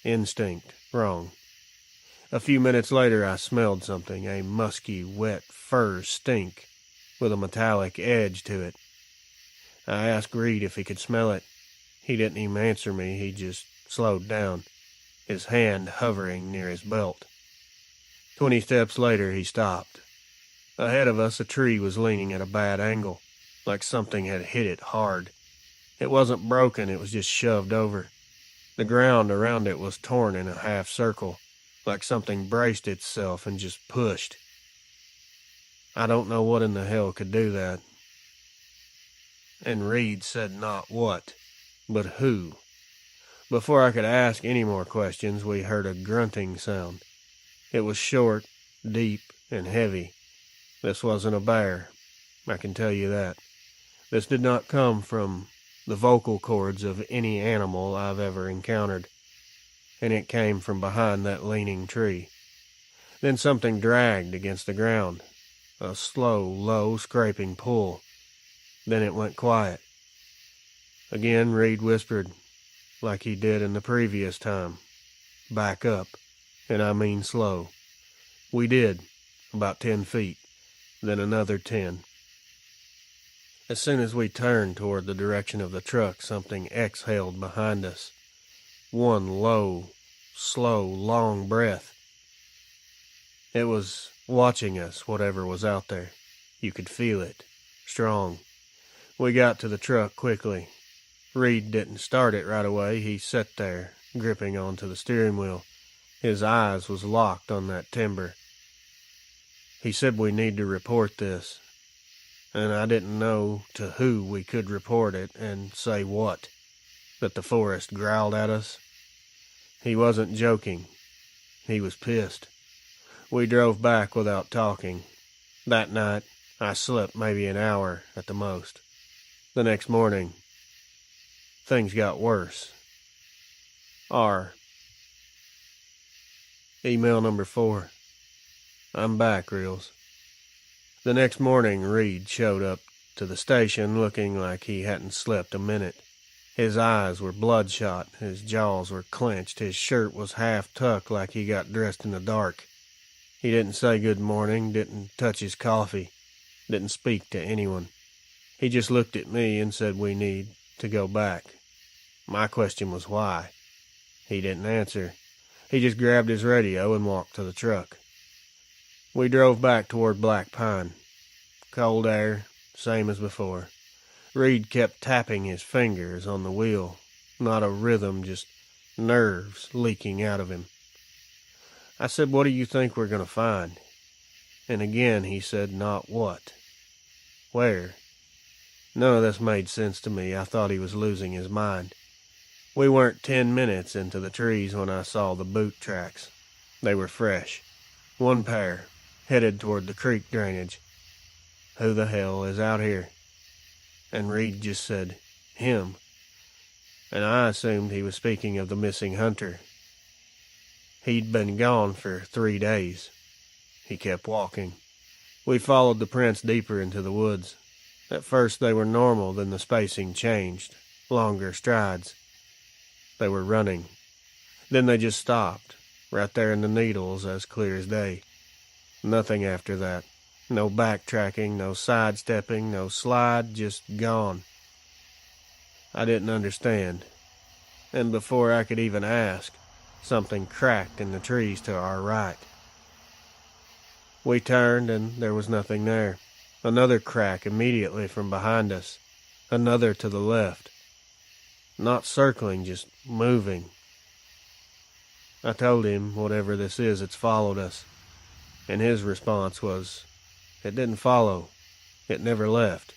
Instinct wrong. A few minutes later, I smelled something, a musky, wet fur stink with a metallic edge to it. I asked Reed if he could smell it. He didn't even answer me. He just slowed down, his hand hovering near his belt. 20 steps later, he stopped. Ahead of us, a tree was leaning at a bad angle, like something had hit it hard. It wasn't broken, it was just shoved over. The ground around it was torn in a half circle, like something braced itself and just pushed. I don't know what in the hell could do that. And Reed said not what, but who. Before I could ask any more questions, we heard a grunting sound. It was short, deep, and heavy. This wasn't a bear, I can tell you that. This did not come from the vocal cords of any animal I've ever encountered, and it came from behind that leaning tree. Then something dragged against the ground, a slow, low, scraping pull. Then it went quiet. Again, Reed whispered, like he did in the previous time, "Back up," and I mean slow. We did, about 10 feet, then another 10. As soon as we turned toward the direction of the truck, something exhaled behind us. One low, slow, long breath. It was watching us, whatever was out there. You could feel it, strong. We got to the truck quickly. Reed didn't start it right away. He sat there, gripping onto the steering wheel. His eyes was locked on that timber. He said we need to report this, and I didn't know to who we could report it and say what. That the forest growled at us. He wasn't joking. He was pissed. We drove back without talking. That night, I slept maybe an hour at the most. The next morning, things got worse. R. Email number 4. I'm back, Reels. The next morning, Reed showed up to the station looking like he hadn't slept a minute. His eyes were bloodshot, his jaws were clenched, his shirt was half tucked like he got dressed in the dark. He didn't say good morning, didn't touch his coffee, didn't speak to anyone. He just looked at me and said we need to go back. My question was why. He didn't answer. He just grabbed his radio and walked to the truck. We drove back toward Black Pine. Cold air, same as before. Reed kept tapping his fingers on the wheel. Not a rhythm, just nerves leaking out of him. I said, "What do you think we're going to find?" And again he said, "Not what." Where? None of this made sense to me. I thought he was losing his mind. We weren't 10 minutes into the trees when I saw the boot tracks. They were fresh. One pair, headed toward the creek drainage. Who the hell is out here? And Reed just said, "Him." And I assumed he was speaking of the missing hunter. He'd been gone for 3 days. He kept walking. We followed the prints deeper into the woods. At first they were normal, then the spacing changed. Longer strides. They were running. Then they just stopped, right there in the needles, as clear as day. Nothing after that. No backtracking, no sidestepping, no slide, just gone. I didn't understand. And before I could even ask, something cracked in the trees to our right. We turned and there was nothing there. Another crack immediately from behind us. Another to the left. Not circling, just moving. I told him, whatever this is, it's followed us. and his response was, "It didn't follow. It never left."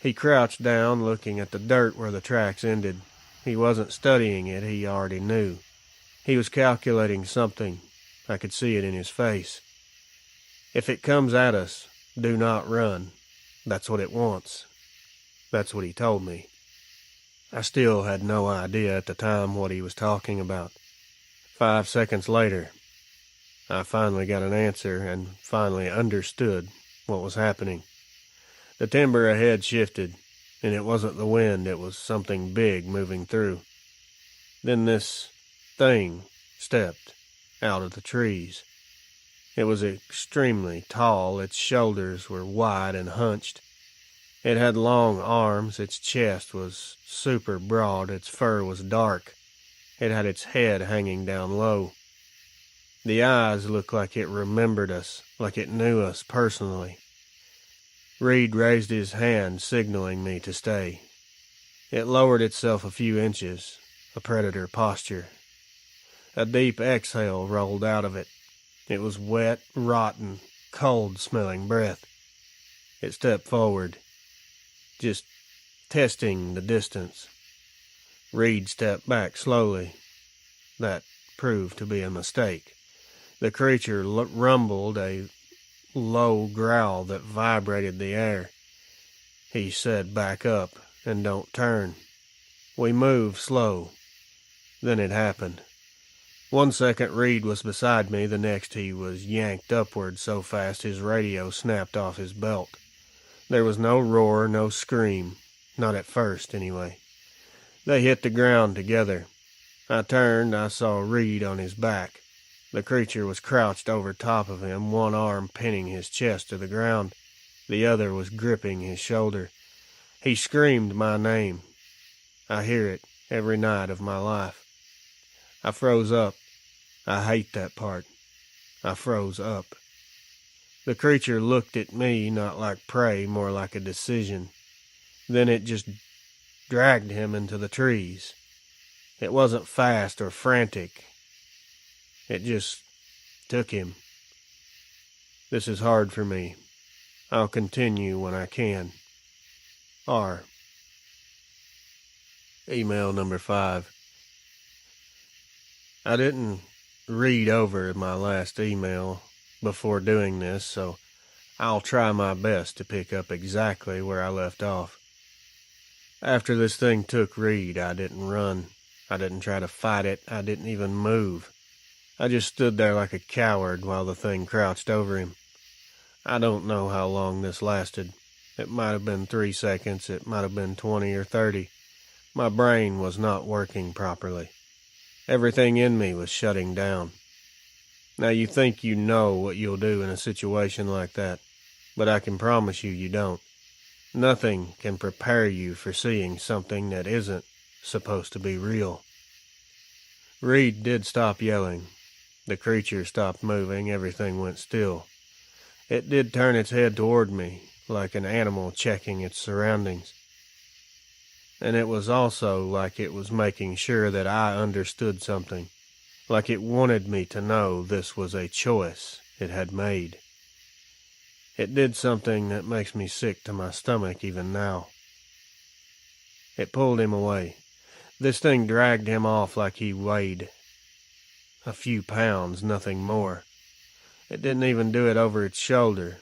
He crouched down, looking at the dirt where the tracks ended. He wasn't studying it, he already knew. He was calculating something. I could see it in his face. "If it comes at us, do not run. That's what it wants." That's what he told me. I still had no idea at the time what he was talking about. 5 seconds later, I finally got an answer and finally understood what was happening. The timber ahead shifted, and it wasn't the wind, it was something big moving through. Then this thing stepped out of the trees. It was extremely tall, its shoulders were wide and hunched. It had long arms, its chest was super broad, its fur was dark. It had its head hanging down low. The eyes looked like it remembered us, like it knew us personally. Reed raised his hand, signaling me to stay. It lowered itself a few inches, a predator posture. A deep exhale rolled out of it. It was wet, rotten, cold-smelling breath. It stepped forward, just testing the distance. Reed stepped back slowly. That proved to be a mistake. The creature rumbled a low growl that vibrated the air. He said, "Back up and don't turn." We moved slow. Then it happened. 1 second Reed was beside me, the next he was yanked upward so fast his radio snapped off his belt. There was no roar, no scream. Not at first, anyway. They hit the ground together. I turned, I saw Reed on his back. The creature was crouched over top of him, one arm pinning his chest to the ground. The other was gripping his shoulder. He screamed my name. I hear it every night of my life. I froze up. I hate that part. I froze up. The creature looked at me, not like prey, more like a decision. Then it just dragged him into the trees. It wasn't fast or frantic. It just took him. This is hard for me. I'll continue when I can. R. Email number 5. I didn't read over my last email before doing this, so I'll try my best to pick up exactly where I left off. After this thing took Reed, I didn't run. I didn't try to fight it. I didn't even move. I just stood there like a coward while the thing crouched over him. I don't know how long this lasted. It might have been 3 seconds. It might have been 20 or 30. My brain was not working properly. Everything in me was shutting down. Now you think you know what you'll do in a situation like that, but I can promise you don't. Nothing can prepare you for seeing something that isn't supposed to be real. Reed did stop yelling. The creature stopped moving. Everything went still. It did turn its head toward me, like an animal checking its surroundings. And it was also like it was making sure that I understood something, like it wanted me to know this was a choice it had made. It did something that makes me sick to my stomach even now. It pulled him away. This thing dragged him off like he weighed a few pounds, nothing more. It didn't even do it over its shoulder.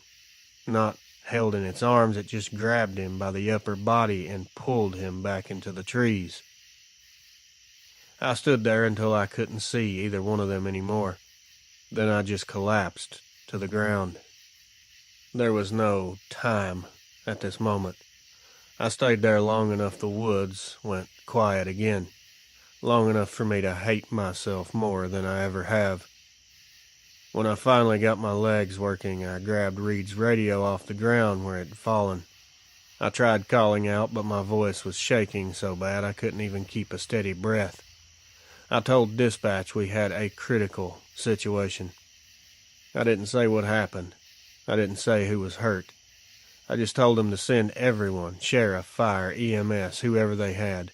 Not held in its arms, it just grabbed him by the upper body and pulled him back into the trees. I stood there until I couldn't see either one of them anymore. Then I just collapsed to the ground. There was no time at this moment. I stayed there long enough the woods went quiet again, long enough for me to hate myself more than I ever have. When I finally got my legs working, I grabbed Reed's radio off the ground where it had fallen. I tried calling out, but my voice was shaking so bad I couldn't even keep a steady breath. I told dispatch we had a critical situation. I didn't say what happened. I didn't say who was hurt. I just told them to send everyone, sheriff, fire, EMS, whoever they had.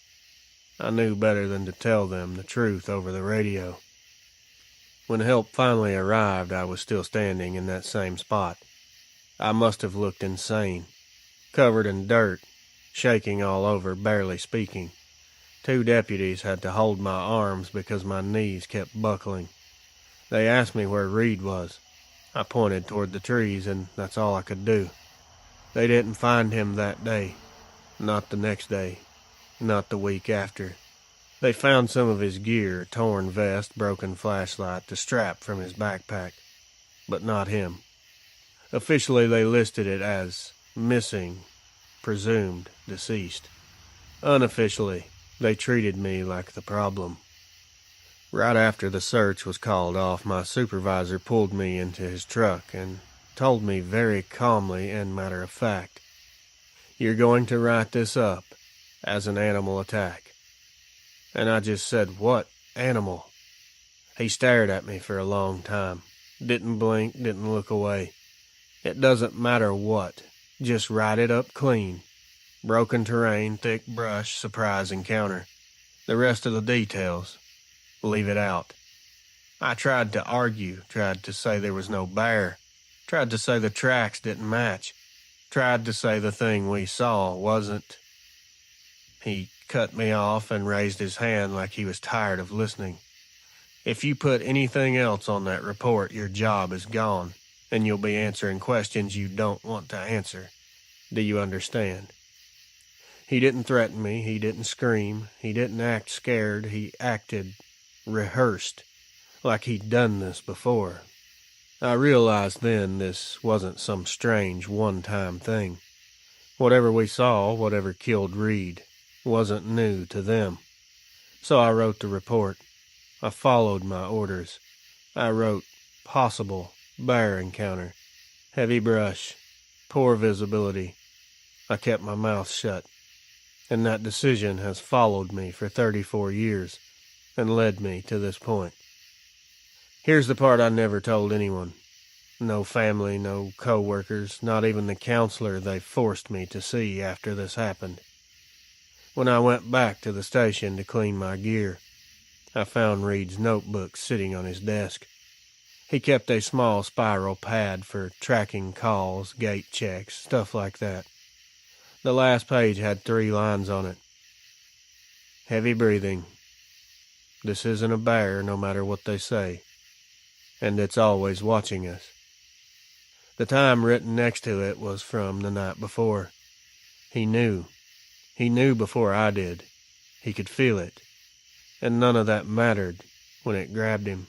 I knew better than to tell them the truth over the radio. When help finally arrived, I was still standing in that same spot. I must have looked insane, covered in dirt, shaking all over, barely speaking. 2 deputies had to hold my arms because my knees kept buckling. They asked me where Reed was. I pointed toward the trees, and that's all I could do. They didn't find him that day, not the next day, not the week after. They found some of his gear, a torn vest, broken flashlight, the strap from his backpack, but not him. Officially, they listed it as missing, presumed deceased. Unofficially, they treated me like the problem. Right after the search was called off, my supervisor pulled me into his truck and told me very calmly and matter of fact, "You're going to write this up as an animal attack." And I just said, "What animal?" He stared at me for a long time. Didn't blink, didn't look away. "It doesn't matter what. Just write it up clean. Broken terrain, thick brush, surprise encounter. The rest of the details, leave it out." I tried to argue, tried to say there was no bear, tried to say the tracks didn't match, tried to say the thing we saw wasn't. He cut me off and raised his hand like he was tired of listening. "If you put anything else on that report, your job is gone, and you'll be answering questions you don't want to answer. Do you understand?" He didn't threaten me, he didn't scream, he didn't act scared, he acted rehearsed, like he'd done this before. I realized then this wasn't some strange one-time thing. Whatever we saw, whatever killed Reed, wasn't new to them. So I wrote the report. I followed my orders. I wrote possible bear encounter, heavy brush, poor visibility. I kept my mouth shut. And that decision has followed me for 34 years and led me to this point. Here's the part I never told anyone. No family, no co-workers, not even the counselor they forced me to see after this happened. When I went back to the station to clean my gear, I found Reed's notebook sitting on his desk. He kept a small spiral pad for tracking calls, gate checks, stuff like that. The last page had 3 lines on it. "Heavy breathing. This isn't a bear, no matter what they say. And it's always watching us." The time written next to it was from the night before. He knew. He knew before I did. He could feel it. And none of that mattered when it grabbed him.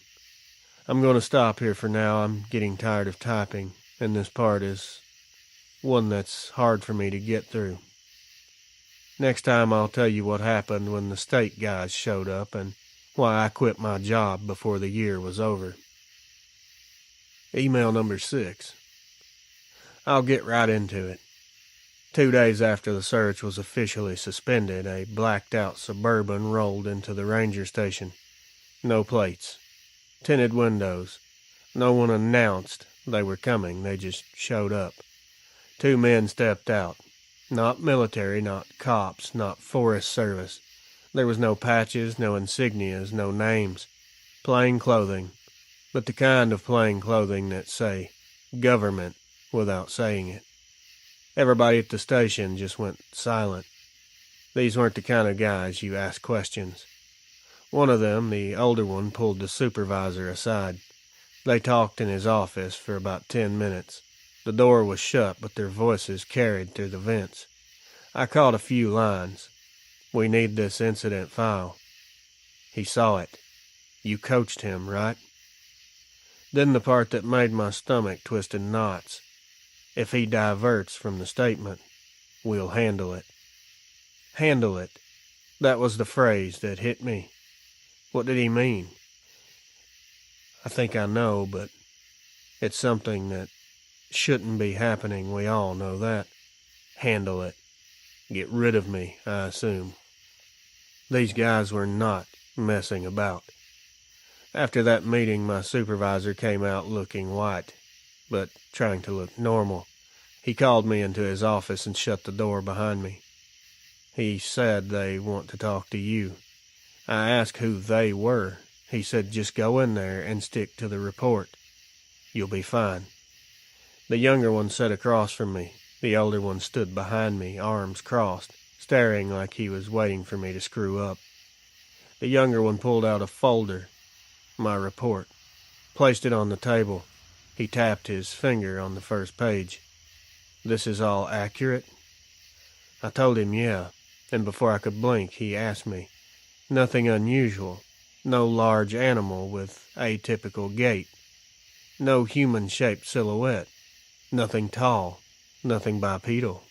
I'm going to stop here for now. I'm getting tired of typing, and this part is one that's hard for me to get through. Next time I'll tell you what happened when the state guys showed up and why I quit my job before the year was over. Email number 6. I'll get right into it. 2 days after the search was officially suspended, a blacked-out Suburban rolled into the ranger station. No plates. Tinted windows. No one announced they were coming. They just showed up. 2 men stepped out. Not military, not cops, not Forest Service. There was no patches, no insignias, no names. Plain clothing. But the kind of plain clothing that say government without saying it. Everybody at the station just went silent. These weren't the kind of guys you ask questions. One of them, the older one, pulled the supervisor aside. They talked in his office for about 10 minutes. The door was shut, but their voices carried through the vents. I caught a few lines. "We need this incident file." "He saw it. You coached him, right?" Then the part that made my stomach twist in knots. "If he diverts from the statement, we'll handle it." Handle it. That was the phrase that hit me. What did he mean? I think I know, but it's something that shouldn't be happening. We all know that. Handle it. Get rid of me, I assume. These guys were not messing about. After that meeting, my supervisor came out looking white, but trying to look normal. He called me into his office and shut the door behind me. He said they want to talk to you. I asked who they were. He said, just go in there and stick to the report. You'll be fine. The younger one sat across from me. The older one stood behind me, arms crossed, staring like he was waiting for me to screw up. The younger one pulled out a folder, my report, placed it on the table. He tapped his finger on the first page. This is all accurate? I told him yeah, and before I could blink, he asked me. Nothing unusual. No large animal with atypical gait. No human-shaped silhouette. Nothing tall. Nothing bipedal.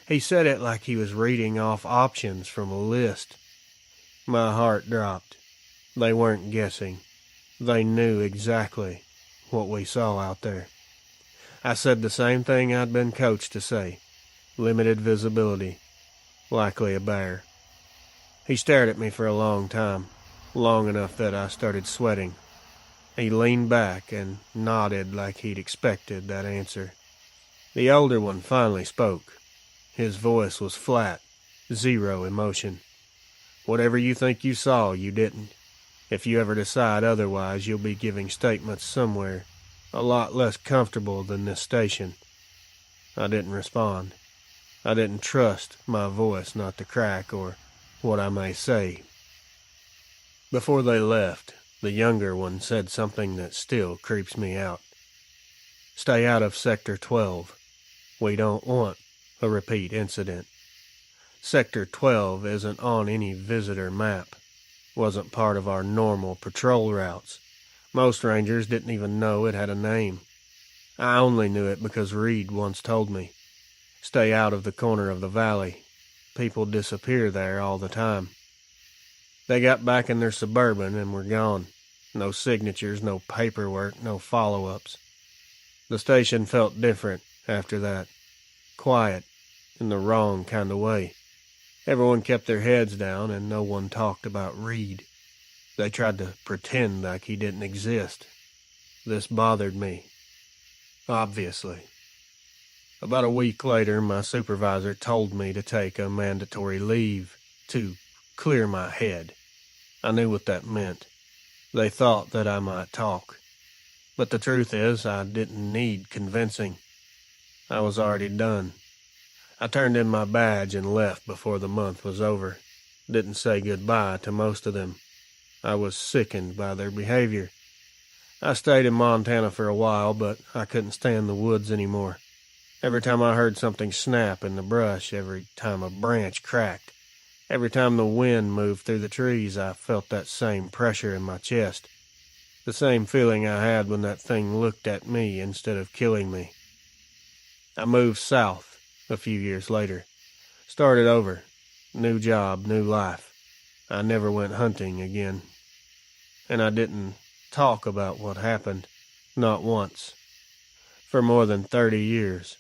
He said it like he was reading off options from a list. My heart dropped. They weren't guessing. They knew exactly what we saw out there. I said the same thing I'd been coached to say. Limited visibility. Likely a bear. He stared at me for a long time, long enough that I started sweating. He leaned back and nodded like he'd expected that answer. The older one finally spoke. His voice was flat, zero emotion. Whatever you think you saw, you didn't. If you ever decide otherwise, you'll be giving statements somewhere a lot less comfortable than this station. I didn't respond. I didn't trust my voice not to crack or what I may say. Before they left, the younger one said something that still creeps me out. Stay out of Sector 12. We don't want a repeat incident. Sector 12 isn't on any visitor map. Wasn't part of our normal patrol routes. Most rangers didn't even know it had a name. I only knew it because Reed once told me. Stay out of the corner of the valley. People disappear there all the time. They got back in their Suburban and were gone. No signatures, no paperwork, no follow-ups. The station felt different after that. Quiet, in the wrong kind of way. Everyone kept their heads down and no one talked about Reed. They tried to pretend like he didn't exist. This bothered me. Obviously. About a week later, my supervisor told me to take a mandatory leave to clear my head. I knew what that meant. They thought that I might talk. But the truth is, I didn't need convincing. I was already done. I turned in my badge and left before the month was over. Didn't say goodbye to most of them. I was sickened by their behavior. I stayed in Montana for a while, but I couldn't stand the woods anymore. Every time I heard something snap in the brush, every time a branch cracked, every time the wind moved through the trees, I felt that same pressure in my chest. The same feeling I had when that thing looked at me instead of killing me. I moved south a few years later. Started over. New job, new life. I never went hunting again. And I didn't talk about what happened. Not once. For more than 30 years.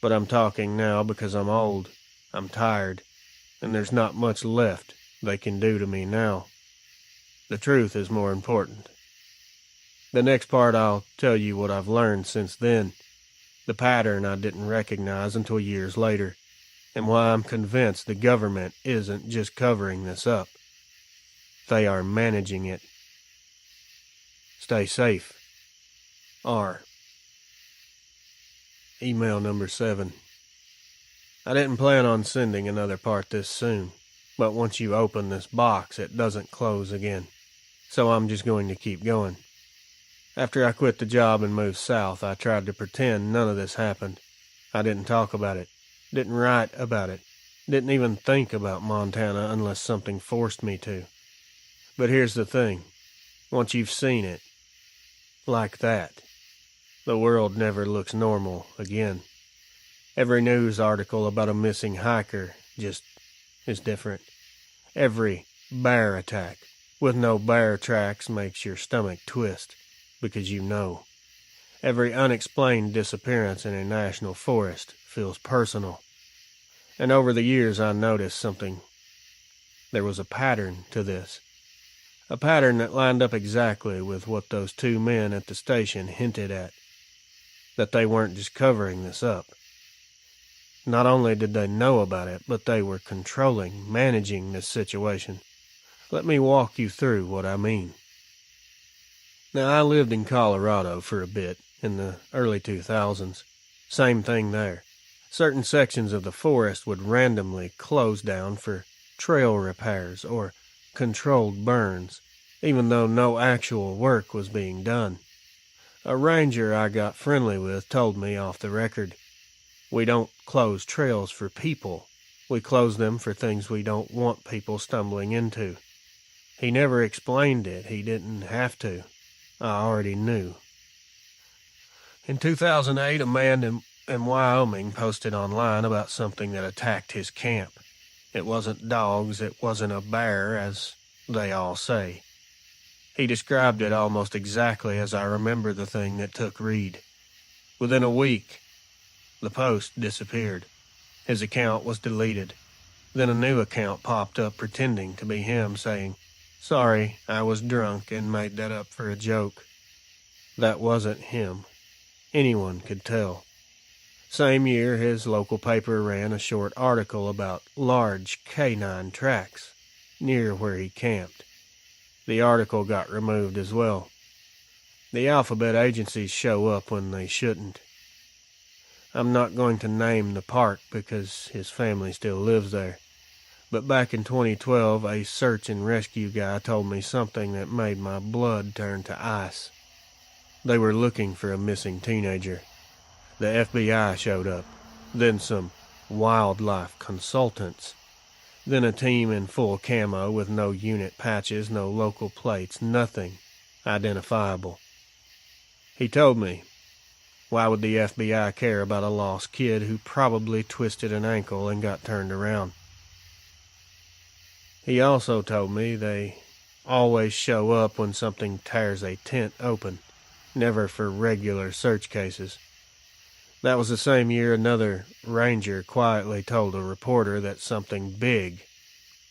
But I'm talking now because I'm old. I'm tired. And there's not much left they can do to me now. The truth is more important. The next part I'll tell you what I've learned since then. The pattern I didn't recognize until years later, and why I'm convinced the government isn't just covering this up. They are managing it. Stay safe. R. Email number 7. I didn't plan on sending another part this soon, but once you open this box, it doesn't close again, so I'm just going to keep going. After I quit the job and moved south, I tried to pretend none of this happened. I didn't talk about it, didn't write about it, didn't even think about Montana unless something forced me to. But here's the thing. Once you've seen it, like that, the world never looks normal again. Every news article about a missing hiker just is different. Every bear attack with no bear tracks makes your stomach twist. Because you know. Every unexplained disappearance in a national forest feels personal. And over the years I noticed something. There was a pattern to this. A pattern that lined up exactly with what those two men at the station hinted at. That they weren't just covering this up. Not only did they know about it, but they were controlling, managing this situation. Let me walk you through what I mean. Now, I lived in Colorado for a bit in the early 2000s. Same thing there. Certain sections of the forest would randomly close down for trail repairs or controlled burns, even though no actual work was being done. A ranger I got friendly with told me off the record, "We don't close trails for people. We close them for things we don't want people stumbling into." He never explained it. He didn't have to. I already knew. In 2008, a man in Wyoming posted online about something that attacked his camp. It wasn't dogs, it wasn't a bear, as they all say. He described it almost exactly as I remember the thing that took Reed. Within a week, the post disappeared. His account was deleted. Then a new account popped up pretending to be him, saying, "Sorry, I was drunk and made that up for a joke." That wasn't him. Anyone could tell. Same year, his local paper ran a short article about large canine tracks near where he camped. The article got removed as well. The alphabet agencies show up when they shouldn't. I'm not going to name the park because his family still lives there. But back in 2012, a search and rescue guy told me something that made my blood turn to ice. They were looking for a missing teenager. The FBI showed up, then some wildlife consultants, then a team in full camo with no unit patches, no local plates, nothing identifiable. He told me, why would the FBI care about a lost kid who probably twisted an ankle and got turned around? He also told me they always show up when something tears a tent open, never for regular search cases. That was the same year another ranger quietly told a reporter that something big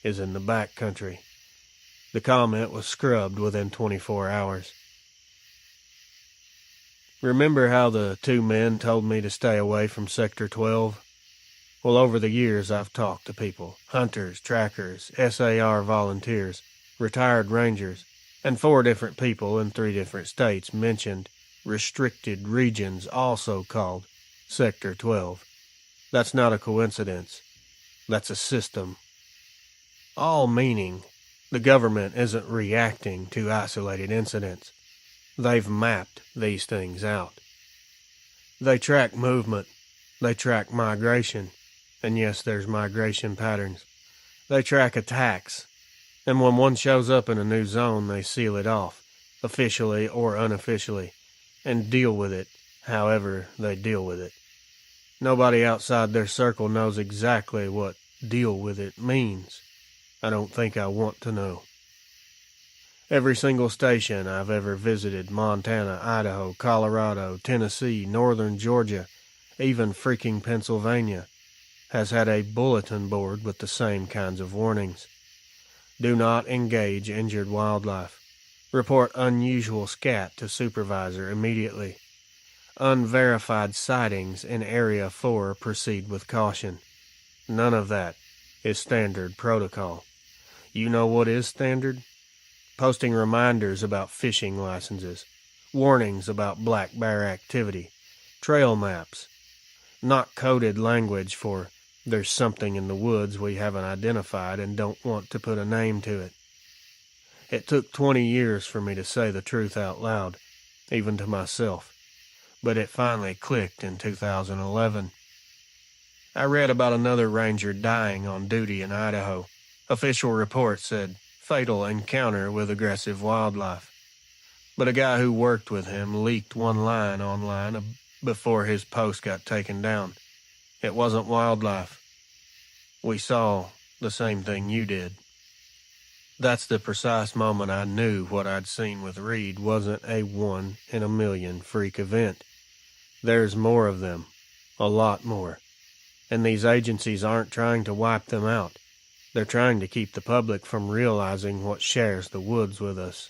is in the back country. The comment was scrubbed within 24 hours. Remember how the two men told me to stay away from Sector 12? Well, over the years I've talked to people, hunters, trackers, SAR volunteers, retired rangers, and 4 different people in 3 different states mentioned restricted regions also called Sector 12. That's not a coincidence. That's a system. All meaning the government isn't reacting to isolated incidents. They've mapped these things out. They track movement. They track migration. And yes, there's migration patterns. They track attacks. And when one shows up in a new zone, they seal it off, officially or unofficially, and deal with it however they deal with it. Nobody outside their circle knows exactly what deal with it means. I don't think I want to know. Every single station I've ever visited, Montana, Idaho, Colorado, Tennessee, northern Georgia, even freaking Pennsylvania, has had a bulletin board with the same kinds of warnings. Do not engage injured wildlife. Report unusual scat to supervisor immediately. Unverified sightings in Area 4 proceed with caution. None of that is standard protocol. You know what is standard? Posting reminders about fishing licenses, warnings about black bear activity, trail maps, not coded language for there's something in the woods we haven't identified and don't want to put a name to it. It took 20 years for me to say the truth out loud, even to myself, but it finally clicked in 2011. I read about another ranger dying on duty in Idaho. Official reports said fatal encounter with aggressive wildlife. But a guy who worked with him leaked one line online before his post got taken down. It wasn't wildlife. We saw the same thing you did. That's the precise moment I knew what I'd seen with Reed wasn't a 1 in a million freak event. There's more of them, a lot more. And these agencies aren't trying to wipe them out. They're trying to keep the public from realizing what shares the woods with us.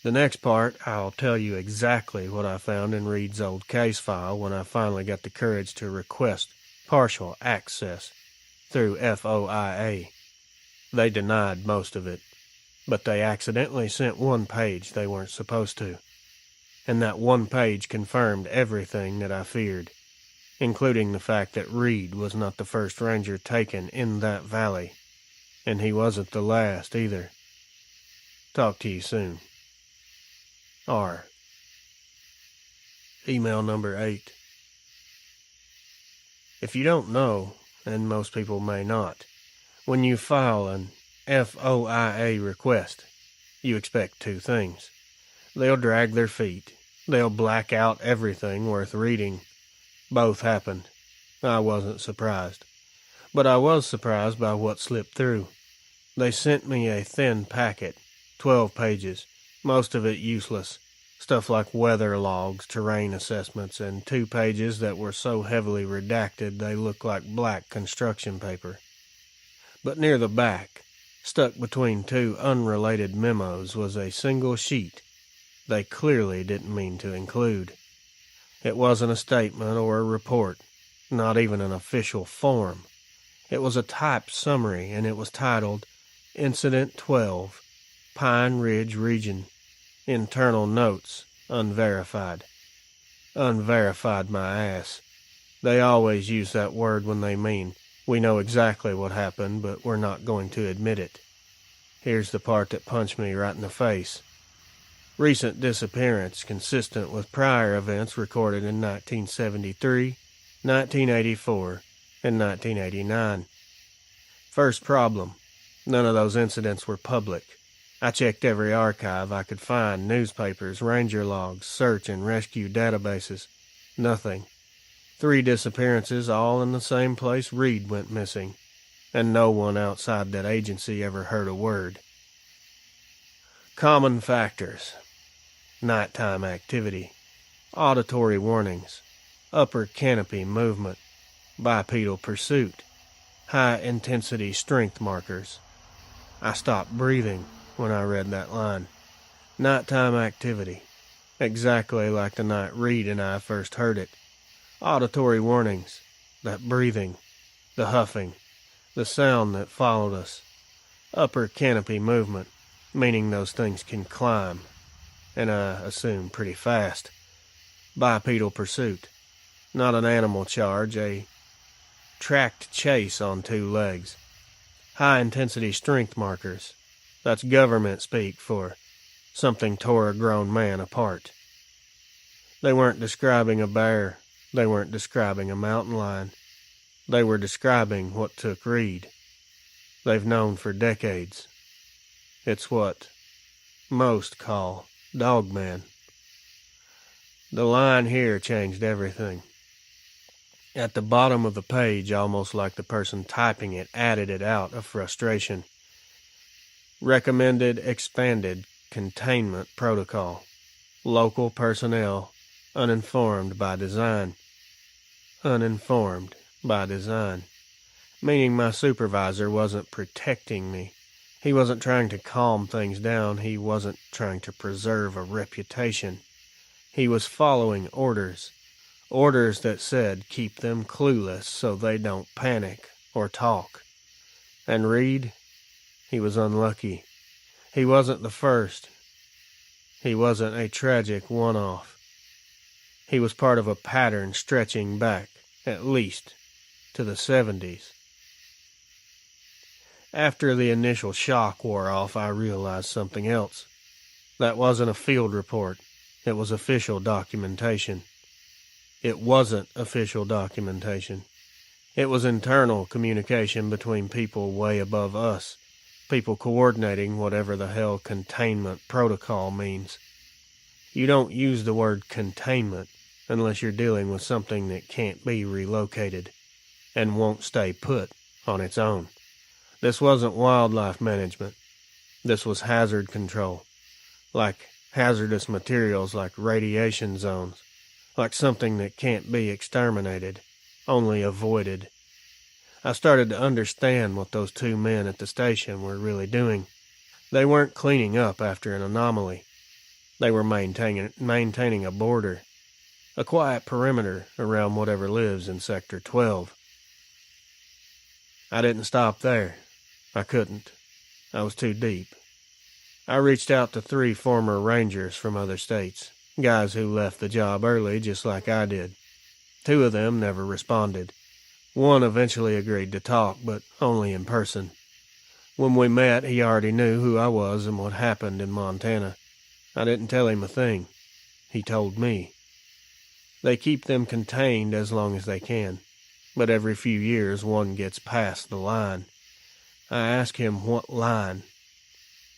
The next part, I'll tell you exactly what I found in Reed's old case file when I finally got the courage to request partial access through FOIA. They denied most of it, but they accidentally sent one page they weren't supposed to. And that one page confirmed everything that I feared, including the fact that Reed was not the first ranger taken in that valley, and he wasn't the last either. Talk to you soon. R. Email number 8. If you don't know, and most people may not, when you file an FOIA request, you expect two things. They'll drag their feet. They'll black out everything worth reading. Both happened. I wasn't surprised. But I was surprised by what slipped through. They sent me a thin packet, 12 pages, most of it useless. Stuff like weather logs, terrain assessments, and 2 pages that were so heavily redacted they looked like black construction paper. But near the back, stuck between 2 unrelated memos, was a single sheet they clearly didn't mean to include. It wasn't a statement or a report, not even an official form. It was a typed summary, and it was titled Incident 12, Pine Ridge Region. Internal notes, unverified. Unverified my ass. They always use that word when they mean, we know exactly what happened, but we're not going to admit it. Here's the part that punched me right in the face. Recent disappearance consistent with prior events recorded in 1973, 1984, and 1989. First problem, none of those incidents were public. I checked every archive I could find, newspapers, ranger logs, search and rescue databases. Nothing. 3 disappearances, all in the same place Reed went missing, and no one outside that agency ever heard a word. Common factors. Nighttime activity. Auditory warnings. Upper canopy movement. Bipedal pursuit. High-intensity strength markers. I stopped breathing when I read that line. Nighttime activity. Exactly like the night Reed and I first heard it. Auditory warnings. That breathing. The huffing. The sound that followed us. Upper canopy movement, meaning those things can climb. And I assume pretty fast. Bipedal pursuit. Not an animal charge, a tracked chase on 2 legs. High-intensity strength markers. That's government speak for something tore a grown man apart. They weren't describing a bear. They weren't describing a mountain lion. They were describing what took Reed. They've known for decades. It's what most call Dogman. The line here changed everything. At the bottom of the page, almost like the person typing it added it out of frustration. Recommended expanded containment protocol. Local personnel uninformed by design. Uninformed by design. Meaning my supervisor wasn't protecting me. He wasn't trying to calm things down. He wasn't trying to preserve a reputation. He was following orders. Orders that said keep them clueless so they don't panic or talk. And Reed, he was unlucky. He wasn't the first. He wasn't a tragic one-off. He was part of a pattern stretching back, at least, to the 70s. After the initial shock wore off, I realized something else. That wasn't a field report. It was official documentation. It wasn't official documentation. It was internal communication between people way above us, people coordinating whatever the hell containment protocol means. You don't use the word containment unless you're dealing with something that can't be relocated and won't stay put on its own. This wasn't wildlife management. This was hazard control, like hazardous materials like radiation zones, like something that can't be exterminated, only avoided. I started to understand what those 2 men at the station were really doing. They weren't cleaning up after an anomaly. They were maintaining a border, a quiet perimeter around whatever lives in Sector 12. I didn't stop there. I couldn't. I was too deep. I reached out to 3 former rangers from other states, guys who left the job early just like I did. 2 of them never responded. One eventually agreed to talk, but only in person. When we met, he already knew who I was and what happened in Montana. I didn't tell him a thing. He told me. They keep them contained as long as they can, but every few years one gets past the line. I asked him what line.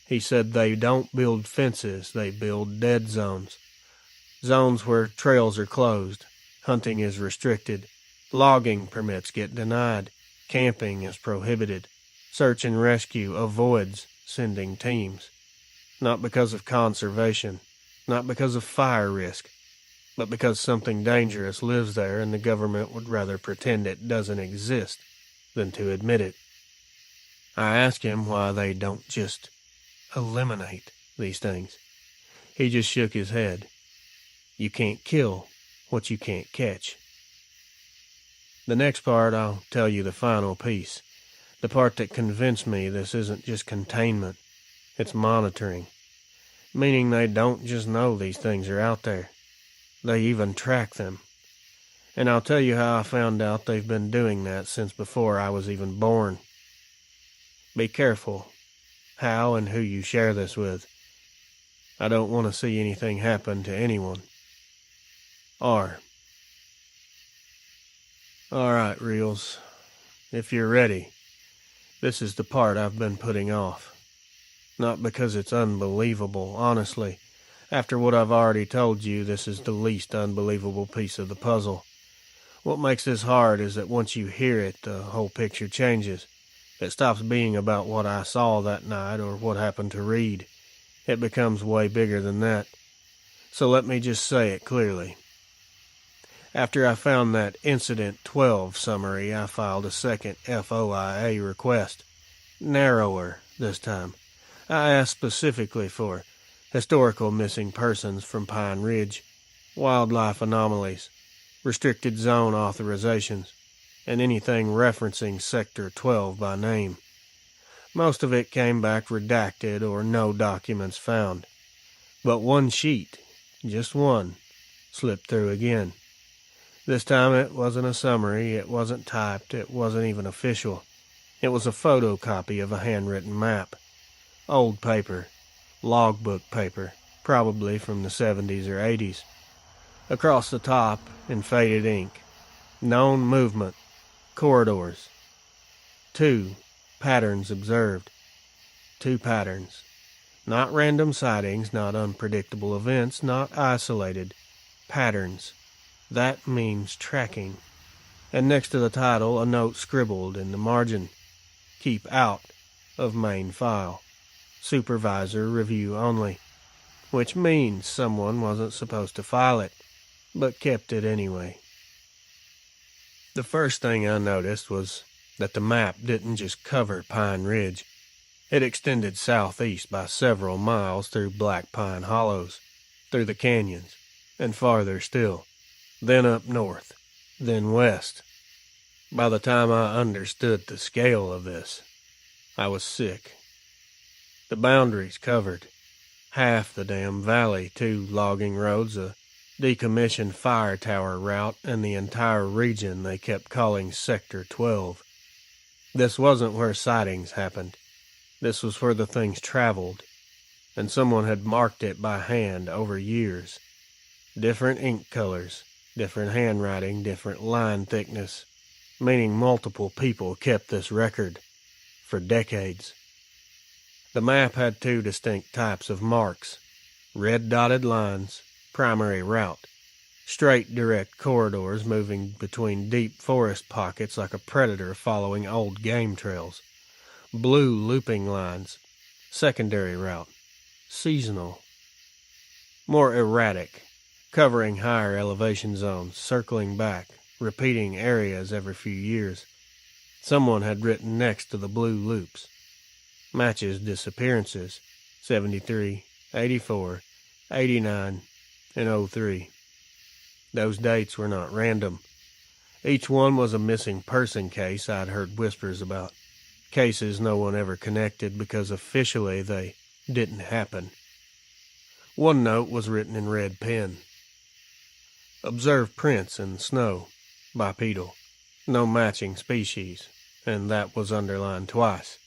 He said they don't build fences, they build dead zones. Zones where trails are closed, hunting is restricted, logging permits get denied, camping is prohibited, search and rescue avoids sending teams. Not because of conservation, not because of fire risk, but because something dangerous lives there and the government would rather pretend it doesn't exist than to admit it. I asked him why they don't just eliminate these things. He just shook his head. You can't kill what you can't catch. The next part, I'll tell you the final piece. The part that convinced me this isn't just containment, it's monitoring. Meaning they don't just know these things are out there. They even track them. And I'll tell you how I found out they've been doing that since before I was even born. Be careful how and who you share this with. I don't want to see anything happen to anyone. R. Alright, Reels. If you're ready, this is the part I've been putting off. Not because it's unbelievable, honestly. After what I've already told you, this is the least unbelievable piece of the puzzle. What makes this hard is that once you hear it, the whole picture changes. It stops being about what I saw that night or what happened to Reed. It becomes way bigger than that. So let me just say it clearly. After I found that Incident 12 summary, I filed a second FOIA request. Narrower this time. I asked specifically for historical missing persons from Pine Ridge, wildlife anomalies, restricted zone authorizations, and anything referencing Sector 12 by name. Most of it came back redacted or no documents found. But one sheet, just one, slipped through again. This time it wasn't a summary, it wasn't typed, it wasn't even official. It was a photocopy of a handwritten map. Old paper, logbook paper, probably from the 70s or 80s. Across the top, in faded ink, known movement, corridors. 2 patterns observed. 2 patterns. Not random sightings, not unpredictable events, not isolated. Patterns. That means tracking. And next to the title, a note scribbled in the margin. Keep out of main file. Supervisor review only. Which means someone wasn't supposed to file it, but kept it anyway. The first thing I noticed was that the map didn't just cover Pine Ridge. It extended southeast by several miles through Black Pine Hollows, through the canyons, and farther still, then up north, then west. By the time I understood the scale of this, I was sick. The boundaries covered half the damn valley, 2 logging roads, a decommissioned fire tower route, and the entire region they kept calling Sector 12. This wasn't where sightings happened. This was where the things traveled, and someone had marked it by hand over years. Different ink colors, different handwriting, different line thickness, meaning multiple people kept this record for decades. The map had 2 distinct types of marks. Red dotted lines, primary route. Straight direct corridors moving between deep forest pockets like a predator following old game trails. Blue looping lines, secondary route. Seasonal. More erratic, covering higher elevation zones, circling back, repeating areas every few years. Someone had written next to the blue loops. Matches disappearances, 73, 84, 89, and 03. Those dates were not random. Each one was a missing person case I'd heard whispers about. cases no one ever connected because officially they didn't happen. One note was written in red pen. Observe prints in snow, bipedal, no matching species, and that was underlined twice.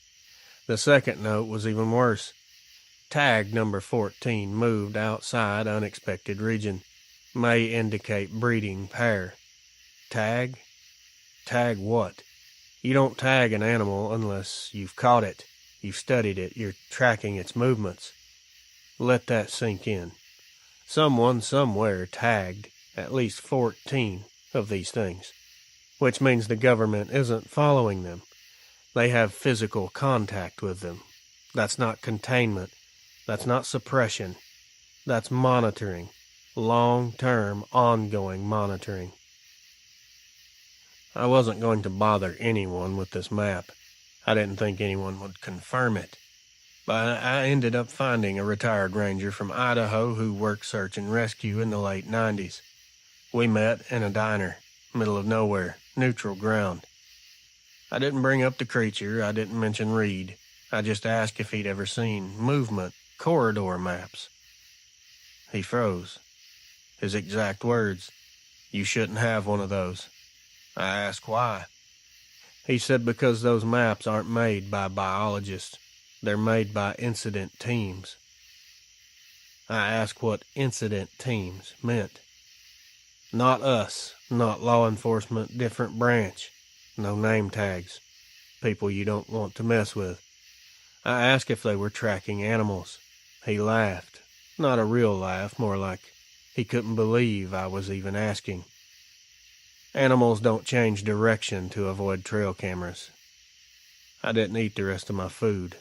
The second note was even worse. Tag number 14 moved outside unexpected region. May indicate breeding pair. Tag? Tag what? You don't tag an animal unless you've caught it, you've studied it, you're tracking its movements. Let that sink in. Someone somewhere tagged at least 14 of these things, which means the government isn't following them. They have physical contact with them. That's not containment. That's not suppression. That's monitoring. Long-term, ongoing monitoring. I wasn't going to bother anyone with this map. I didn't think anyone would confirm it. But I ended up finding a retired ranger from Idaho who worked search and rescue in the late 90s. We met in a diner, middle of nowhere, neutral ground. I didn't bring up the creature, I didn't mention Reed. I just asked if he'd ever seen movement corridor maps. He froze. His exact words, "You shouldn't have one of those." I asked why. He said because those maps aren't made by biologists. They're made by incident teams. I asked what incident teams meant. Not us, not law enforcement, different branch. No name tags. People you don't want to mess with. I asked if they were tracking animals. He laughed. Not a real laugh, more like he couldn't believe I was even asking. Animals don't change direction to avoid trail cameras. I didn't eat the rest of my food.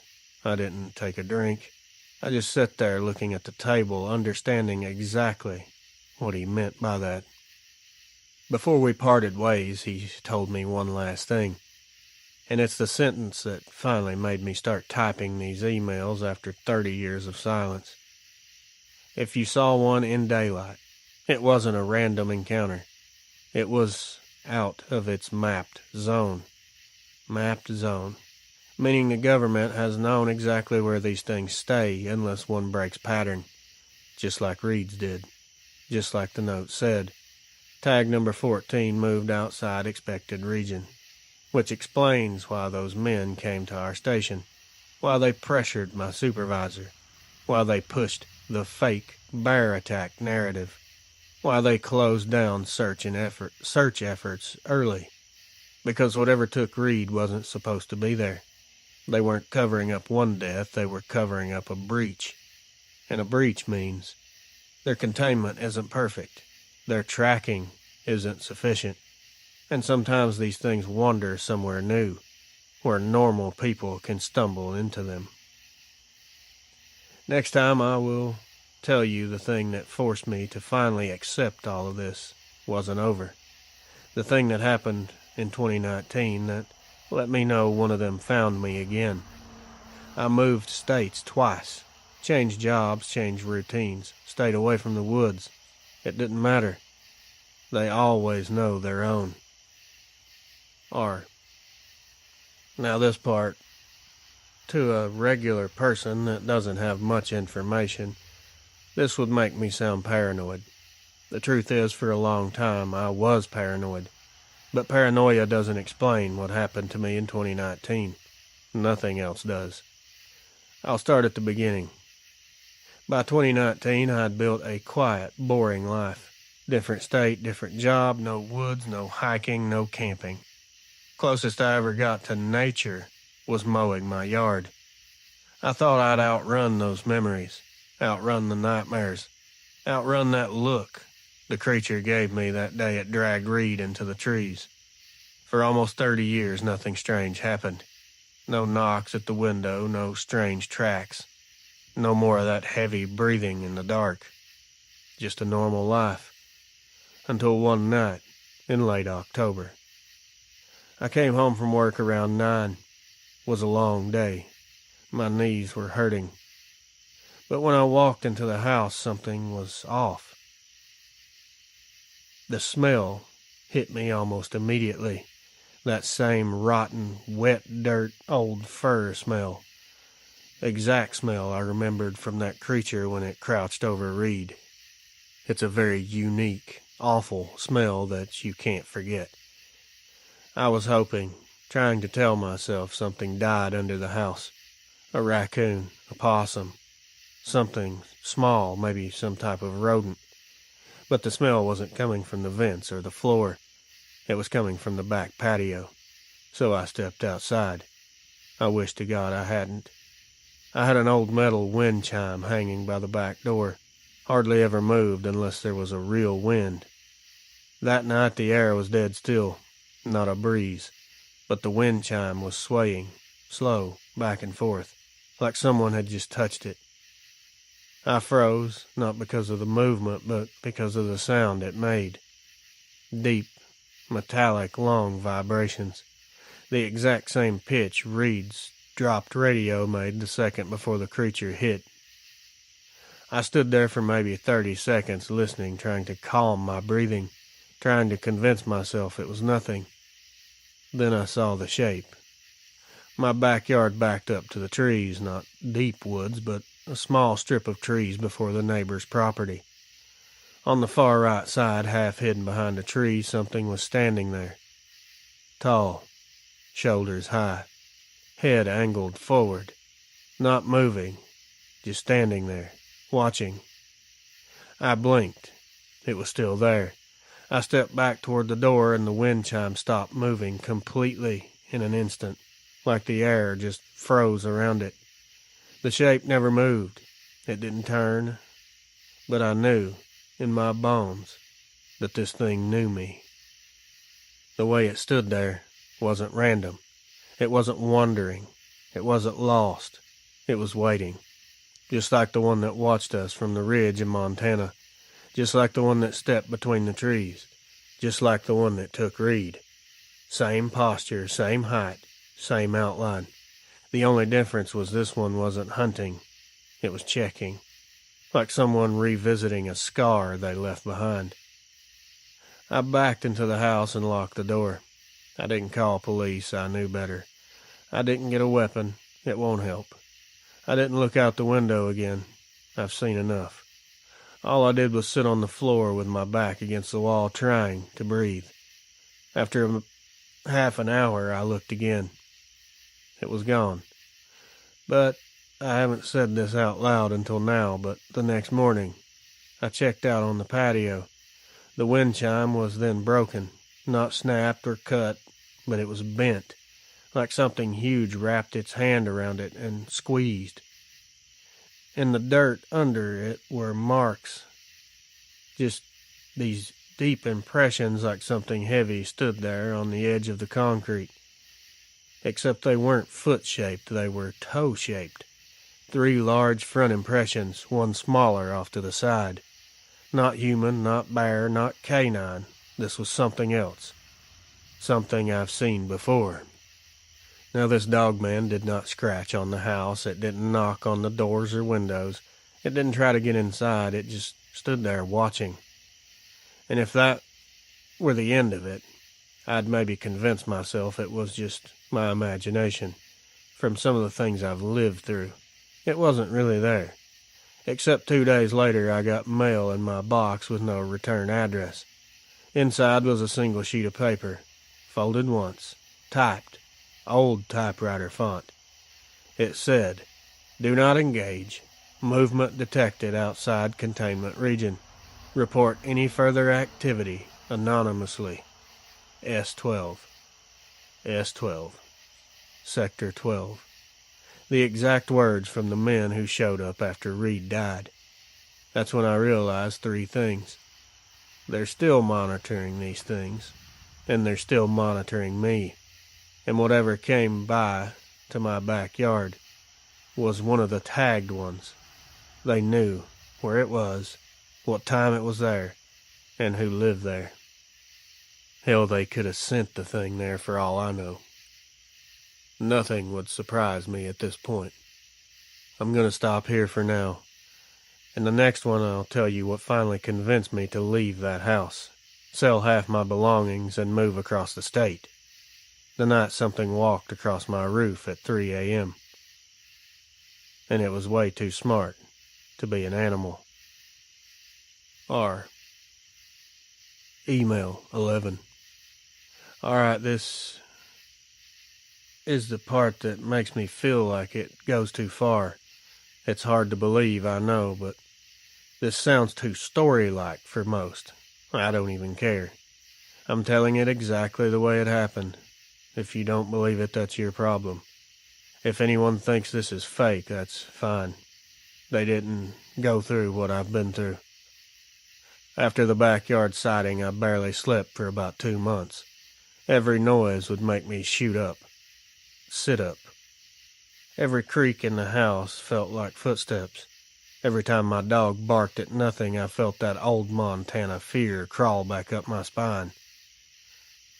I didn't take a drink. I just sat there looking at the table, understanding exactly what he meant by that. Before we parted ways, he told me one last thing. And it's the sentence that finally made me start typing these emails after 30 years of silence. If you saw one in daylight, it wasn't a random encounter. It was out of its mapped zone. Mapped zone. Meaning the government has known exactly where these things stay unless one breaks pattern. Just like Reed's did. Just like the note said. Tag number 14 moved outside expected region. Which explains why those men came to our station. Why they pressured my supervisor. Why they pushed the fake bear attack narrative. Why they closed down search efforts early. Because whatever took Reed wasn't supposed to be there. They weren't covering up one death, they were covering up a breach. And a breach means their containment isn't perfect. Their tracking isn't sufficient. And sometimes these things wander somewhere new, where normal people can stumble into them. Next time I will tell you the thing that forced me to finally accept all of this wasn't over. The thing that happened in 2019 that let me know one of them found me again. I moved states twice, changed jobs, changed routines, stayed away from the woods. It didn't matter. They always know their own. Now this part, to a regular person that doesn't have much information, this would make me sound paranoid. The truth is, for a long time, I was paranoid. But paranoia doesn't explain what happened to me in 2019. Nothing else does. I'll start at the beginning. By 2019, I'd built a quiet, boring life. Different state, different job, no woods, no hiking, no camping. Closest I ever got to nature was mowing my yard. I thought I'd outrun those memories, outrun the nightmares, outrun that look the creature gave me that day it dragged Reed into the trees. For almost 30 years, nothing strange happened. No knocks at the window, no strange tracks. No more of that heavy breathing in the dark. Just a normal life. Until one night in late October. I came home from work around 9. It was a long day. My knees were hurting. But when I walked into the house, something was off. The smell hit me almost immediately. That same rotten, wet dirt, old fur smell. Exact smell I remembered from that creature when it crouched over Reed. It's a very unique, awful smell that you can't forget. I was hoping, trying to tell myself something died under the house. A raccoon, a possum, something small, maybe some type of rodent. But the smell wasn't coming from the vents or the floor. It was coming from the back patio. So I stepped outside. I wish to God I hadn't. I had an old metal wind chime hanging by the back door. Hardly ever moved unless there was a real wind. That night the air was dead still, not a breeze. But the wind chime was swaying, slow, back and forth, like someone had just touched it. I froze, not because of the movement, but because of the sound it made. Deep, metallic, long vibrations. The exact same pitch Reed's dropped radio made the second before the creature hit. I stood there for maybe 30 seconds listening, trying to calm my breathing, trying to convince myself it was nothing. Then I saw the shape. My backyard backed up to the trees, not deep woods, but a small strip of trees before the neighbor's property. On the far right side, half hidden behind a tree, something was standing there. Tall, shoulders high, head angled forward, not moving, just standing there, watching. I blinked. It was still there. I stepped back toward the door and the wind chime stopped moving completely in an instant, like the air just froze around it. The shape never moved. It didn't turn. But I knew, in my bones, that this thing knew me. The way it stood there wasn't random. It wasn't wandering. It wasn't lost. It was waiting. Just like the one that watched us from the ridge in Montana. Just like the one that stepped between the trees. Just like the one that took Reed. Same posture, same height, same outline. The only difference was this one wasn't hunting. It was checking. Like someone revisiting a scar they left behind. I backed into the house and locked the door. I didn't call police. I knew better. I didn't get a weapon. It won't help. I didn't look out the window again. I've seen enough. All I did was sit on the floor with my back against the wall trying to breathe. After half an hour, I looked again. It was gone. But I haven't said this out loud until now, but the next morning, I checked out on the patio. The wind chime was then broken, not snapped or cut, but it was bent, like something huge wrapped its hand around it and squeezed. In the dirt under it were marks, just these deep impressions like something heavy stood there on the edge of the concrete. Except they weren't foot-shaped, they were toe-shaped. 3 large front impressions, one smaller off to the side. Not human, not bear, not canine. This was something else. Something I've seen before. Now this Dogman did not scratch on the house. It didn't knock on the doors or windows. It didn't try to get inside. It just stood there watching. And if that were the end of it, I'd maybe convince myself it was just my imagination. From some of the things I've lived through, it wasn't really there. Except 2 days later I got mail in my box with no return address. Inside was a single sheet of paper, folded once, typed, old typewriter font. It said, "Do not engage. Movement detected outside containment region. Report any further activity anonymously. S12. S12. Sector 12. The exact words from the men who showed up after Reed died. That's when I realized 3 things. They're still monitoring these things, and they're still monitoring me. And whatever came by to my backyard was one of the tagged ones. They knew where it was, what time it was there, and who lived there. Hell, they could have sent the thing there for all I know. Nothing would surprise me at this point. I'm going to stop here for now. In the next one, I'll tell you what finally convinced me to leave that house, sell half my belongings, and move across the state. the night something walked across my roof at 3 a.m. And it was way too smart to be an animal. R. Email 11. Alright, this is the part that makes me feel like it goes too far. It's hard to believe, I know, but this sounds too story-like for most. I don't even care. I'm telling it exactly the way it happened. If you don't believe it, that's your problem. If anyone thinks this is fake, that's fine. They didn't go through what I've been through. After the backyard sighting, I barely slept for about 2 months. Every noise would make me shoot up. Sit up. Every creak in the house felt like footsteps. Every time my dog barked at nothing, I felt that old Montana fear crawl back up my spine.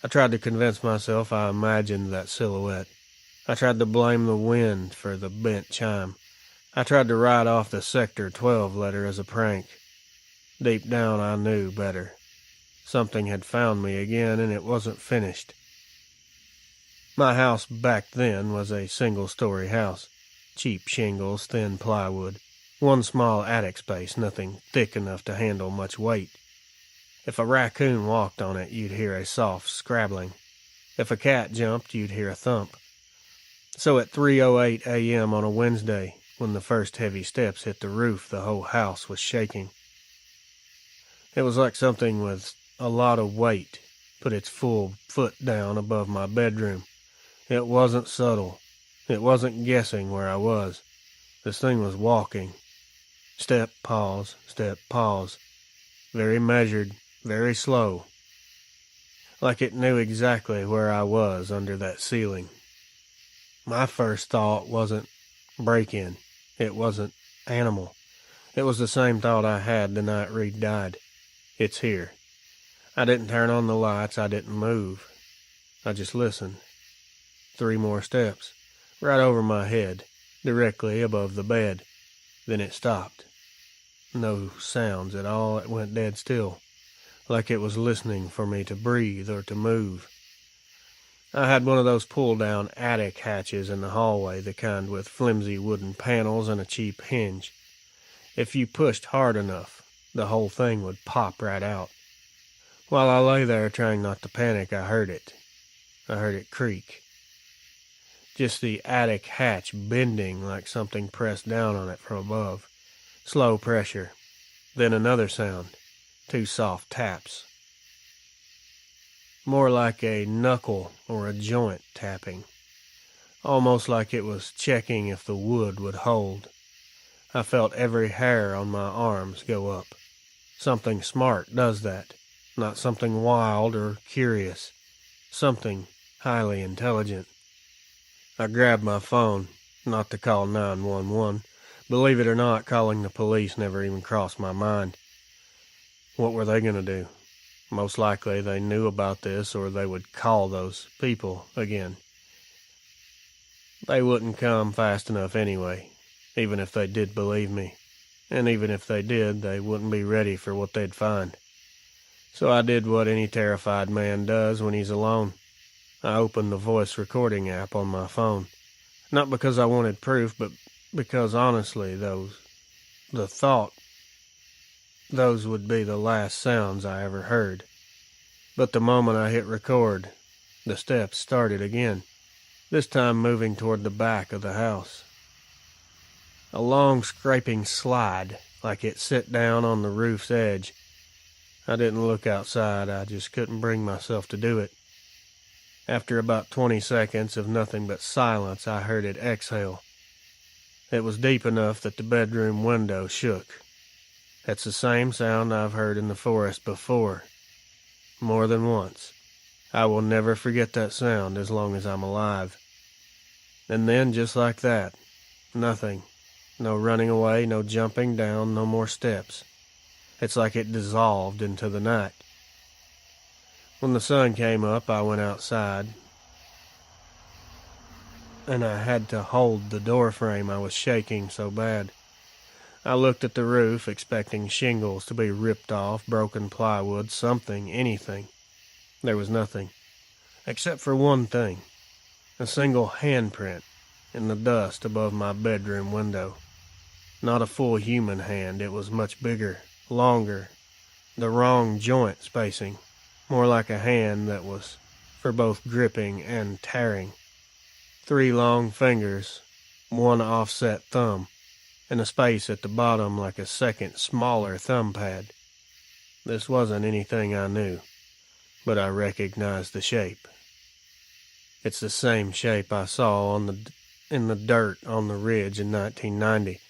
I tried to convince myself I imagined that silhouette. I tried to blame the wind for the bent chime. I tried to write off the Sector 12 letter as a prank. Deep down, I knew better. Something had found me again, and it wasn't finished. My house back then was a single-story house. Cheap shingles, thin plywood. One small attic space, nothing thick enough to handle much weight. If a raccoon walked on it, you'd hear a soft scrabbling. If a cat jumped, you'd hear a thump. So at 3:08 a.m. on a Wednesday, when the first heavy steps hit the roof, the whole house was shaking. It was like something with a lot of weight put its full foot down above my bedroom. It wasn't subtle. It wasn't guessing where I was. This thing was walking. Step, pause, step, pause. Very measured, very slow. Like it knew exactly where I was under that ceiling. My first thought wasn't break-in. It wasn't animal. It was the same thought I had the night Reed died. It's here. I didn't turn on the lights. I didn't move. I just listened. 3 more steps. Right over my head. Directly above the bed. Then it stopped. No sounds at all. It went dead still. Like it was listening for me to breathe or to move. I had one of those pull-down attic hatches in the hallway, the kind with flimsy wooden panels and a cheap hinge. If you pushed hard enough, the whole thing would pop right out. While I lay there trying not to panic, I heard it. I heard it creak. Just the attic hatch bending like something pressed down on it from above. Slow pressure. Then another sound. 2 soft taps. More like a knuckle or a joint tapping. Almost like it was checking if the wood would hold. I felt every hair on my arms go up. Something smart does that. Not something wild or curious. Something highly intelligent. I grabbed my phone, not to call 911. Believe it or not, calling the police never even crossed my mind. What were they going to do? Most likely they knew about this, or they would call those people again. They wouldn't come fast enough anyway, even if they did believe me. And even if they did, they wouldn't be ready for what they'd find. So I did what any terrified man does when he's alone. I opened the voice recording app on my phone. Not because I wanted proof, but because honestly, those would be the last sounds I ever heard. But the moment I hit record, the steps started again, this time moving toward the back of the house. A long scraping slide, like it sit down on the roof's edge. I didn't look outside, I just couldn't bring myself to do it. After about 20 seconds of nothing but silence, I heard it exhale. It was deep enough that the bedroom window shook. That's the same sound I've heard in the forest before. More than once. I will never forget that sound as long as I'm alive. And then, just like that, nothing. No running away, no jumping down, no more steps. It's like it dissolved into the night. When the sun came up, I went outside, and I had to hold the door frame. I was shaking so bad. I looked at the roof, expecting shingles to be ripped off, broken plywood, something, anything. There was nothing. except for one thing, a single handprint in the dust above my bedroom window. Not a full human hand, it was much bigger, longer, the wrong joint spacing, more like a hand that was for both gripping and tearing. 3 long fingers, 1 offset thumb, and a space at the bottom like a second, smaller thumb pad. This wasn't anything I knew, but I recognized the shape. It's the same shape I saw in the dirt on the ridge in 1990.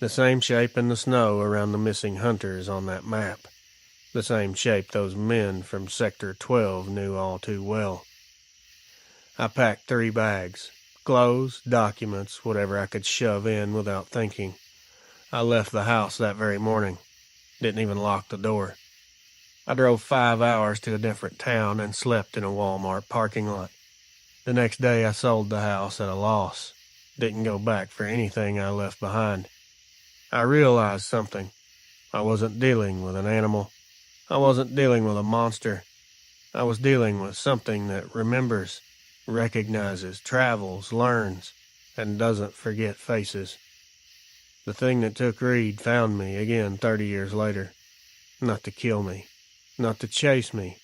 The same shape in the snow around the missing hunters on that map. The same shape those men from Sector 12 knew all too well. I packed 3 bags. Clothes, documents, whatever I could shove in without thinking. I left the house that very morning. Didn't even lock the door. I drove 5 hours to a different town and slept in a Walmart parking lot. The next day I sold the house at a loss. Didn't go back for anything I left behind. I realized something. I wasn't dealing with an animal. I wasn't dealing with a monster. I was dealing with something that remembers, recognizes, travels, learns, and doesn't forget faces. The thing that took Reed found me again 30 years later. Not to kill me, not to chase me,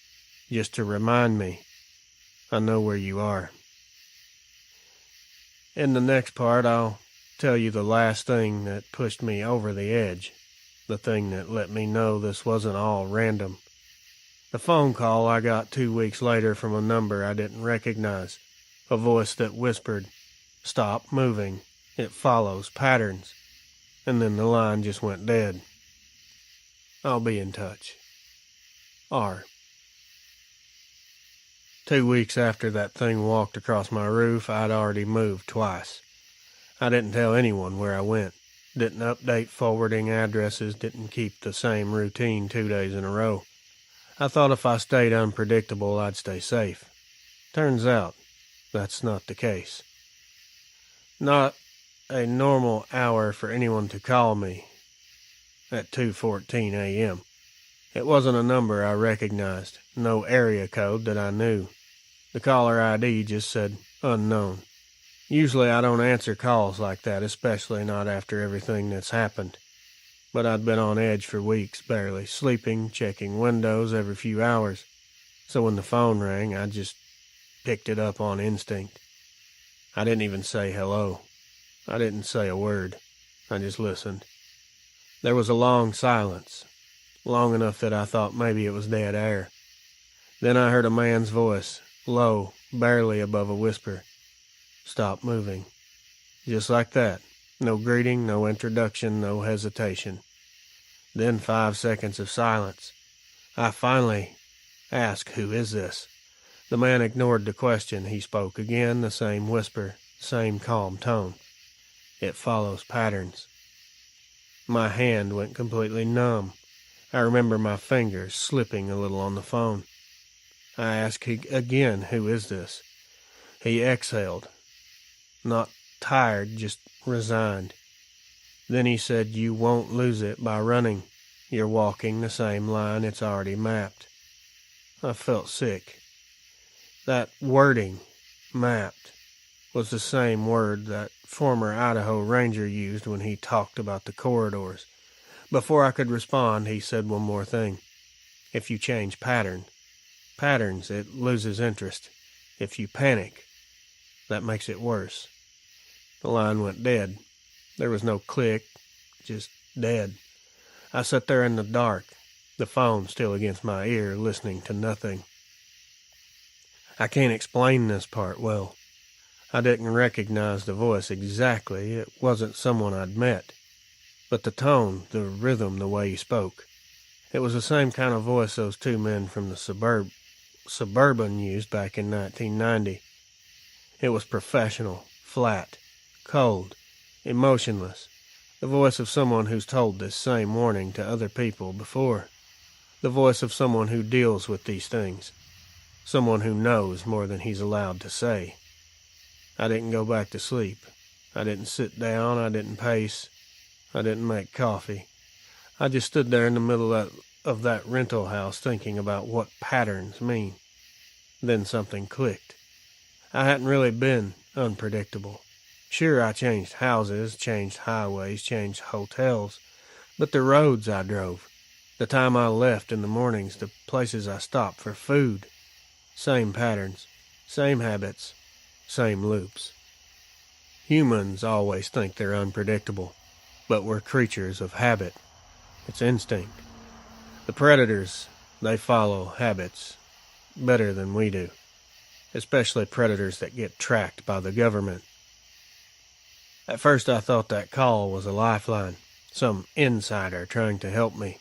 just to remind me, I know where you are. In the next part, I'll tell you the last thing that pushed me over the edge, the thing that let me know this wasn't all random. The phone call I got 2 weeks later from a number I didn't recognize, a voice that whispered, "Stop moving, it follows patterns," and then the line just went dead. I'll be in touch. R. 2 weeks after that thing walked across my roof, I'd already moved twice. I didn't tell anyone where I went, didn't update forwarding addresses, didn't keep the same routine 2 days in a row. I thought if I stayed unpredictable, I'd stay safe. Turns out, that's not the case. Not a normal hour for anyone to call me at 2:14 a.m. It wasn't a number I recognized, no area code that I knew. The caller ID just said unknown. Usually I don't answer calls like that, especially not after everything that's happened. But I'd been on edge for weeks, barely sleeping, checking windows every few hours. So when the phone rang, I just picked it up on instinct. I didn't even say hello. I didn't say a word. I just listened. There was a long silence, long enough that I thought maybe it was dead air. Then I heard a man's voice, low, barely above a whisper. "Stop moving." Just like that. No greeting, no introduction, no hesitation. Then 5 seconds of silence. I finally asked, "Who is this?" The man ignored the question. He spoke again, the same whisper, same calm tone. "It follows patterns." My hand went completely numb. I remember my fingers slipping a little on the phone. I asked again, "Who is this?" He exhaled. Not tired, just resigned. Then he said, "You won't lose it by running. You're walking the same line it's already mapped." I felt sick. That wording, mapped, was the same word that former Idaho Ranger used when he talked about the corridors. Before I could respond, he said one more thing. "If you change patterns, it loses interest. If you panic, that makes it worse." The line went dead. There was no click, just dead. I sat there in the dark, the phone still against my ear, listening to nothing. I can't explain this part well. I didn't recognize the voice exactly. It wasn't someone I'd met. But the tone, the rhythm, the way he spoke. It was the same kind of voice those 2 men from the Suburban used back in 1990. It was professional, flat, cold, emotionless. The voice of someone who's told this same warning to other people before. The voice of someone who deals with these things. Someone who knows more than he's allowed to say. I didn't go back to sleep. I didn't sit down. I didn't pace. I didn't make coffee. I just stood there in the middle of that rental house thinking about what patterns mean. Then something clicked. I hadn't really been unpredictable. Sure, I changed houses, changed highways, changed hotels, but the roads I drove, the time I left in the mornings, the places I stopped for food, same patterns, same habits, same loops. Humans always think they're unpredictable, but we're creatures of habit. It's instinct. The predators, they follow habits better than we do, especially predators that get tracked by the government. At first I thought that call was a lifeline, some insider trying to help me.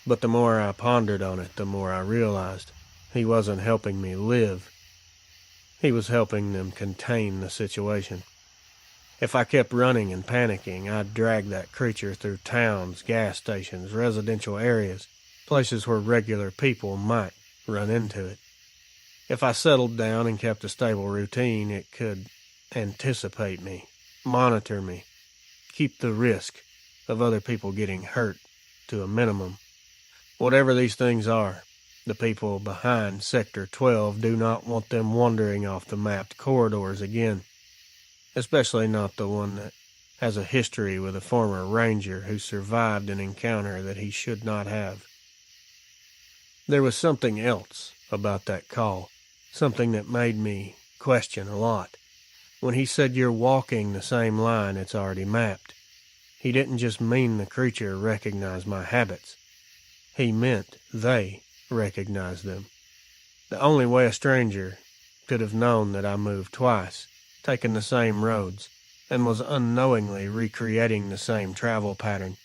But the more I pondered on it, the more I realized he wasn't helping me live. He was helping them contain the situation. If I kept running and panicking, I'd drag that creature through towns, gas stations, residential areas, places where regular people might run into it. If I settled down and kept a stable routine, it could anticipate me, monitor me, keep the risk of other people getting hurt to a minimum. Whatever these things are, the people behind Sector 12 do not want them wandering off the mapped corridors again, especially not the one that has a history with a former ranger who survived an encounter that he should not have. There was something else about that call, something that made me question a lot. When he said you're walking the same line it's already mapped, he didn't just mean the creature recognized my habits. He meant they recognized them. The only way a stranger could have known that I moved twice, taken the same roads, and was unknowingly recreating the same travel pattern,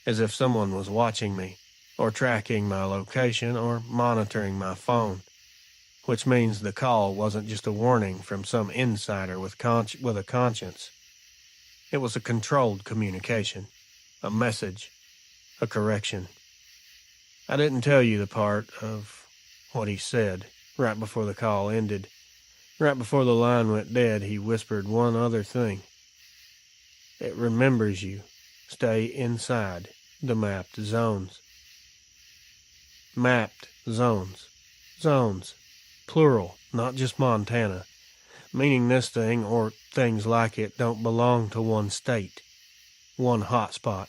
as if someone was watching me, or tracking my location, or monitoring my phone. Which means the call wasn't just a warning from some insider with a conscience. It was a controlled communication, a message, a correction. I didn't tell you the part of what he said right before the call ended. Right before the line went dead, he whispered one other thing. It remembers you. Stay inside the mapped zones. Mapped zones. Zones. Plural, not just Montana. Meaning this thing, or things like it, don't belong to one state, one hotspot.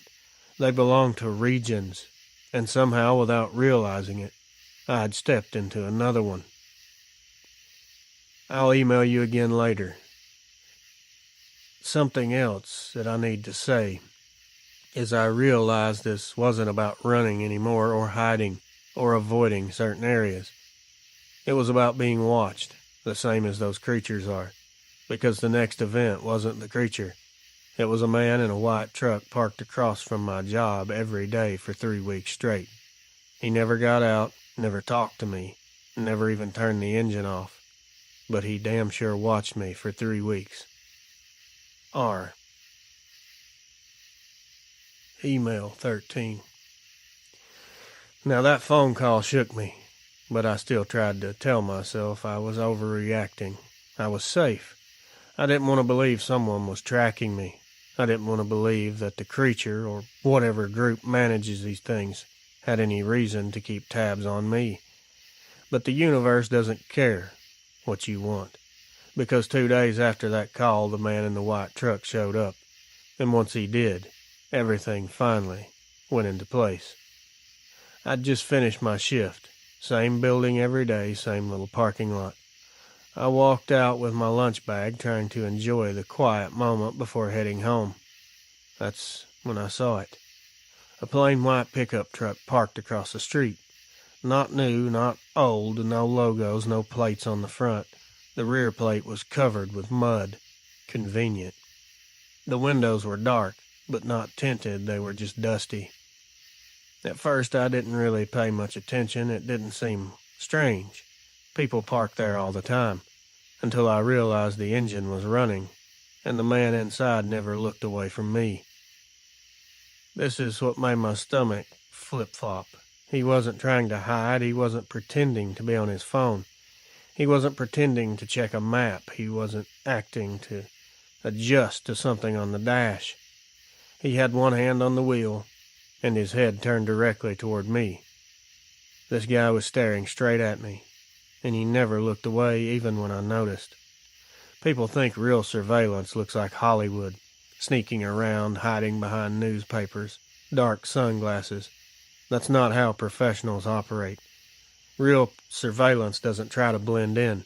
They belong to regions, and somehow, without realizing it, I'd stepped into another one. I'll email you again later. Something else that I need to say is I realized this wasn't about running anymore or hiding or avoiding certain areas. It was about being watched, the same as those creatures are, because the next event wasn't the creature. It was a man in a white truck parked across from my job every day for 3 weeks straight. He never got out, never talked to me, never even turned the engine off, but he damn sure watched me for 3 weeks. R. Email 13. Now that phone call shook me, but I still tried to tell myself I was overreacting. I was safe. I didn't want to believe someone was tracking me. I didn't want to believe that the creature, or whatever group manages these things, had any reason to keep tabs on me. But the universe doesn't care what you want, because 2 days after that call, the man in the white truck showed up. And once he did, everything finally went into place. I'd just finished my shift. Same building every day, same little parking lot. I walked out with my lunch bag, trying to enjoy the quiet moment before heading home. That's when I saw it. A plain white pickup truck parked across the street. Not new, not old, no logos, no plates on the front. The rear plate was covered with mud. Convenient. The windows were dark, but not tinted, they were just dusty. At first I didn't really pay much attention, it didn't seem strange. People parked there all the time, until I realized the engine was running, and the man inside never looked away from me. This is what made my stomach flip-flop. He wasn't trying to hide, he wasn't pretending to be on his phone. He wasn't pretending to check a map, he wasn't acting to adjust to something on the dash. He had one hand on the wheel, and his head turned directly toward me. This guy was staring straight at me, and he never looked away even when I noticed. People think real surveillance looks like Hollywood, sneaking around, hiding behind newspapers, dark sunglasses. That's not how professionals operate. Real surveillance doesn't try to blend in.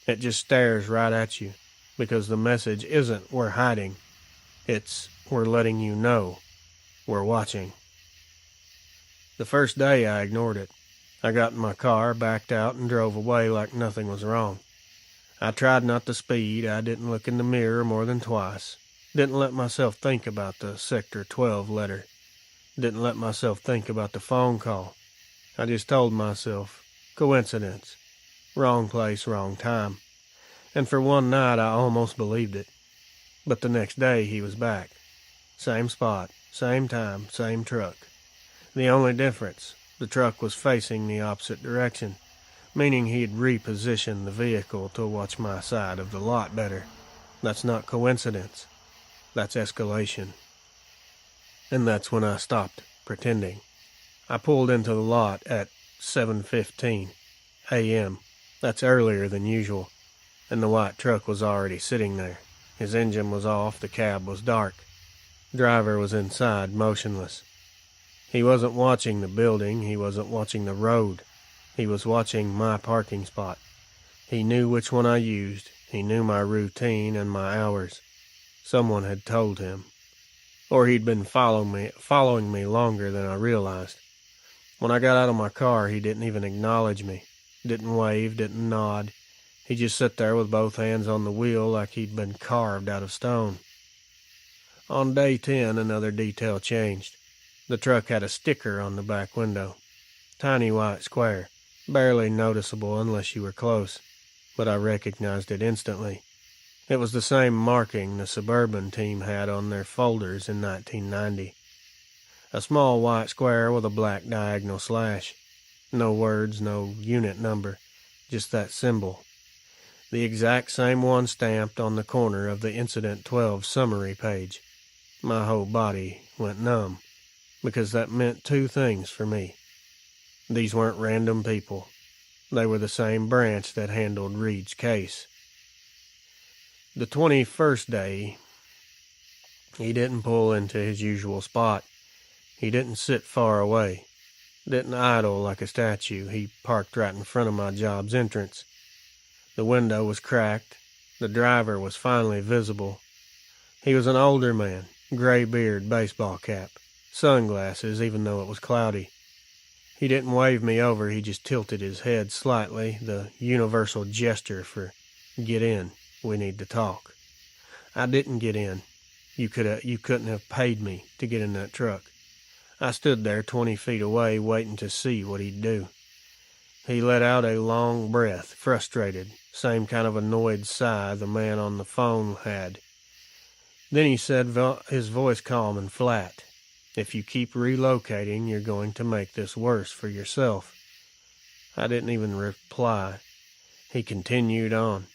It just stares right at you, because the message isn't "we're hiding." It's "we're letting you know. We're watching." The first day I ignored it. I got in my car, backed out, and drove away like nothing was wrong. I tried not to speed. I didn't look in the mirror more than twice. Didn't let myself think about the Sector 12 letter. Didn't let myself think about the phone call. I just told myself, coincidence. Wrong place, wrong time. And for one night I almost believed it. But the next day he was back. Same spot, same time, same truck. The only difference, the truck was facing the opposite direction, meaning he'd repositioned the vehicle to watch my side of the lot better. That's not coincidence. That's escalation. And that's when I stopped pretending. I pulled into the lot at 7:15 a.m. That's earlier than usual, and the white truck was already sitting there. His engine was off, the cab was dark. Driver was inside, motionless. He wasn't watching the building, he wasn't watching the road. He was watching my parking spot. He knew which one I used, he knew my routine and my hours. Someone had told him. Or he'd been following me longer than I realized. When I got out of my car, he didn't even acknowledge me. Didn't wave, didn't nod. He just sat there with both hands on the wheel like he'd been carved out of stone. On day 10, another detail changed. The truck had a sticker on the back window. Tiny white square, barely noticeable unless you were close, but I recognized it instantly. It was the same marking the Suburban team had on their folders in 1990. A small white square with a black diagonal slash. No words, no unit number, just that symbol. The exact same one stamped on the corner of the Incident 12 summary page. My whole body went numb, because that meant two things for me. These weren't random people. They were the same branch that handled Reed's case. The 21st day, he didn't pull into his usual spot. He didn't sit far away. Didn't idle like a statue. He parked right in front of my job's entrance. The window was cracked. The driver was finally visible. He was an older man, gray beard, baseball cap, sunglasses even though it was cloudy. He didn't wave me over, he just tilted his head slightly, the universal gesture for "get in, we need to talk." I didn't get in. You couldn't have paid me to get in that truck. I stood there 20 feet away waiting to see what he'd do. He let out a long breath, frustrated, same kind of annoyed sigh the man on the phone had. Then he said, his voice calm and flat, "If you keep relocating, you're going to make this worse for yourself." I didn't even reply. He continued on.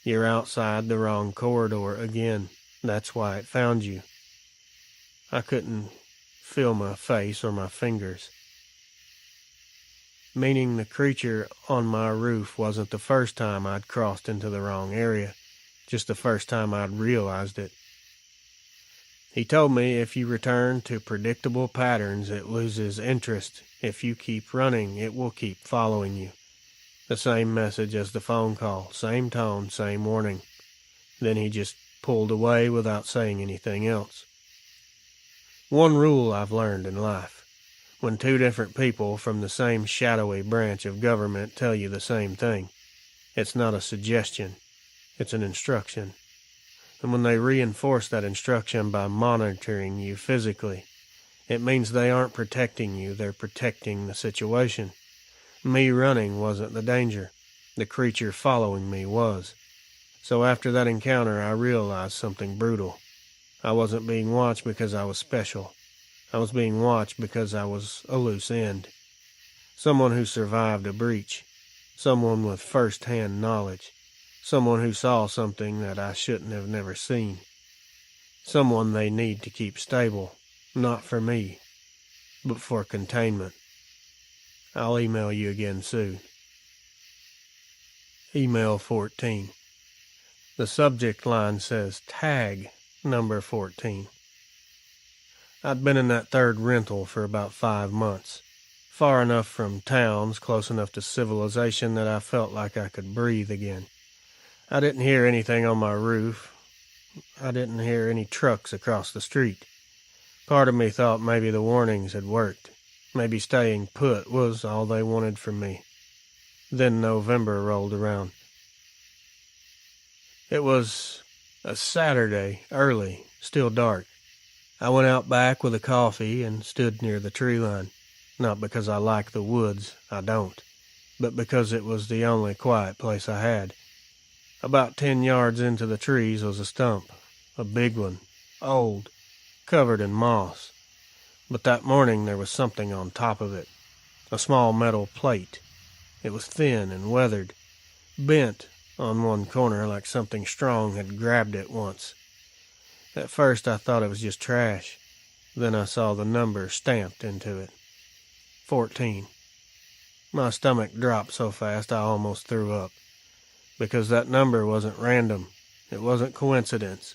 "You're outside the wrong corridor again. That's why it found you." I couldn't feel my face or my fingers. Meaning the creature on my roof wasn't the first time I'd crossed into the wrong area, just the first time I'd realized it. He told me if you return to predictable patterns, it loses interest. If you keep running, it will keep following you. The same message as the phone call, same tone, same warning. Then he just pulled away without saying anything else. One rule I've learned in life: when two different people from the same shadowy branch of government tell you the same thing, it's not a suggestion, it's an instruction. And when they reinforce that instruction by monitoring you physically, it means they aren't protecting you, they're protecting the situation. Me running wasn't the danger. The creature following me was. So after that encounter, I realized something brutal. I wasn't being watched because I was special. I was being watched because I was a loose end. Someone who survived a breach. Someone with first-hand knowledge. Someone who saw something that I shouldn't have never seen. Someone they need to keep stable. Not for me, but for containment. I'll email you again soon. Email 14. The subject line says tag number 14. I'd been in that third rental for about 5 months. Far enough from towns, close enough to civilization that I felt like I could breathe again. I didn't hear anything on my roof. I didn't hear any trucks across the street. Part of me thought maybe the warnings had worked. Maybe staying put was all they wanted from me. Then November rolled around. It was a Saturday, early, still dark. I went out back with a coffee and stood near the tree line. Not because I like the woods, I don't, but because it was the only quiet place I had. About 10 yards into the trees was a stump, a big one, old, covered in moss. But that morning there was something on top of it, a small metal plate. It was thin and weathered, bent on one corner like something strong had grabbed it once. At first I thought it was just trash. Then I saw the number stamped into it. 14. My stomach dropped so fast I almost threw up. Because that number wasn't random. It wasn't coincidence.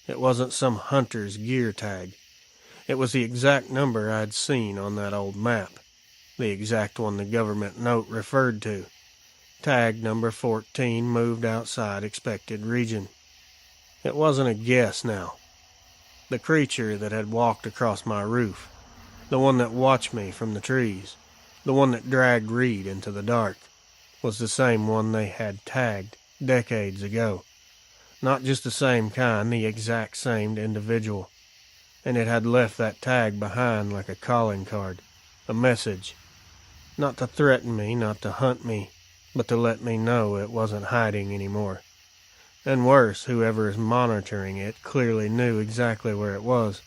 It wasn't some hunter's gear tag. It was the exact number I'd seen on that old map. The exact one the government note referred to. Tag number 14 moved outside expected region. It wasn't a guess now. The creature that had walked across my roof. The one that watched me from the trees. The one that dragged Reed into the dark. Was the same one they had tagged decades ago. Not just the same kind, the exact same individual. And it had left that tag behind like a calling card, a message. Not to threaten me, not to hunt me, but to let me know it wasn't hiding anymore. And worse, whoever is monitoring it clearly knew exactly where it was,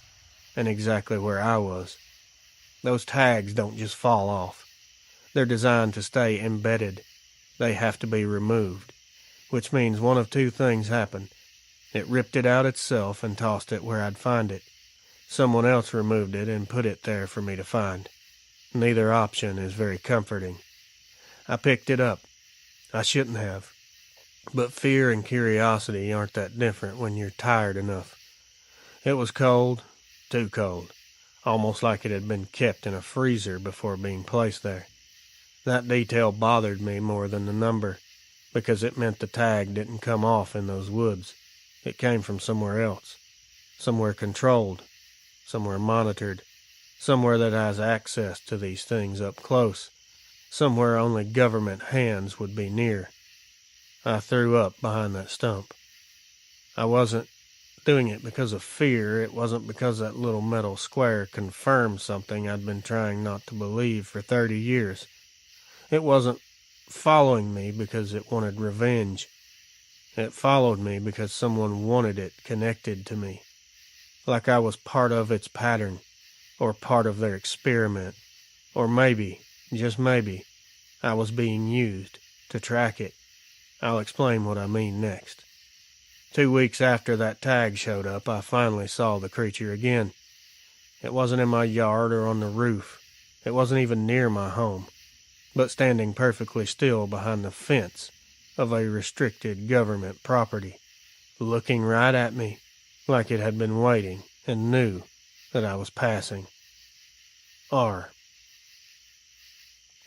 and exactly where I was. Those tags don't just fall off. They're designed to stay embedded. They have to be removed, which means one of two things happened. It ripped it out itself and tossed it where I'd find it. Someone else removed it and put it there for me to find. Neither option is very comforting. I picked it up. I shouldn't have. But fear and curiosity aren't that different when you're tired enough. It was cold, too cold, almost like it had been kept in a freezer before being placed there. That detail bothered me more than the number, because it meant the tag didn't come off in those woods. It came from somewhere else, somewhere controlled, somewhere monitored, somewhere that has access to these things up close, somewhere only government hands would be near. I threw up behind that stump. I wasn't doing it because of fear. It wasn't because that little metal square confirmed something I'd been trying not to believe for 30 years. It wasn't following me because it wanted revenge. It followed me because someone wanted it connected to me. Like I was part of its pattern, or part of their experiment, or maybe, just maybe, I was being used to track it. I'll explain what I mean next. 2 weeks after that tag showed up, I finally saw the creature again. It wasn't in my yard or on the roof. It wasn't even near my home, but standing perfectly still behind the fence of a restricted government property, looking right at me like it had been waiting and knew that I was passing. R.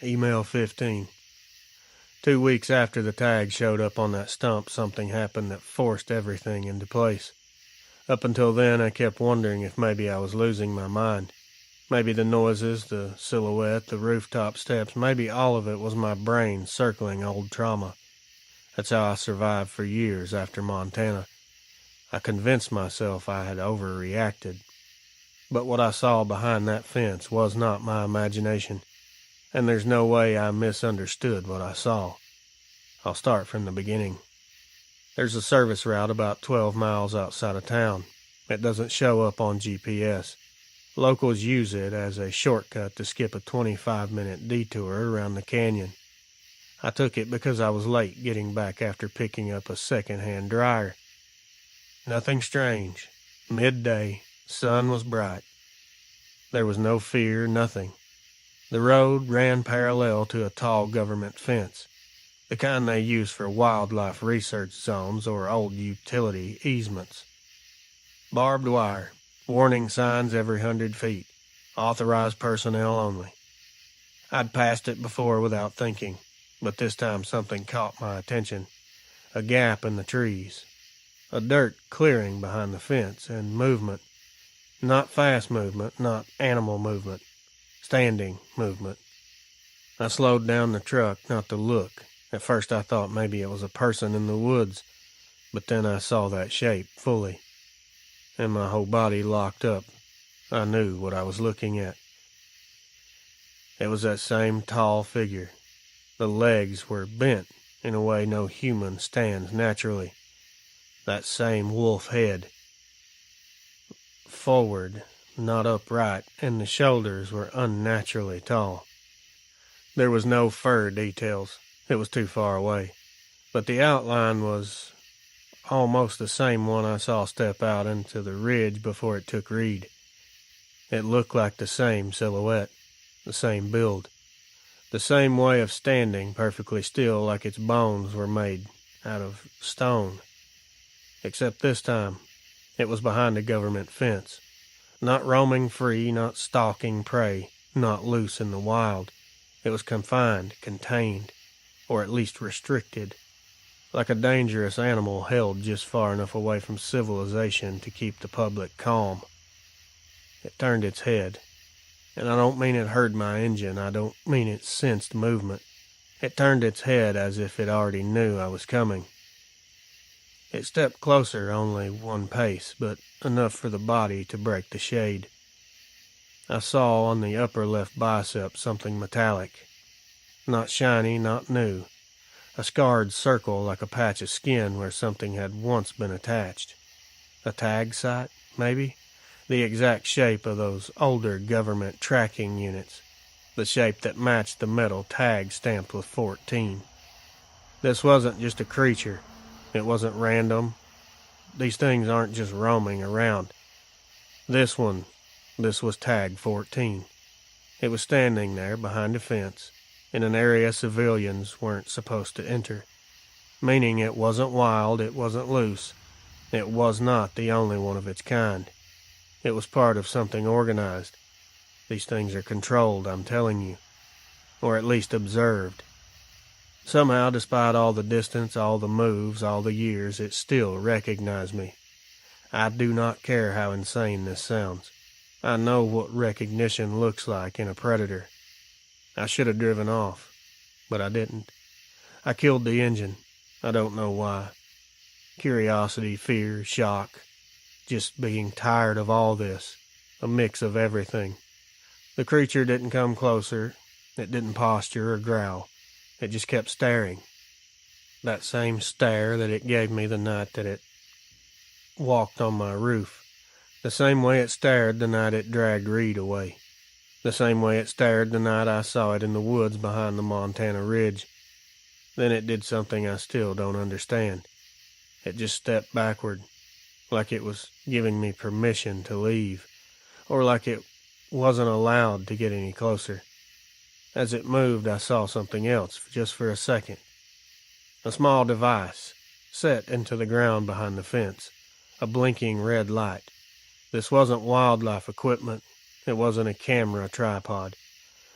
Email 15. 2 weeks after the tag showed up on that stump, something happened that forced everything into place. Up until then, I kept wondering if maybe I was losing my mind. Maybe the noises, the silhouette, the rooftop steps, maybe all of it was my brain circling old trauma. That's how I survived for years after Montana. I convinced myself I had overreacted. But what I saw behind that fence was not my imagination, and there's no way I misunderstood what I saw. I'll start from the beginning. There's a service route about 12 miles outside of town. It doesn't show up on GPS. Locals use it as a shortcut to skip a 25-minute detour around the canyon. I took it because I was late getting back after picking up a second-hand dryer. Nothing strange. Midday, sun was bright. There was no fear, nothing. The road ran parallel to a tall government fence. the kind they use for wildlife research zones or old utility easements. Barbed wire, warning signs every 100 feet, authorized personnel only. I'd passed it before without thinking, but this time something caught my attention. A gap in the trees, a dirt clearing behind the fence, and movement. Not fast movement, not animal movement, standing movement. I slowed down the truck, not to look. At first I thought maybe it was a person in the woods, but then I saw that shape fully, and my whole body locked up. I knew what I was looking at. It was that same tall figure. The legs were bent in a way no human stands naturally. That same wolf head. Forward, not upright, and the shoulders were unnaturally tall. There was no fur details. It was too far away. But the outline was almost the same one I saw step out into the ridge before it took Reed. It looked like the same silhouette, the same build, the same way of standing perfectly still like its bones were made out of stone. Except this time, it was behind a government fence. Not roaming free, not stalking prey, not loose in the wild. It was confined, contained, or at least restricted, like a dangerous animal held just far enough away from civilization to keep the public calm. It turned its head, and I don't mean it heard my engine, I don't mean it sensed movement. It turned its head as if it already knew I was coming. It stepped closer only one pace, but enough for the body to break the shade. I saw on the upper left bicep something metallic. Not shiny, not new. A scarred circle like a patch of skin where something had once been attached. A tag site, maybe? The exact shape of those older government tracking units. The shape that matched the metal tag stamped with 14. This wasn't just a creature. It wasn't random. These things aren't just roaming around. This was tag 14. It was standing there behind a fence, in an area civilians weren't supposed to enter. Meaning it wasn't wild, it wasn't loose. It was not the only one of its kind. It was part of something organized. These things are controlled, I'm telling you. Or at least observed. Somehow, despite all the distance, all the moves, all the years, it still recognized me. I do not care how insane this sounds. I know what recognition looks like in a predator. I should have driven off, but I didn't. I killed the engine. I don't know why. Curiosity, fear, shock. Just being tired of all this. A mix of everything. The creature didn't come closer. It didn't posture or growl. It just kept staring. That same stare that it gave me the night that it walked on my roof. The same way it stared the night it dragged Reed away. The same way it stared the night I saw it in the woods behind the Montana Ridge. Then it did something I still don't understand. It just stepped backward, like it was giving me permission to leave, or like it wasn't allowed to get any closer. As it moved, I saw something else, just for a second. A small device, set into the ground behind the fence. A blinking red light. This wasn't wildlife equipment. It wasn't a camera tripod.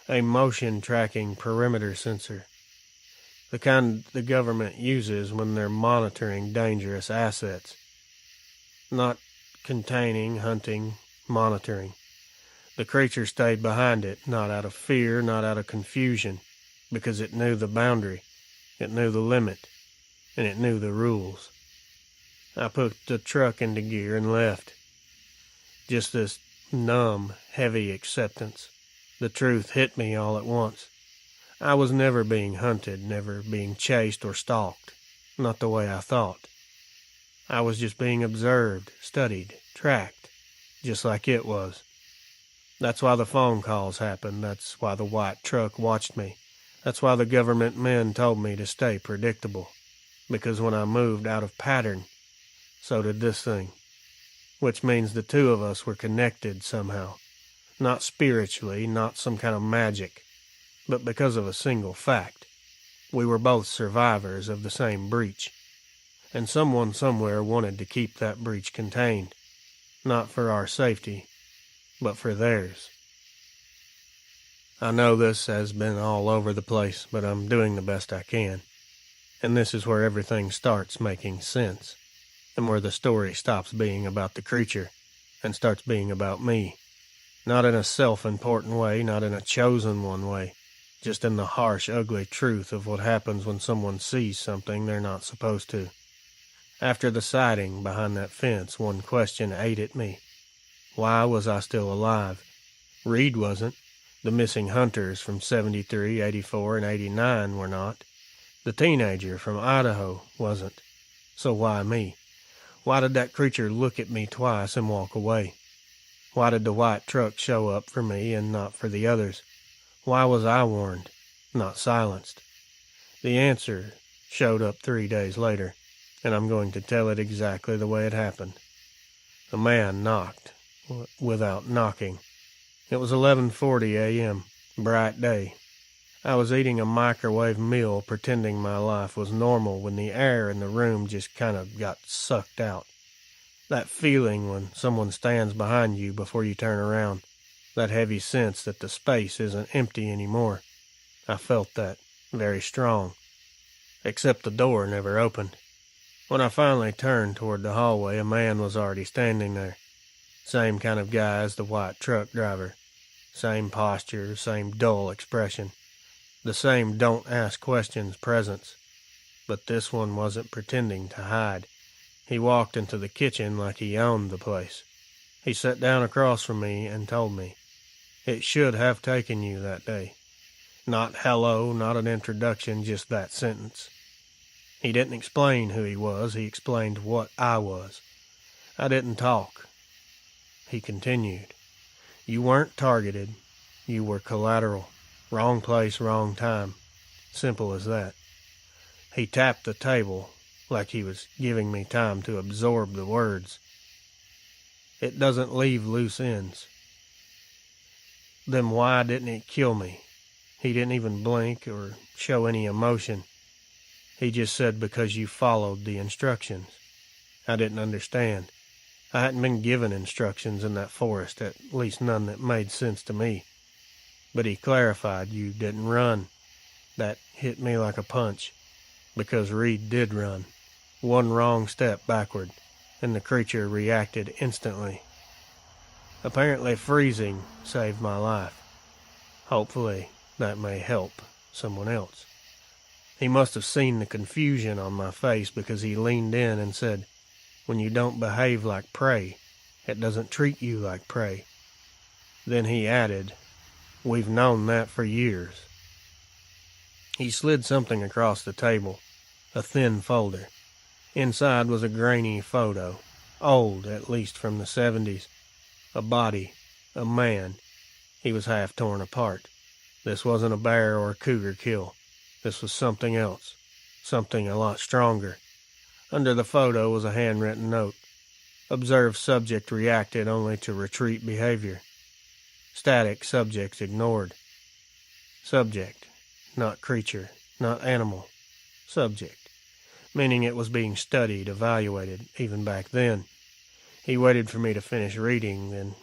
A motion-tracking perimeter sensor. The kind the government uses when they're monitoring dangerous assets. Not containing, hunting, monitoring. The creature stayed behind it, not out of fear, not out of confusion, because it knew the boundary, it knew the limit, and it knew the rules. I put the truck into gear and left. Just this numb, heavy acceptance. The truth hit me all at once. I was never being hunted, never being chased or stalked, not the way I thought. I was just being observed, studied, tracked, just like it was. That's why the phone calls happened. That's why the white truck watched me. That's why the government men told me to stay predictable. Because when I moved out of pattern, so did this thing. Which means the two of us were connected somehow. Not spiritually, not some kind of magic, but because of a single fact. We were both survivors of the same breach, and someone somewhere wanted to keep that breach contained, not for our safety, but for theirs. I know this has been all over the place, but I'm doing the best I can. And this is where everything starts making sense, and where the story stops being about the creature and starts being about me. Not in a self-important way, not in a chosen one way, just in the harsh, ugly truth of what happens when someone sees something they're not supposed to. After the sighting behind that fence, one question ate at me. Why was I still alive? Reed wasn't. The missing hunters from 73, 84, and 89 were not. The teenager from Idaho wasn't. So why me? Why did that creature look at me twice and walk away? Why did the white truck show up for me and not for the others? Why was I warned, not silenced? The answer showed up 3 days later, and I'm going to tell it exactly the way it happened. A man knocked, without knocking. It was 11:40 a.m., bright day. I was eating a microwave meal pretending my life was normal when the air in the room just kind of got sucked out. That feeling when someone stands behind you before you turn around. That heavy sense that the space isn't empty anymore. I felt that, very strong. Except the door never opened. When I finally turned toward the hallway, a man was already standing there. Same kind of guy as the white truck driver. Same posture, same dull expression. The same don't ask questions presence. But this one wasn't pretending to hide. He walked into the kitchen like he owned the place. He sat down across from me and told me, "It should have taken you that day." Not hello, not an introduction, just that sentence. He didn't explain who he was, he explained what I was. I didn't talk. He continued, "You weren't targeted. You were collateral. Wrong place, wrong time. Simple as that." He tapped the table like he was giving me time to absorb the words. "It doesn't leave loose ends." Then why didn't it kill me? He didn't even blink or show any emotion. He just said, "Because you followed the instructions." I didn't understand. I hadn't been given instructions in that forest, at least none that made sense to me. But he clarified, "You didn't run." That hit me like a punch, because Reed did run. One wrong step backward, and the creature reacted instantly. Apparently freezing saved my life. Hopefully that may help someone else. He must have seen the confusion on my face because he leaned in and said, "When you don't behave like prey, it doesn't treat you like prey." Then he added, "We've known that for years." He slid something across the table, a thin folder. Inside was a grainy photo, old at least from the 70s. A body, a man. He was half torn apart. This wasn't a bear or a cougar kill. This was something else, something a lot stronger. Under the photo was a handwritten note. Observed subject reacted only to retreat behavior. Static subjects ignored. Subject, not creature, not animal. Subject, meaning it was being studied, evaluated, even back then. He waited for me to finish reading, then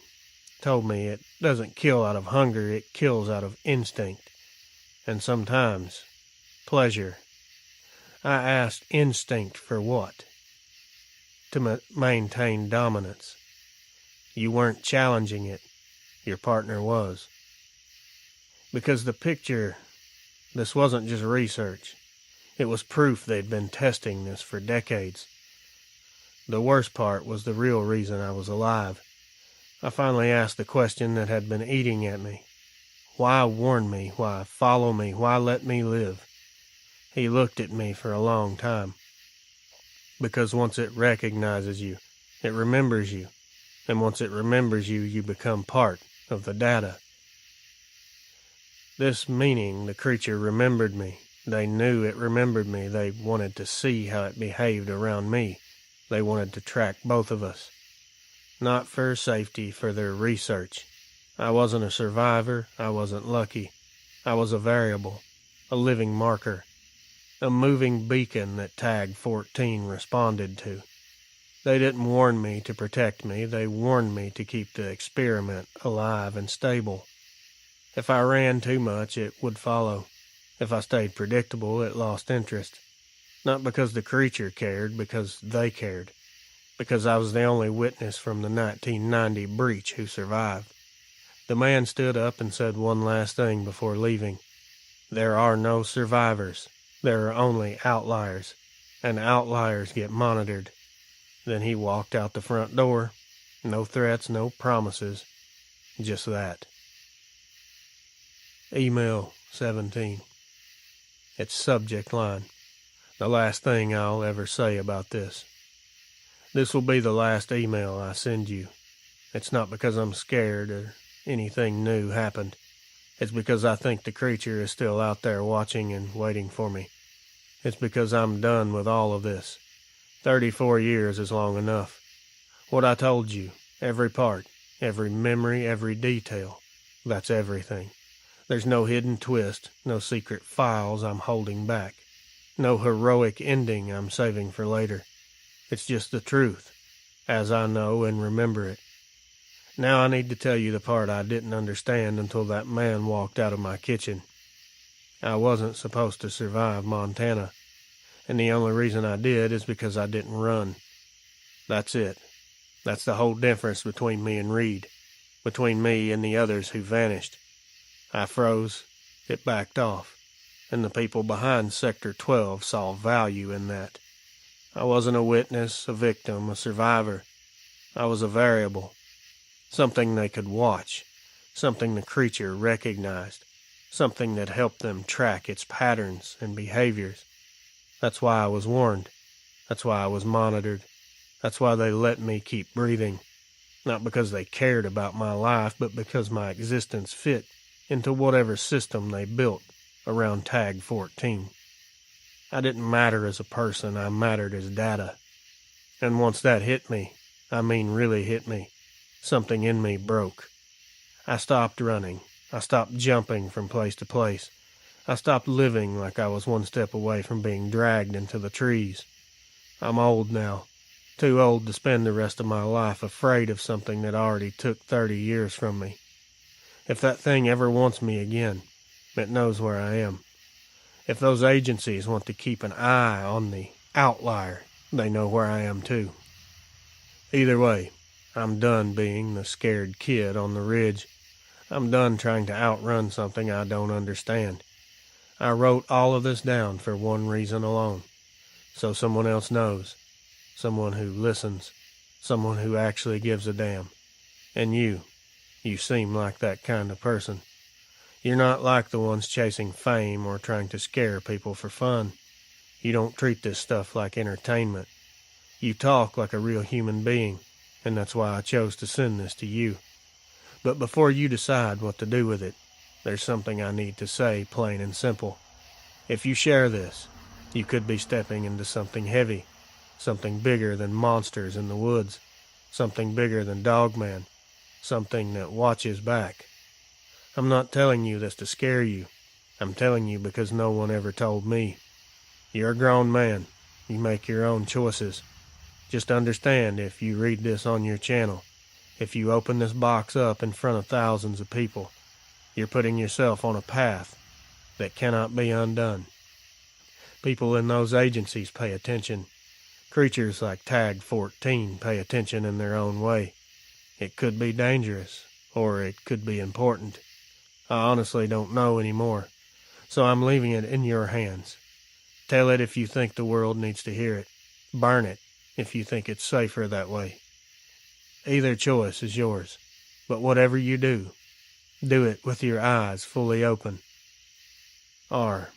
told me it doesn't kill out of hunger, it kills out of instinct. And sometimes, pleasure. I asked, instinct for what? To maintain dominance. You weren't challenging it. Your partner was. Because the picture, this wasn't just research. It was proof they'd been testing this for decades. The worst part was the real reason I was alive. I finally asked the question that had been eating at me. Why warn me? Why follow me? Why let me live? He looked at me for a long time. Because once it recognizes you, it remembers you. And once it remembers you, you become part of the data. This meaning the creature remembered me. They knew it remembered me. They wanted to see how it behaved around me. They wanted to track both of us. Not for safety, for their research. I wasn't a survivor. I wasn't lucky. I was a variable, a living marker. A moving beacon that Tag 14 responded to. They didn't warn me to protect me, they warned me to keep the experiment alive and stable. If I ran too much, it would follow. If I stayed predictable, it lost interest. Not because the creature cared, because they cared. Because I was the only witness from the 1990 breach who survived. The man stood up and said one last thing before leaving. There are no survivors. There are only outliers. And outliers get monitored. Then he walked out the front door. No threats, no promises. Just that. Email 17. Its subject line. The last thing I'll ever say about this. This will be the last email I send you. It's not because I'm scared or anything new happened. It's because I think the creature is still out there watching and waiting for me. It's because I'm done with all of this. 34 years is long enough. What I told you, every part, every memory, every detail, that's everything. There's no hidden twist, no secret files I'm holding back, no heroic ending I'm saving for later. It's just the truth, as I know and remember it. Now I need to tell you the part I didn't understand until that man walked out of my kitchen. I wasn't supposed to survive Montana, and the only reason I did is because I didn't run. That's it. That's the whole difference between me and Reed, between me and the others who vanished. I froze, it backed off, and the people behind Sector 12 saw value in that. I wasn't a witness, a victim, a survivor. I was a variable, something they could watch, something the creature recognized, something that helped them track its patterns and behaviors. That's why I was warned. That's why I was monitored. That's why they let me keep breathing. Not because they cared about my life, but because my existence fit into whatever system they built around Tag 14. I didn't matter as a person, I mattered as data. And once that hit me, I mean really hit me, something in me broke. I stopped running. I stopped jumping from place to place. I stopped living like I was one step away from being dragged into the trees. I'm old now, too old to spend the rest of my life afraid of something that already took 30 years from me. If that thing ever wants me again, it knows where I am. If those agencies want to keep an eye on the outlier, they know where I am too. Either way, I'm done being the scared kid on the ridge. I'm done trying to outrun something I don't understand. I wrote all of this down for one reason alone, so someone else knows, someone who listens, someone who actually gives a damn. And you seem like that kind of person. You're not like the ones chasing fame or trying to scare people for fun. You don't treat this stuff like entertainment. You talk like a real human being, and that's why I chose to send this to you. But before you decide what to do with it, there's something I need to say, plain and simple. If you share this, you could be stepping into something heavy, something bigger than monsters in the woods, something bigger than Dogman, something that watches back. I'm not telling you this to scare you. I'm telling you because no one ever told me. You're a grown man. You make your own choices. Just understand, if you read this on your channel, if you open this box up in front of thousands of people, you're putting yourself on a path that cannot be undone. People in those agencies pay attention. Creatures like Tag 14 pay attention in their own way. It could be dangerous, or it could be important. I honestly don't know anymore, so I'm leaving it in your hands. Tell it if you think the world needs to hear it. Burn it if you think it's safer that way. Either choice is yours, but whatever you do, do it with your eyes fully open. R.